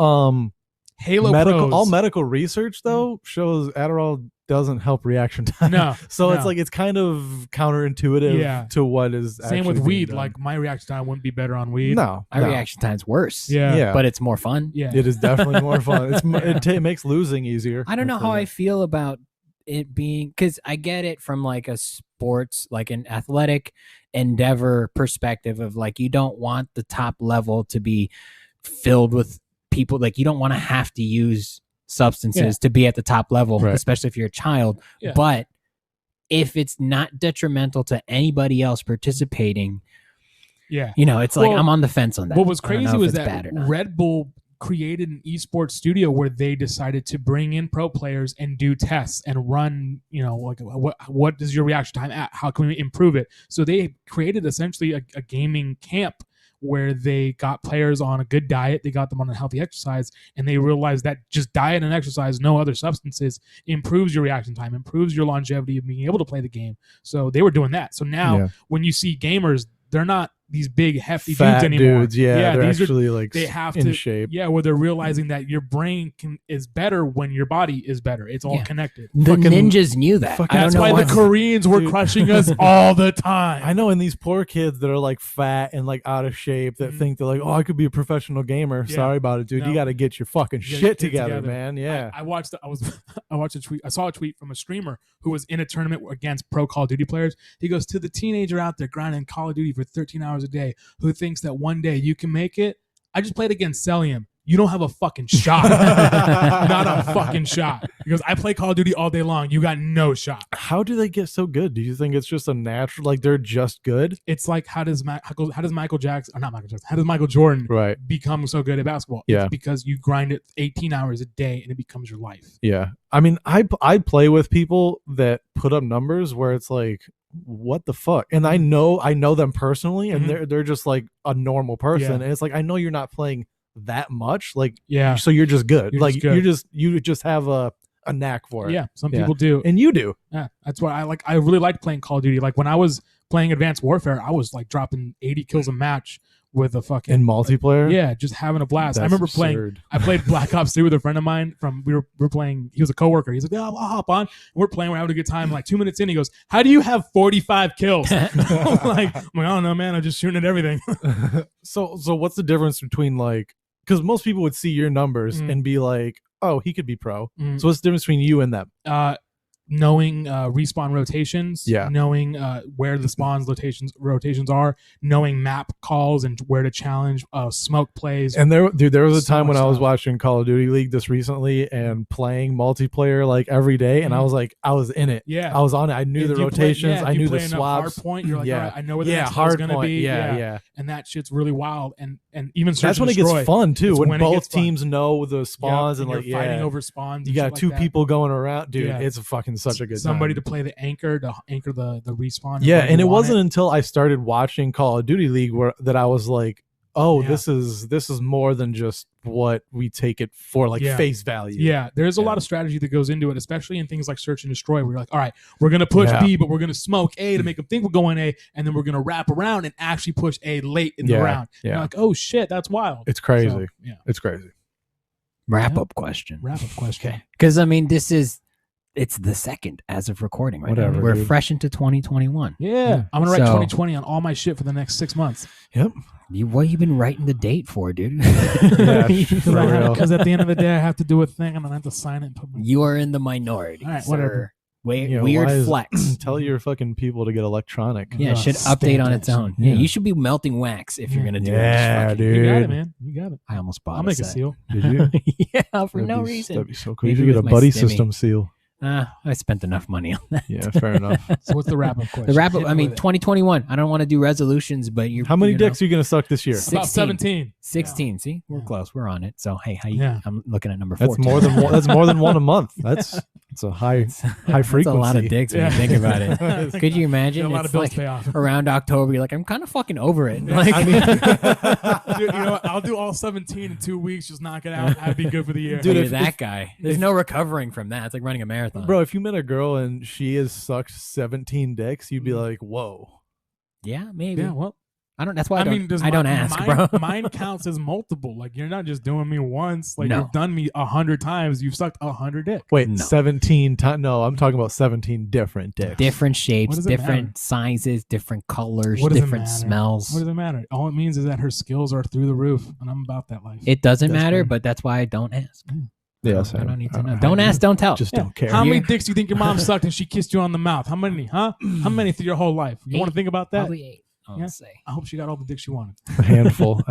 Speaker 2: Halo
Speaker 1: medical
Speaker 2: pros.
Speaker 1: medical research though shows Adderall doesn't help reaction time.
Speaker 2: No,
Speaker 1: So
Speaker 2: no.
Speaker 1: it's like it's kind of counterintuitive
Speaker 2: Yeah.
Speaker 1: to what is
Speaker 2: Same
Speaker 1: actually
Speaker 2: with
Speaker 1: being
Speaker 2: weed.
Speaker 1: done.
Speaker 2: Like my reaction time wouldn't be better on weed.
Speaker 1: No.
Speaker 3: My
Speaker 1: no.
Speaker 3: reaction time's worse.
Speaker 2: Yeah.
Speaker 1: Yeah.
Speaker 3: But it's more fun.
Speaker 2: Yeah.
Speaker 1: It is definitely more fun. It makes losing easier.
Speaker 3: I don't know how I feel about it being, because I get it from like a sports, like an athletic endeavor perspective of like, you don't want the top level to be filled with people, like you don't want to have to use substances to be at the top level, especially if you're a child. But if it's not detrimental to anybody else participating, it's like I'm on the fence on that.
Speaker 2: What was crazy was that Red Bull created an esports studio where they decided to bring in pro players and do tests and run, like what is your reaction time at? How can we improve it? So they created essentially a gaming camp where they got players on a good diet, they got them on a healthy exercise, and they realized that just diet and exercise, no other substances, improves your reaction time, improves your longevity of being able to play the game. So they were doing that. So now when you see gamers, they're not these big hefty
Speaker 1: fat
Speaker 2: dudes anymore.
Speaker 1: Dudes, they're actually like
Speaker 2: they have
Speaker 1: in
Speaker 2: to,
Speaker 1: shape.
Speaker 2: Yeah, where they're realizing that your brain is better when your body is better. It's all connected.
Speaker 3: The ninjas knew that.
Speaker 2: That's why the Koreans were crushing us all the time.
Speaker 1: I know, and these poor kids that are like fat and like out of shape that think they're like, oh, I could be a professional gamer. Sorry about it, dude. No. You got to get your fucking shit together, man. Yeah.
Speaker 2: I watched a tweet. I saw a tweet from a streamer who was in a tournament against pro Call of Duty players. He goes, to the teenager out there grinding Call of Duty for 13 hours a day who thinks that one day you can make it. I just played against Celium. You don't have a fucking shot. Not a fucking shot. Because I play Call of Duty all day long. You got no shot.
Speaker 1: How do they get so good? Do you think it's just a natural, like they're just good?
Speaker 2: It's like how does Michael Jackson, or not Michael Jackson, how does Michael Jordan become so good at basketball? It's because you grind it 18 hours a day and it becomes your life.
Speaker 1: Yeah. I mean, I play with people that put up numbers where it's like, what the fuck? And I know them personally, and they're just like a normal person. And it's like, I know you're not playing that much, like so you're just good. You just have a knack for it.
Speaker 2: Some people do,
Speaker 1: and you do.
Speaker 2: That's why I really like playing Call of Duty. Like when I was playing Advanced Warfare, I was like dropping 80 kills a match with a fucking
Speaker 1: in multiplayer.
Speaker 2: Just having a blast. I remember I played Black Ops 3 with a friend of mine we were playing. He was a coworker. He's like, I'll hop on. We're playing, we're having a good time. Like 2 minutes in, he goes, how do you have 45 kills? I'm like, I don't know, man, I'm just shooting at everything.
Speaker 1: So what's the difference between, like, because most people would see your numbers and be like, oh, he could be pro. So what's the difference between you and them?
Speaker 2: Knowing respawn rotations, knowing where the spawns rotations are, knowing map calls and where to challenge smoke plays.
Speaker 1: And there was a time when I was watching Call of Duty League this recently and playing multiplayer like every day, and I was like, I was in it. I was on it. I knew the rotations. I knew the swaps.
Speaker 2: Hard point, you're like, all right, I know where the next one's going to be. And that shit's really wild. And even
Speaker 1: that's when it gets fun too. When both teams know the spawns and like
Speaker 2: fighting over spawns.
Speaker 1: You got two people going around, dude. It's fucking such a good
Speaker 2: somebody to play the anchor to anchor the respawn.
Speaker 1: And it wasn't until I started watching Call of Duty League that I was like, oh, this is more than just what we take it for, like face value.
Speaker 2: There's a lot of strategy that goes into it, especially in things like search and destroy, where you're like, all right, we're gonna push B, but we're gonna smoke A to make them think we're going A, and then we're gonna wrap around and actually push A late in the round. You're like, oh shit, that's wild.
Speaker 1: It's crazy. So, it's crazy.
Speaker 3: Wrap up question.
Speaker 2: Okay.
Speaker 3: Because I mean, it's the second as of recording right now. We're fresh into 2021.
Speaker 2: Yeah. I'm going to write 2020 on all my shit for the next 6 months.
Speaker 1: Yep.
Speaker 3: What have you been writing the date for, dude?
Speaker 2: Because at the end of the day, I have to do a thing and then I have to sign it.
Speaker 3: You are in the minority.
Speaker 2: All right, whatever.
Speaker 3: Weird flex.
Speaker 1: Tell your fucking people to get electronic.
Speaker 3: Yeah, it should update on its own. Yeah, you should be melting wax if you're going to do it.
Speaker 1: Yeah, dude.
Speaker 2: You got it, man. You got it.
Speaker 3: I almost bought
Speaker 2: I'll make a seal.
Speaker 1: Did you?
Speaker 3: For no reason.
Speaker 1: That'd be so cool. You should get a buddy system seal.
Speaker 3: I spent enough money on that.
Speaker 1: Yeah, fair enough.
Speaker 2: So what's the wrap-up question?
Speaker 3: The wrap-up, I mean, 2021. I don't want to do resolutions, but
Speaker 1: how many dicks are you going to suck this year?
Speaker 2: 16. About 17.
Speaker 3: 16. Yeah. See, we're close. We're on it. So hey, I'm looking at number 4.
Speaker 1: That's more than one. That's more than one a month. That's a high frequency.
Speaker 3: That's a lot of dicks when you think about it. Could you imagine?
Speaker 2: A lot of bills pay off.
Speaker 3: Around October, you're like, I'm kind of fucking over it.
Speaker 2: Like, I mean, dude, you know what? I'll do all 17 in 2 weeks. Just knock it out. I'd be good for the year.
Speaker 3: Dude, that guy. There's no recovering from that. It's like running a marathon.
Speaker 1: Bro, if you met a girl and she has sucked 17 dicks, you'd be like, whoa.
Speaker 3: Yeah, maybe.
Speaker 2: Yeah, well,
Speaker 3: I don't. That's why I don't ask, bro.
Speaker 2: Mine counts as multiple. Like, you're not just doing me once. Like, you've done me 100 times. You've sucked 100 dicks.
Speaker 1: Wait, 17 times? No, I'm talking about 17 different dicks.
Speaker 3: Different shapes, different sizes, different colors, different smells.
Speaker 2: What does it matter? All it means is that her skills are through the roof, and I'm about that life.
Speaker 3: It doesn't matter, but that's why I don't ask.
Speaker 1: Yeah,
Speaker 3: I don't need to know.
Speaker 1: I
Speaker 3: Don't ask, don't tell.
Speaker 1: Just don't care.
Speaker 2: How many dicks do you think your mom sucked and she kissed you on the mouth? How many? Huh? How many through your whole life? You want to think about that?
Speaker 3: Probably 8.
Speaker 2: Yeah.
Speaker 3: Say.
Speaker 2: I hope she got all the dicks she wanted.
Speaker 1: A handful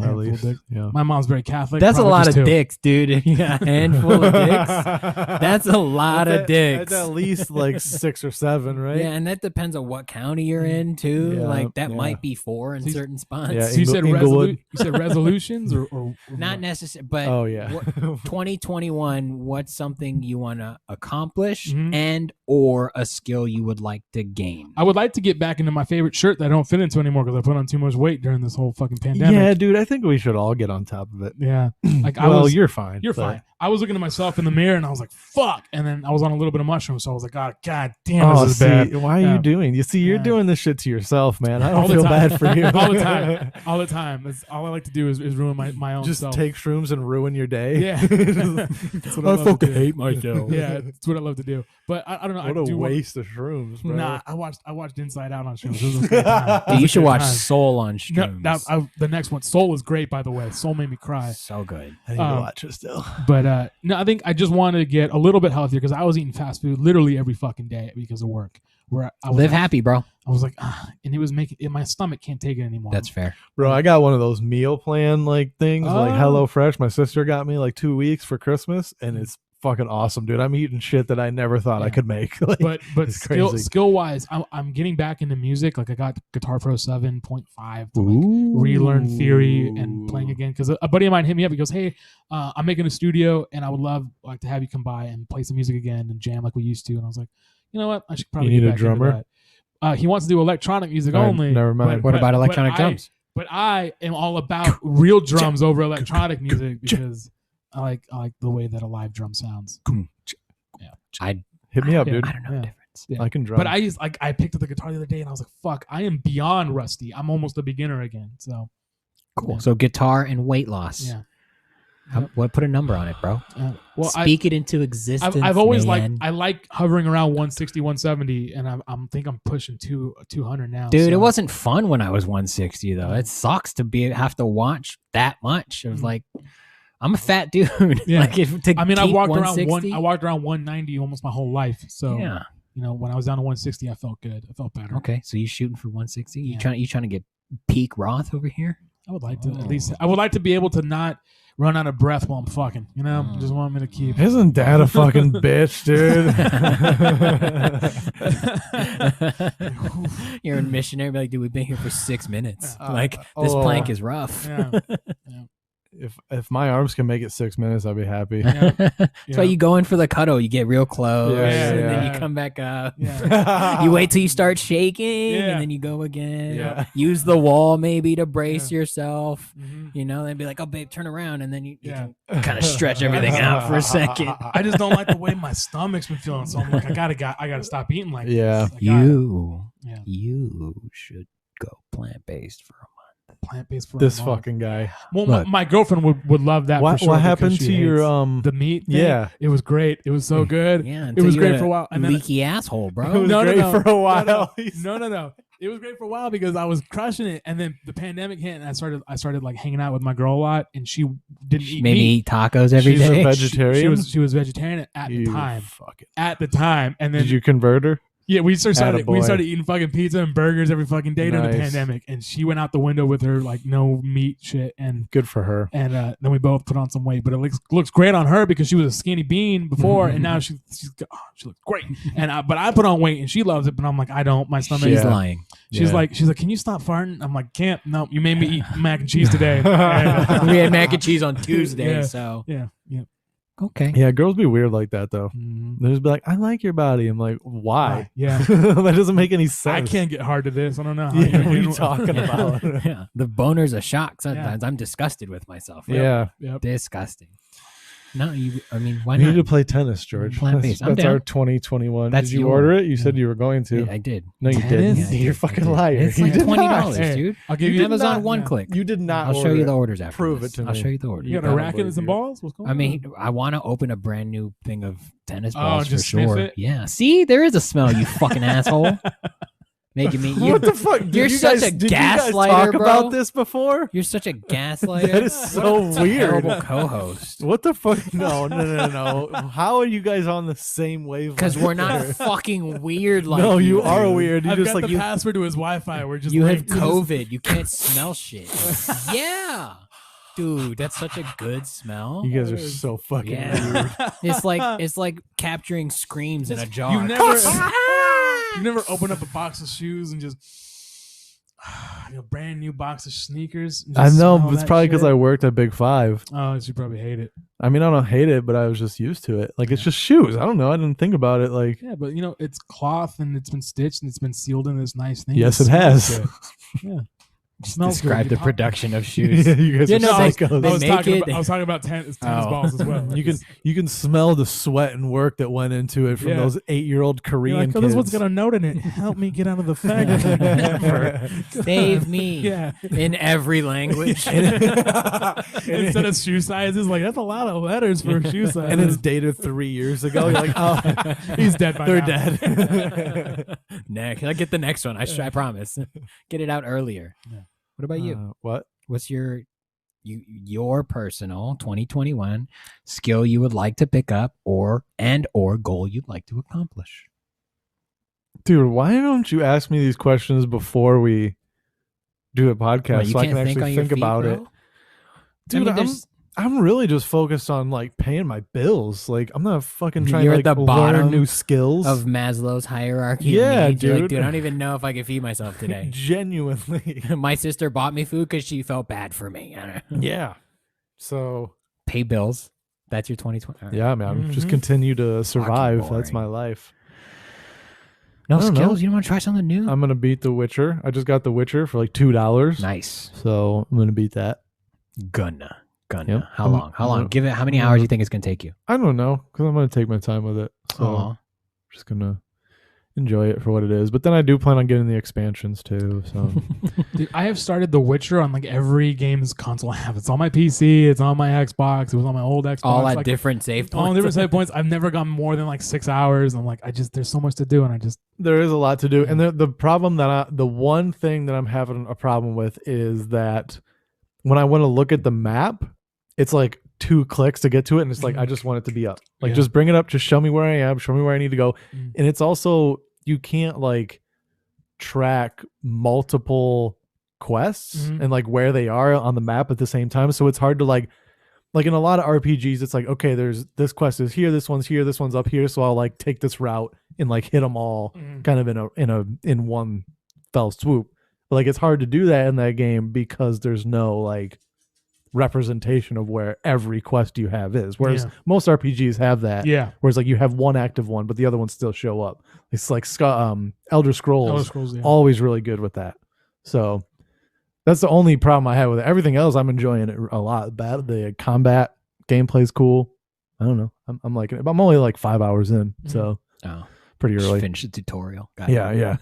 Speaker 1: at least.
Speaker 2: Dick.
Speaker 1: Yeah.
Speaker 2: My mom's very Catholic.
Speaker 3: That's a
Speaker 2: probably
Speaker 3: lot
Speaker 2: just
Speaker 3: of
Speaker 2: 2.
Speaker 3: dicks, dude. If you got a handful of dicks, that's a lot of dicks.
Speaker 1: That's at least like 6 or 7, right?
Speaker 3: Yeah, and that depends on what county you're in too.
Speaker 1: Yeah,
Speaker 3: Like that
Speaker 1: yeah.
Speaker 3: might be 4 in certain spots.
Speaker 1: Yeah,
Speaker 2: So you said
Speaker 1: Inglewood.
Speaker 2: you said resolutions or
Speaker 3: Not necessarily, but
Speaker 1: Oh yeah.
Speaker 3: 2021. What's something you want to accomplish
Speaker 2: Mhm.
Speaker 3: and or a skill you would like to gain?
Speaker 2: I would like to get back into my favorite shirt that I don't fit into anymore because I put on too much weight during this whole fucking pandemic.
Speaker 1: Yeah, dude. I think we should all get on top of it.
Speaker 2: Yeah. Like
Speaker 1: You're fine.
Speaker 2: You're
Speaker 1: but-
Speaker 2: fine. I was looking at myself in the mirror and I was like, fuck. And then I was on a little bit of mushrooms. So I was like, God damn,
Speaker 1: Oh,
Speaker 2: this is
Speaker 1: see,
Speaker 2: bad.
Speaker 1: why are
Speaker 2: Yeah.
Speaker 1: you doing? You see, you're
Speaker 2: Yeah.
Speaker 1: doing this shit to yourself, man. I
Speaker 2: All
Speaker 1: don't
Speaker 2: the
Speaker 1: feel
Speaker 2: time.
Speaker 1: bad for you.
Speaker 2: All the time. All the time. That's all I like to do is ruin my own
Speaker 1: Just
Speaker 2: self.
Speaker 1: take shrooms and ruin your day.
Speaker 2: Yeah. That's what I love to do.
Speaker 3: myself.
Speaker 2: Yeah, that's what I love to do. But I don't know.
Speaker 1: What
Speaker 2: I
Speaker 1: a
Speaker 2: do
Speaker 1: waste of shrooms, bro.
Speaker 2: Nah, I watched Inside Out on shrooms. It was a great time. It
Speaker 3: Dude, you
Speaker 2: was a
Speaker 3: should
Speaker 2: great
Speaker 3: watch
Speaker 2: time.
Speaker 3: Soul on
Speaker 2: No,
Speaker 3: Shrooms.
Speaker 2: the next one, Soul, is great. By the way, Soul made me cry.
Speaker 3: So good.
Speaker 1: I need to
Speaker 2: Um,
Speaker 1: watch it still.
Speaker 2: But no, I think I just wanted to get a little bit healthier because I was eating fast food literally every fucking day because of work. Where I was
Speaker 3: Live happy, bro.
Speaker 2: I was like, and it was making my stomach can't take it anymore.
Speaker 3: That's fair.
Speaker 1: Bro, I got one of those meal plan like things, like
Speaker 2: Oh.
Speaker 1: HelloFresh. My sister got me like 2 weeks for Christmas, and it's fucking awesome, dude. I'm eating shit that I never thought I
Speaker 2: Yeah.
Speaker 1: could make. Like,
Speaker 2: but
Speaker 1: it's
Speaker 2: skill
Speaker 1: crazy.
Speaker 2: wise, I'm getting back into music. Like I got Guitar Pro 7.5 to like relearn theory and playing again because a buddy of mine hit me up. He goes, "Hey, I'm making a studio and I would love like to have you come by and play some music again and jam like we used to." And I was like, you know what, I should probably
Speaker 1: You need
Speaker 2: get
Speaker 1: a
Speaker 2: back into
Speaker 1: drummer?
Speaker 2: that. He wants to do electronic music
Speaker 1: All right,
Speaker 2: only.
Speaker 1: never mind.
Speaker 3: What about electronic drums?
Speaker 2: But I am all about real drums over electronic music because I like the way that a live drum sounds.
Speaker 3: I
Speaker 1: Hit me up, dude.
Speaker 3: I don't know
Speaker 2: Yeah.
Speaker 3: the difference.
Speaker 2: Yeah.
Speaker 1: I can drum.
Speaker 2: But I picked up the guitar the other day and I was like, fuck, I am beyond rusty. I'm almost a beginner again. So
Speaker 3: Cool.
Speaker 2: Yeah.
Speaker 3: So guitar and weight loss.
Speaker 2: yeah.
Speaker 3: What? Put a number on it, bro.
Speaker 2: Well,
Speaker 3: Speak it into existence.
Speaker 2: I've always
Speaker 3: man.
Speaker 2: I like hovering around 160, 170, and I'm pushing 200 now.
Speaker 3: Dude,
Speaker 2: so.
Speaker 3: it wasn't fun when I was 160 though. It sucks to have to watch that much. It was
Speaker 2: Mhm.
Speaker 3: like, I'm a fat dude.
Speaker 2: Yeah.
Speaker 3: Like
Speaker 2: I mean, I
Speaker 3: keep
Speaker 2: walked
Speaker 3: 160,
Speaker 2: around 190 almost my whole life. So
Speaker 3: Yeah.
Speaker 2: you know, when I was down to 160, I felt good. I felt better.
Speaker 3: Okay, so you shooting for 160? You
Speaker 2: Yeah.
Speaker 3: trying to get peak Roth over here?
Speaker 2: I would like to at least. I would like to be able to not run out of breath while I'm fucking. You know, just want me to keep.
Speaker 1: Isn't that a fucking bitch, dude?
Speaker 3: You're a missionary, be like, dude, we've been here for 6 minutes.
Speaker 1: Uh,
Speaker 3: Like this
Speaker 1: oh.
Speaker 3: plank is rough.
Speaker 2: Yeah.
Speaker 1: If my arms can make it 6 minutes, I'll be happy.
Speaker 2: Yeah.
Speaker 3: That's why you go in for the cuddle. You get real close,
Speaker 1: Yeah,
Speaker 3: and
Speaker 1: yeah,
Speaker 3: then
Speaker 2: yeah.
Speaker 3: you come back up.
Speaker 2: Yeah.
Speaker 3: You wait till you start shaking,
Speaker 2: Yeah.
Speaker 3: and then you go again.
Speaker 1: Yeah.
Speaker 3: Use the wall maybe to brace yourself.
Speaker 2: Mhm.
Speaker 3: You know, then be like, "Oh, babe, turn around," and then you
Speaker 2: Yeah.
Speaker 3: can kind of stretch everything out for a second.
Speaker 2: I just don't like the way my stomach's been feeling. So I'm like, I gotta stop eating like
Speaker 1: Yeah.
Speaker 2: this. I gotta- Yeah.
Speaker 3: You should go plant-based for a month.
Speaker 2: Plant-based for
Speaker 1: This
Speaker 2: a month.
Speaker 1: fucking guy.
Speaker 2: Well,
Speaker 1: What?
Speaker 2: my girlfriend would love that.
Speaker 1: What
Speaker 2: for sure
Speaker 1: what
Speaker 2: because
Speaker 1: happened
Speaker 2: she
Speaker 1: to your
Speaker 2: hates the meat? Thing.
Speaker 1: yeah.
Speaker 2: it was great. It was so good.
Speaker 3: Yeah,
Speaker 2: it
Speaker 3: until
Speaker 2: was
Speaker 3: you
Speaker 2: great
Speaker 3: had
Speaker 2: for a while. And then
Speaker 3: leaky asshole,
Speaker 1: It
Speaker 3: bro.
Speaker 1: was
Speaker 2: No,
Speaker 1: great
Speaker 2: no,
Speaker 1: for a while.
Speaker 2: no. It was great for a while because I was crushing it, and then the pandemic hit, and I started like hanging out with my girl a lot, and she didn't eat
Speaker 3: Maybe
Speaker 2: meat.
Speaker 3: eat tacos every
Speaker 1: She's a
Speaker 3: day.
Speaker 1: vegetarian.
Speaker 2: She was vegetarian at the
Speaker 1: You
Speaker 2: time.
Speaker 1: fucking-
Speaker 2: At the time, and then
Speaker 1: Did you convert her?
Speaker 2: yeah, we started
Speaker 1: Attaboy.
Speaker 2: eating fucking pizza and burgers every fucking day during the
Speaker 1: Nice.
Speaker 2: pandemic, and she went out the window with her like no meat shit, and
Speaker 1: Good for her.
Speaker 2: then we both put on some weight, but it looks great on her because she was a skinny bean before, and now she looks great. But I put on weight and she loves it, but I'm like, I don't. My stomach.
Speaker 3: She's
Speaker 1: Yeah.
Speaker 3: lying.
Speaker 2: She's
Speaker 1: Yeah.
Speaker 2: like, can you stop farting? I'm like, can't. No, you made me eat mac and cheese today.
Speaker 3: We had mac and cheese on Tuesday,
Speaker 2: Yeah.
Speaker 3: so
Speaker 2: yeah.
Speaker 3: okay.
Speaker 1: Yeah, girls be weird like that though.
Speaker 2: Mhm.
Speaker 1: They just be like, I like your body. I'm like, why?
Speaker 2: Yeah.
Speaker 1: That doesn't make any sense.
Speaker 2: I can't get hard to this. I don't know. How
Speaker 1: Yeah, what are you
Speaker 2: handle-
Speaker 1: talking about?
Speaker 3: Yeah. The boner's a shock sometimes. I'm disgusted with myself.
Speaker 1: Yeah.
Speaker 2: Yep.
Speaker 3: Disgusting. No, I mean, why
Speaker 1: We need to
Speaker 3: not?
Speaker 1: play tennis, George.
Speaker 3: Plant-based.
Speaker 1: That's,
Speaker 3: I'm
Speaker 1: that's our
Speaker 3: down.
Speaker 1: 2021.
Speaker 3: That's
Speaker 1: Did you
Speaker 3: your-
Speaker 1: order it? You said you were going to.
Speaker 3: Yeah, I did.
Speaker 1: No, you
Speaker 2: Tennis?
Speaker 1: didn't.
Speaker 3: Yeah, I
Speaker 1: You're a
Speaker 3: did.
Speaker 1: fucking
Speaker 3: I did.
Speaker 1: liar.
Speaker 3: It's
Speaker 1: You
Speaker 3: like
Speaker 1: did
Speaker 3: $20,
Speaker 1: not.
Speaker 2: Hey,
Speaker 3: dude.
Speaker 2: I'll give
Speaker 1: You
Speaker 2: you
Speaker 1: did
Speaker 3: Amazon
Speaker 1: not-
Speaker 3: one
Speaker 2: yeah.
Speaker 3: click.
Speaker 1: You did not.
Speaker 3: I'll show
Speaker 1: order
Speaker 3: you the
Speaker 1: it.
Speaker 3: orders after.
Speaker 1: Prove
Speaker 3: this.
Speaker 1: it to
Speaker 3: I'll
Speaker 1: me.
Speaker 3: show you the orders.
Speaker 2: You got a
Speaker 1: don't
Speaker 2: racket and
Speaker 1: believe
Speaker 2: some
Speaker 1: you.
Speaker 2: balls? What's going
Speaker 3: I
Speaker 2: on?
Speaker 3: mean, I want to open a brand new thing of tennis balls for
Speaker 2: just sniff
Speaker 3: sure.
Speaker 2: it?
Speaker 3: Yeah. See, there is a smell, you fucking asshole. Making me.
Speaker 1: What the fuck?
Speaker 3: You're such a
Speaker 1: did you guys
Speaker 3: gaslighter,
Speaker 1: talk
Speaker 3: bro.
Speaker 1: about this before?
Speaker 3: You're such a gaslighter.
Speaker 1: That is so weird.
Speaker 3: Terrible co-host.
Speaker 1: What the fuck? No. How are you guys on the same wavelength?
Speaker 3: Because we're not fucking weird like
Speaker 1: no, you
Speaker 3: dude.
Speaker 1: are weird. You
Speaker 2: I've
Speaker 1: just
Speaker 2: got
Speaker 1: like
Speaker 2: the password to his Wi-Fi. We're just
Speaker 3: You have
Speaker 2: linked. We just-
Speaker 3: COVID. You can't smell shit. Yeah. Dude, that's such a good smell.
Speaker 1: you guys are so fucking
Speaker 3: Yeah.
Speaker 1: weird.
Speaker 3: It's like capturing screams in a jar.
Speaker 2: You never open up a box of shoes and just a brand new box of sneakers. and
Speaker 1: I
Speaker 2: just
Speaker 1: know,
Speaker 2: smell
Speaker 1: but it's
Speaker 2: that
Speaker 1: probably because
Speaker 2: shit?
Speaker 1: I worked at Big Five.
Speaker 2: Oh, you probably hate it.
Speaker 1: I mean, I don't hate it, but I was just used to it. Like, it's just shoes. I don't know. I didn't think about it. Like,
Speaker 2: Yeah, but it's cloth and it's been stitched and it's been sealed in this nice thing.
Speaker 1: yes, it
Speaker 2: smells
Speaker 1: has.
Speaker 2: good. Yeah.
Speaker 3: Just
Speaker 2: Smells good.
Speaker 3: describe
Speaker 2: You
Speaker 3: the
Speaker 2: pop-
Speaker 3: production of shoes.
Speaker 1: Yeah, you guys
Speaker 3: Yeah,
Speaker 1: are
Speaker 3: no,
Speaker 1: psychos.
Speaker 2: I was talking about tennis
Speaker 3: Oh.
Speaker 2: balls as well.
Speaker 1: You can smell the sweat and work that went into it from
Speaker 2: Yeah.
Speaker 1: those 8-year-old Korean
Speaker 2: You're like, oh,
Speaker 1: kids.
Speaker 2: this one's got a note in it. Help me get out of the fag.
Speaker 3: Save me.
Speaker 2: Yeah.
Speaker 3: In every language.
Speaker 2: Instead of shoe sizes, like that's a lot of letters for a shoe size.
Speaker 1: and it's dated 3 years ago. You're like, oh,
Speaker 2: he's dead by
Speaker 1: they're
Speaker 2: now.
Speaker 1: dead.
Speaker 3: Next, I get the next one. I promise. Get it out earlier.
Speaker 2: Yeah.
Speaker 3: What about you?
Speaker 1: What?
Speaker 3: What's your personal 2021 skill you would like to pick up or goal you'd like to accomplish?
Speaker 1: Dude, why don't you ask me these questions before we do a podcast
Speaker 3: Well, you
Speaker 1: so I
Speaker 3: can't
Speaker 1: can actually
Speaker 3: on your
Speaker 1: think
Speaker 3: feet,
Speaker 1: about
Speaker 3: bro?
Speaker 1: it? Dude, I'm really just focused on like paying my bills. Like, I'm not fucking trying
Speaker 3: You're
Speaker 1: to
Speaker 3: at
Speaker 1: like
Speaker 3: the
Speaker 1: learn
Speaker 3: bottom
Speaker 1: new skills.
Speaker 3: Of Maslow's hierarchy.
Speaker 1: Yeah,
Speaker 3: of needs. You're like,
Speaker 1: dude.
Speaker 3: dude, I don't even know if I can feed myself today.
Speaker 1: Genuinely.
Speaker 3: My sister bought me food because she felt bad for me. I don't know.
Speaker 1: Yeah. So
Speaker 3: Pay bills. That's your 2020. All right.
Speaker 1: yeah, man, just
Speaker 2: Mhm.
Speaker 1: continue to survive. That's
Speaker 3: boring.
Speaker 1: my life.
Speaker 3: No
Speaker 1: I don't
Speaker 3: skills.
Speaker 1: know.
Speaker 3: You don't want to try something new?
Speaker 1: I'm gonna beat The Witcher. I just got The Witcher for like $2.
Speaker 3: Nice.
Speaker 1: So I'm gonna beat that.
Speaker 3: Gonna.
Speaker 1: Yep.
Speaker 3: How long? How long? Give it. How many
Speaker 1: I'm
Speaker 3: hours do
Speaker 1: gonna-
Speaker 3: you think it's gonna take you?
Speaker 1: I don't know, because I'm gonna take my time with it. So
Speaker 3: Aw.
Speaker 1: I'm just gonna enjoy it for what it is. But then I do plan on getting the expansions too. So
Speaker 2: Dude, I have started The Witcher on like every game's console I have. It's on my PC. It's on my Xbox. It was on my old Xbox.
Speaker 3: All at
Speaker 2: like,
Speaker 3: different save
Speaker 2: all
Speaker 3: points.
Speaker 2: different save points. I've never gone more than like 6 hours. I'm like, there's so much to do, and I just
Speaker 1: there is a lot to do. And the problem the one thing that I'm having a problem with is that when I want to look at the map, it's like 2 clicks to get to it, and it's like I just want it to be up. Like
Speaker 2: Yeah.
Speaker 1: just bring it up, just show me where I am, show me where I need to go.
Speaker 2: Mm.
Speaker 1: And it's also you can't like track multiple quests
Speaker 2: Mhm.
Speaker 1: and like where they are on the map at the same time. So it's hard to like in a lot of RPGs, it's like, okay, there's this quest is here, this one's up here, so I'll like take this route and like hit them all kind of in one fell swoop. But like it's hard to do that in that game because there's no like representation of where every quest you have is. Whereas
Speaker 2: Yeah.
Speaker 1: most RPGs have that.
Speaker 2: yeah.
Speaker 1: Whereas like you have one active one, but the other ones still show up. It's like Elder Scrolls,
Speaker 2: Elder Scrolls, yeah.
Speaker 1: always really good with that. So that's the only problem I have with it. Everything else, I'm enjoying it a lot. The combat gameplay is cool. I don't know. I'm liking it. But I'm only like 5 hours in, so
Speaker 3: Oh,
Speaker 1: pretty
Speaker 3: just
Speaker 1: early.
Speaker 3: finish the tutorial. Got
Speaker 1: Yeah,
Speaker 3: it.
Speaker 1: yeah.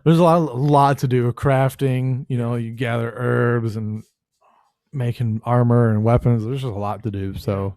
Speaker 1: There's a lot to do. Crafting, you gather herbs and making armor and weapons. There's just a lot to do. So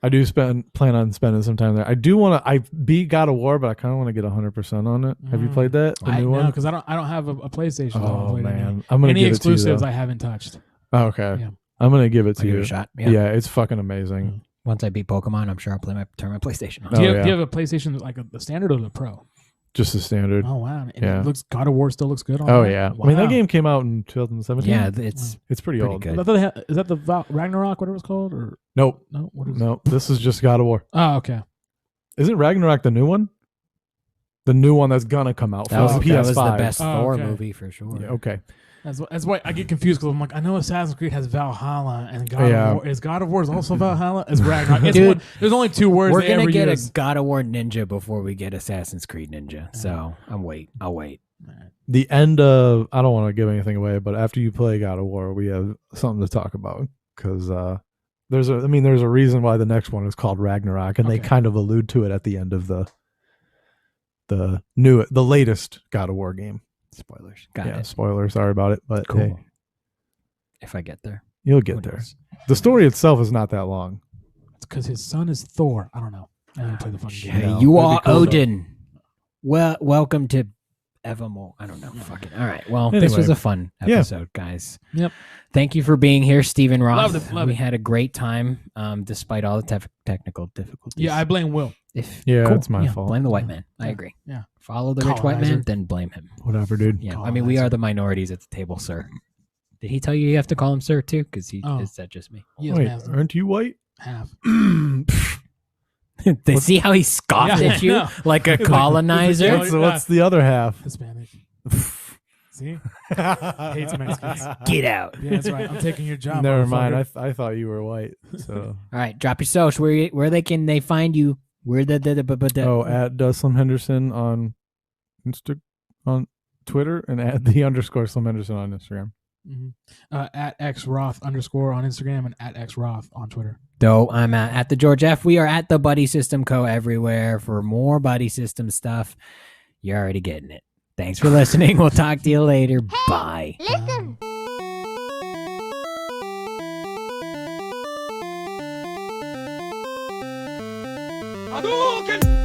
Speaker 1: I do plan on spending some time there. I do want to. I beat God of War, but I kind of want to get 100% on it. Have you played that? The new one?
Speaker 2: because I don't have a PlayStation. so I haven't
Speaker 1: Oh
Speaker 2: played any.
Speaker 1: man, I'm gonna
Speaker 2: Any
Speaker 1: give it to you.
Speaker 2: exclusives
Speaker 1: though.
Speaker 2: I haven't touched.
Speaker 1: Oh, okay,
Speaker 2: Yeah.
Speaker 1: I'm gonna give it
Speaker 3: I'll
Speaker 1: to
Speaker 3: give
Speaker 1: you.
Speaker 3: it a shot.
Speaker 1: Yeah.
Speaker 3: Yeah.
Speaker 1: It's fucking amazing.
Speaker 3: Once I beat Pokemon, I'm sure I'll turn my PlayStation on.
Speaker 1: Oh,
Speaker 2: Do you
Speaker 1: yeah.
Speaker 2: have a PlayStation like the standard or the Pro?
Speaker 1: Just the standard.
Speaker 2: Oh wow! And
Speaker 1: Yeah.
Speaker 2: it looks God of War still looks good on
Speaker 1: Oh
Speaker 2: that?
Speaker 1: yeah.
Speaker 2: Wow.
Speaker 1: I mean that game came out in 2017.
Speaker 3: Yeah, it's
Speaker 1: It's pretty
Speaker 3: pretty
Speaker 1: old.
Speaker 3: good.
Speaker 2: I thought they had, is that the Ragnarok, whatever it's called, or
Speaker 1: Nope.
Speaker 2: no? What is it?
Speaker 1: Nope. This is just God of War.
Speaker 2: Oh, okay.
Speaker 1: Isn't Ragnarok the new one? The new one that's gonna come out for
Speaker 3: that was
Speaker 1: PS5.
Speaker 3: the best
Speaker 2: Oh,
Speaker 3: Thor
Speaker 2: okay.
Speaker 3: movie for sure.
Speaker 1: Yeah, okay.
Speaker 2: That's why I get confused because I'm like, I know Assassin's Creed has Valhalla and God
Speaker 1: Yeah.
Speaker 2: of War. Is God of War is also Valhalla? Is Ragnarok? It's
Speaker 3: Dude,
Speaker 2: there's only 2 words
Speaker 3: We're
Speaker 2: they
Speaker 3: gonna
Speaker 2: ever
Speaker 3: get
Speaker 2: use.
Speaker 3: a God of War Ninja before we get Assassin's Creed Ninja. So I'll wait.
Speaker 1: The end of I don't want to give anything away, but after you play God of War, we have something to talk about because there's a reason why the next one is called Ragnarok, and they
Speaker 2: Okay.
Speaker 1: kind of allude to it at the end of the latest God of War game.
Speaker 3: Spoilers. Got
Speaker 1: Yeah,
Speaker 3: it.
Speaker 1: spoiler. Sorry about it, but
Speaker 3: Cool.
Speaker 1: hey,
Speaker 3: If I get there.
Speaker 1: you'll
Speaker 3: Who
Speaker 1: get there.
Speaker 3: knows?
Speaker 1: The story itself is not that long.
Speaker 2: It's because his son is Thor. I don't know. I didn't play the fucking game.
Speaker 3: Hey,
Speaker 1: No,
Speaker 3: you
Speaker 1: that'd be
Speaker 3: are
Speaker 1: cool, though.
Speaker 3: Odin. Well, welcome to evermore. I don't know. Fucking all right. Well,
Speaker 1: Anyway.
Speaker 3: this was a fun episode, guys.
Speaker 2: Yep.
Speaker 3: Thank you for being here, Stephen Roth.
Speaker 2: Love
Speaker 3: we
Speaker 2: it.
Speaker 3: had a great time, despite all the technical difficulties.
Speaker 2: Yeah, I blame Will.
Speaker 1: It's my fault.
Speaker 3: Blame the white man. I agree.
Speaker 2: Yeah.
Speaker 3: Follow the rich white man, then blame him.
Speaker 1: Whatever, dude.
Speaker 3: Yeah. I mean, we are the minorities at the table, sir. Did he tell you have to call him sir too? Because is that just me?
Speaker 2: Yes,
Speaker 1: Wait,
Speaker 2: man.
Speaker 1: aren't you white?
Speaker 2: Half.
Speaker 3: They see how he scoffed
Speaker 2: Yeah,
Speaker 3: at you
Speaker 2: no.
Speaker 3: like a colonizer.
Speaker 1: What's the other half?
Speaker 2: Hispanic. See? Hates Mexicans.
Speaker 3: Get out.
Speaker 2: Yeah, that's right. I'm taking your job.
Speaker 1: Never mind.
Speaker 2: motherfucker.
Speaker 1: I thought you were white. So
Speaker 3: All right, drop your social. Where they find you? Where at
Speaker 1: Slim Henderson on on Twitter and at @the_Slim Henderson on Instagram.
Speaker 2: At Xwroth _ on Instagram and at Xwroth on Twitter.
Speaker 3: Dope. I'm at the George F. We are at the Buddy System Co. everywhere for more Buddy System stuff. You're already getting it. Thanks for listening. We'll talk to you later. Bye.
Speaker 4: Listen.
Speaker 5: Hadouken!